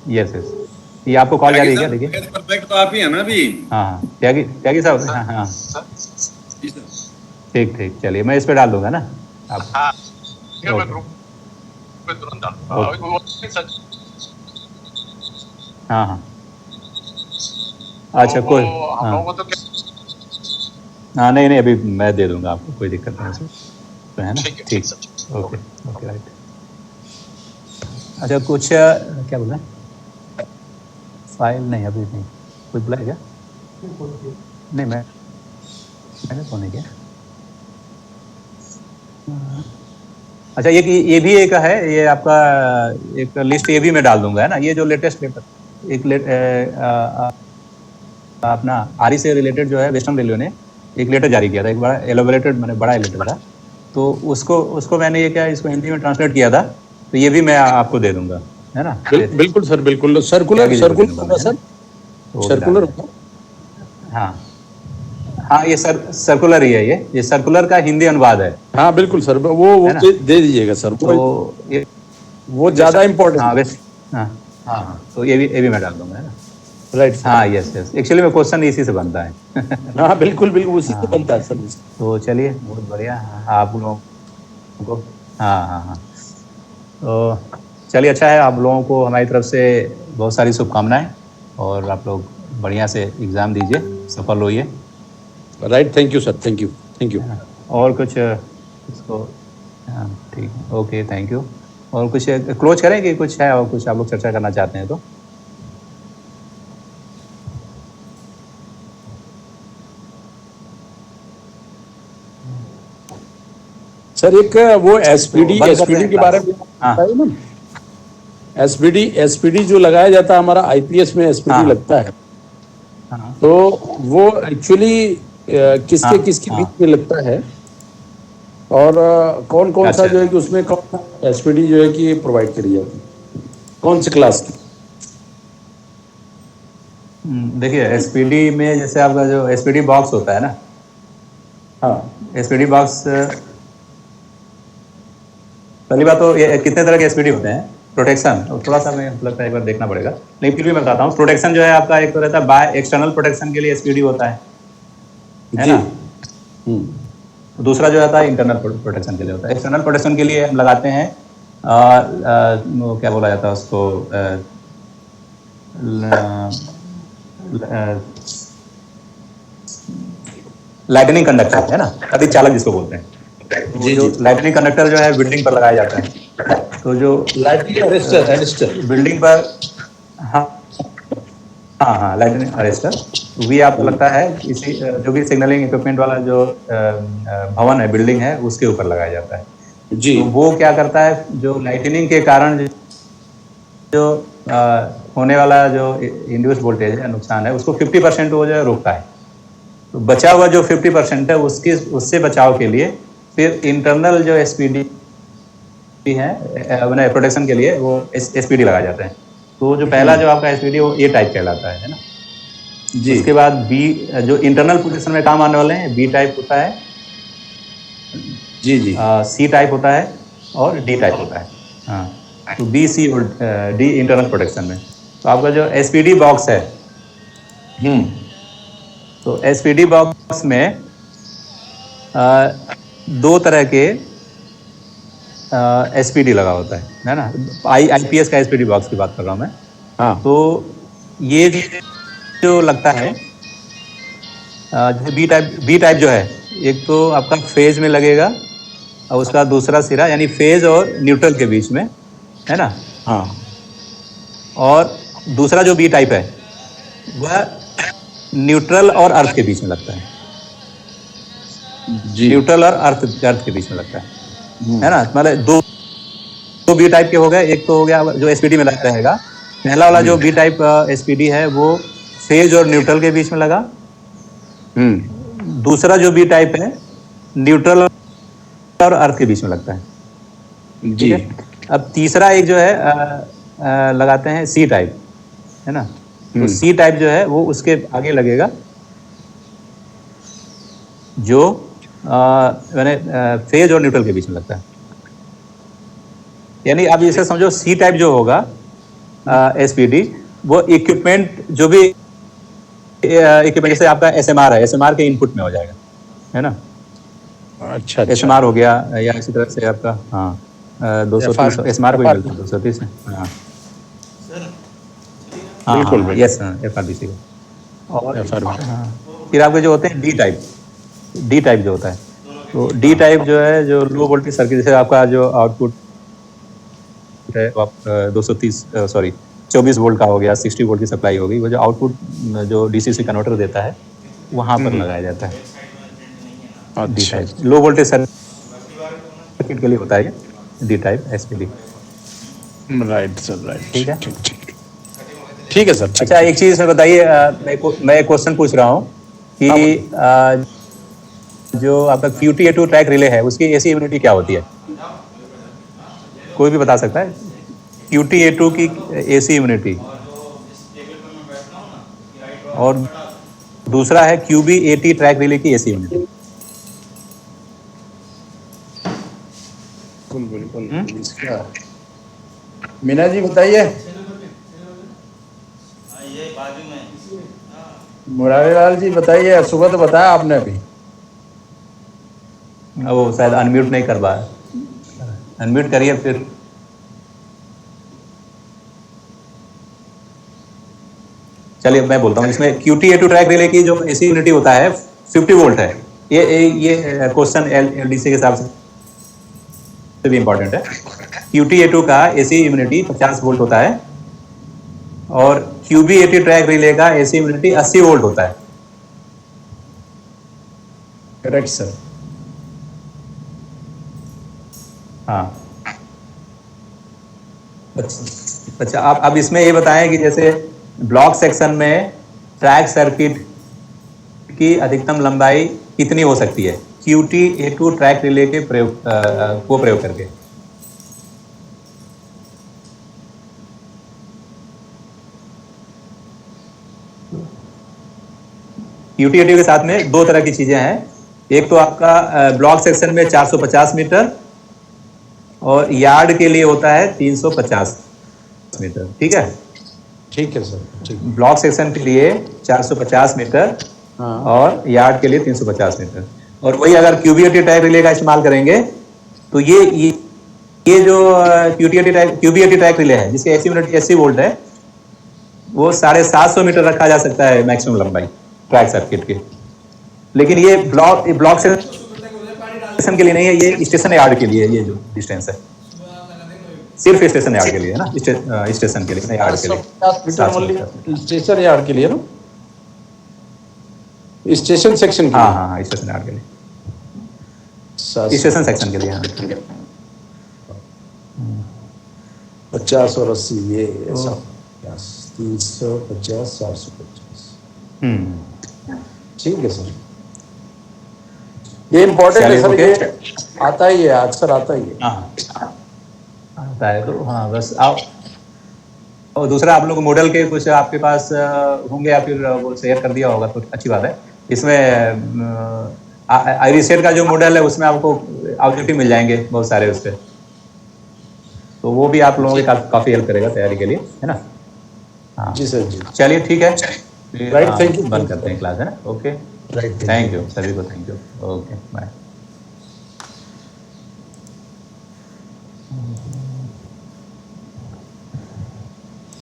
D: यस, ये आपको कॉल जा रही है क्या? देखिए
E: परफेक्ट तो आप ही है ना अभी।
A: हाँ त्यागी साहब। हाँ ठीक, चलिए मैं इस पे डाल दूंगा ना आप। हाँ अच्छा, कोई हाँ नहीं अभी मैं दे दूंगा आपको, कोई दिक्कत नहीं है ना। ठीक, ओके राइट। अच्छा, कुछ क्या बोल रहे हैं? फाइल नहीं, अभी नहीं। कोई बोला है क्या? नहीं, मैंने फोन नहीं किया। अच्छा, ये भी एक है, ये आपका एक लिस्ट ये भी मैं डाल दूंगा, है ना। ये जो लेटेस्ट लेटर अपना आरी से रिलेटेड जो है, वेस्टर्न रेलवे ने एक लेटर जारी किया था, एक बड़ा एलोबरेटेड, मैंने बड़ा लेटर था। तो उसको मैंने ये क्या इसको हिंदी में ट्रांसलेट किया था, तो ये भी मैं आपको दे दूंगा, है ना।
D: बिल्कुल सर, बिल्कुल। सर्कुलर होगा सर, सर्कुलर होगा।
A: हाँ ये सर्कुलर ही है। ये सर्कुलर का हिंदी अनुवाद है।
D: हाँ बिल्कुल सर, वो दे दीजिएगा सर।
A: तो
D: वो ज्यादा इम्पोर्टेंट।
A: हाँ, तो ये भी मैं डाल दूंगा, है ना।
D: राइट।
A: हाँ यस एक्चुअली में क्वेश्चन इसी से बनता है।
D: हाँ बिल्कुल उसी से बनता है सर।
A: तो चलिए, बहुत बढ़िया आप लोगों को। हाँ तो चलिए, अच्छा है। आप लोगों को हमारी तरफ से बहुत सारी शुभकामनाएं, और आप लोग बढ़िया से एग्ज़ाम दीजिए, सफल होइए।
D: Right, thank you sir, thank you.
A: और कुछ इसको? हाँ ठीक, ओके, थैंक यू। और कुछ क्लोज करें कि कुछ है और कुछ आप लोग चर्चा करना चाहते हैं तो?
D: सर एक वो एसपीडी के बारे में बताइए ना। एसपीडी जो लगाया जाता है हमारा आईपीएस में, एसपीडी लगता है।
A: हाँ
D: तो वो एक्चुअली किसके
A: हाँ
D: किसके
A: हाँ,
D: बीच में लगता है, और कौन कौन सा
A: अच्छा।
D: जो है कि उसमें कौन एसपीडी जो है कि प्रोवाइड करी जाती है, कौन से क्लास की?
A: देखिए एसपीडी में जैसे आपका जो एसपीडी बॉक्स होता है ना,
D: हाँ
A: एसपीडी बॉक्स, पहली बात तो ये कितने तरह के एसपीडी होते हैं। प्रोटेक्शन, और थोड़ा सा मैं लगता है एक बार देखना पड़ेगा, लेकिन फिर भी मैं बताता हूँ। प्रोटेक्शन जो है आपका, एक तो रहता है बाय एक्सटर्नल प्रोटेक्शन के लिए एसपीडी होता है
D: जी।
A: ना। दूसरा जो आता है इंटरनल प्रोटेक्शन के लिए होता है। एक्सटर्नल प्रोटेक्शन के लिए हम लगाते हैं वो क्या बोला जाता है उसको, लाइटनिंग कंडक्टर है ना, अधिक चालक जिसको बोलते हैं। तो
D: जी
A: जो
D: जी,
A: लाइटनिंग कंडक्टर जो है बिल्डिंग पर लगाया जाता है। तो जो
D: लाइटनिंग अरेस्टर अरेस्टर।
A: बिल्डिंग पर, हाँ हाँ हाँ, लाइटनिंग अरेस्टर भी आपको लगता है इसी जो भी सिग्नलिंग इक्विपमेंट वाला जो भवन है, बिल्डिंग है, उसके ऊपर लगाया जाता है।
D: जी
A: तो वो क्या करता है, जो लाइटनिंग के कारण जो होने वाला जो इंड्यूस वोल्टेज है, नुकसान है, उसको 50% वो जो है रोकता है। तो बचा हुआ जो 50% है उससे बचाव के लिए फिर इंटरनल जो एसपीडी है, मैंने प्रोटेक्शन के लिए वो एसपीडी लगाया जाता है। तो जो पहला जो आपका एसपीडी वो ए टाइप कहलाता है ना।
D: जी
A: उसके बाद बी, जो इंटरनल प्रोटेक्शन में काम आने वाले हैं, बी टाइप होता है,
D: जी जी
A: सी टाइप होता है, और डी टाइप होता है। हाँ, तो बी, सी और डी इंटरनल प्रोटेक्शन में। तो आपका जो एसपीडी बॉक्स है, तो एसपीडी बॉक्स में दो तरह के एसपीडी लगा होता है ना। आईपीएस का एसपीडी बॉक्स की बात कर रहा हूँ मैं।
D: हाँ
A: तो ये जो लगता है, जो बी टाइप जो है, एक तो आपका फेज में लगेगा, और उसका दूसरा सिरा यानी फेज और न्यूट्रल के बीच में, है ना।
D: हाँ
A: और दूसरा जो बी टाइप है वह न्यूट्रल और अर्थ के बीच में लगता है।
D: जी
A: न्यूट्रल और अर्थ के बीच में लगता है ना। मतलब दो बी टाइप के हो गए। एक तो हो गया जो एसपीडी में लगता रहेगा, पहला वाला जो बी टाइप एसपीडी है वो फेज और न्यूट्रल के बीच में लगा। दूसरा जो बी टाइप है न्यूट्रल और अर्थ के बीच में लगता है।
D: जी
A: ठीक है। अब तीसरा एक जो है लगाते हैं सी टाइप, है ना। तो सी टाइप जो है वो उसके आगे लगेगा, जो मैंने फेज और न्यूट्रल के बीच में लगता है। यानी आप इसे समझो, सी टाइप जो होगा एसपीडी, वो इक्विपमेंट जो भी इक्विपमेंट, जैसे आपका एसएमआर है, एसएमआर के इनपुट में हो जाएगा, है ना।
D: अच्छा अच्छा
A: एसएमआर हो गया, या इसी तरह से आपका, हाँ 230 एसएमआर को ही मिलता है, 230 है। हाँ हाँ
D: बिल्कुल,
A: हाँ,
D: बिल्कुल।
A: यस, एफआरबीसी का। और
D: FRB
A: हाँ, फिर आपके जो होते हैं डी टाइप जो होता है, तो डी टाइप जो है, जो लो वोल्टेज सर्किट, जैसे आपका जो आउटपुट है वो आप 24 वोल्ट का हो गया, 60 वोल्ट की सप्लाई होगी, वो जो आउटपुट जो डीसी कन्वर्टर देता है वहाँ पर लगाया जाता है डी
D: अच्छा
A: टाइप। लो वोल्टेज सर्किट के लिए होता है D type SPD.
D: Right sir, right,
A: ठीक है।
D: ठीक है सर, ठीक।
A: अच्छा, एक चीज़ बताइए, मैं एक क्वेश्चन पूछ रहा हूँ कि जो आपका QTAA2 ट्रैक रिले है, उसकी एसी इम्यूनिटी क्या होती है? कोई भी बता सकता है QTAA2 की एसी इम्यूनिटी? और दूसरा है QBAT ट्रैक रिले की एसी इम्यूनिटी।
D: बिल्कुल बिल्कुल। इसका मीना जी बताइए।
B: ये बाजू में
D: मुरारीलाल जी बताइए, सुबह तो बताया आपने अभी।
A: वो शायद अनम्यूट नहीं कर पाया, अनम्यूट करिए फिर। चलिए मैं बोलता हूँ, इसमें QTAA2 ट्रैक रिले की जो एसी यूनिटी होता है 50 वोल्ट है। ये क्वेश्चन LDC के हिसाब से भी इम्पोर्टेंट है। QTAA2 का एसी इम्यूनिटी 50 वोल्ट होता है, और QBAT ट्रैक रिले का एसी इम्यूनिटी 80 वोल्ट होता है।
D: Correct sir.
A: हाँ, अच्छा, आप अब इसमें ये बताएं कि जैसे ब्लॉक सेक्शन में ट्रैक सर्किट की अधिकतम लंबाई कितनी हो सकती है QTA2 ट्रैक रिले के प्रयोग करके। QTA2 के साथ में दो तरह की चीजें हैं, एक तो आपका ब्लॉक सेक्शन में 450 मीटर और यार्ड के लिए होता है 350 मीटर। ठीक है,
D: ठीक है सर, ठीक।
A: ब्लॉक सेक्शन के लिए 450 मीटर
D: हाँ।
A: और यार्ड के लिए 350 मीटर। और वही अगर QBOT ट्रैक रिले का इस्तेमाल करेंगे तो ये जो QBOT ट्रैक रिले है जिसके AC यूनिट 80 वोल्ट है, वो 750 मीटर रखा जा सकता है मैक्सिमम लंबाई ट्रैक सर्किट की। लेकिन ये ब्लॉक सेक्शन के लिए नहीं है, ये स्टेशन यार्ड के लिए, ये जो डिस्टेंस है सिर्फ स्टेशन यार्ड के लिए है ना, स्टेशन के लिए, यार्ड के लिए
D: 750 मीटर स्टेशन यार्ड के लिए ना, स्टेशन सेक्शन के लिए।
A: हाँ, स्टेशन यार्ड के लिए, स्टेशन सेक्शन के लिए। हाँ
D: 50 और 80 ये ऐसा 350 450। ठीक है सर, ये इम्पोर्टेंट है सर, ये आता ही है अक्सर, आता ही है।
A: हाँ आता है तो हाँ बस आप। और दूसरा आप लोग मॉडल के कुछ आपके पास होंगे या फिर वो शेयर कर दिया होगा तो अच्छी बात है। इसमें आईरिसेट का जो मॉडल है उसमें आपको ऑब्जेक्टिव मिल जाएंगे बहुत सारे उस पर, तो वो भी आप लोगों के काफ़ी हेल्प करेगा तैयारी के लिए, है ना। हाँ
D: जी सर जी,
A: चलिए ठीक है,
D: राइट, थैंक यू।
A: बंद करते हैं क्लास, है ना। ओके,
D: राइट,
A: थैंक यू सभी को, थैंक यू, ओके बाय।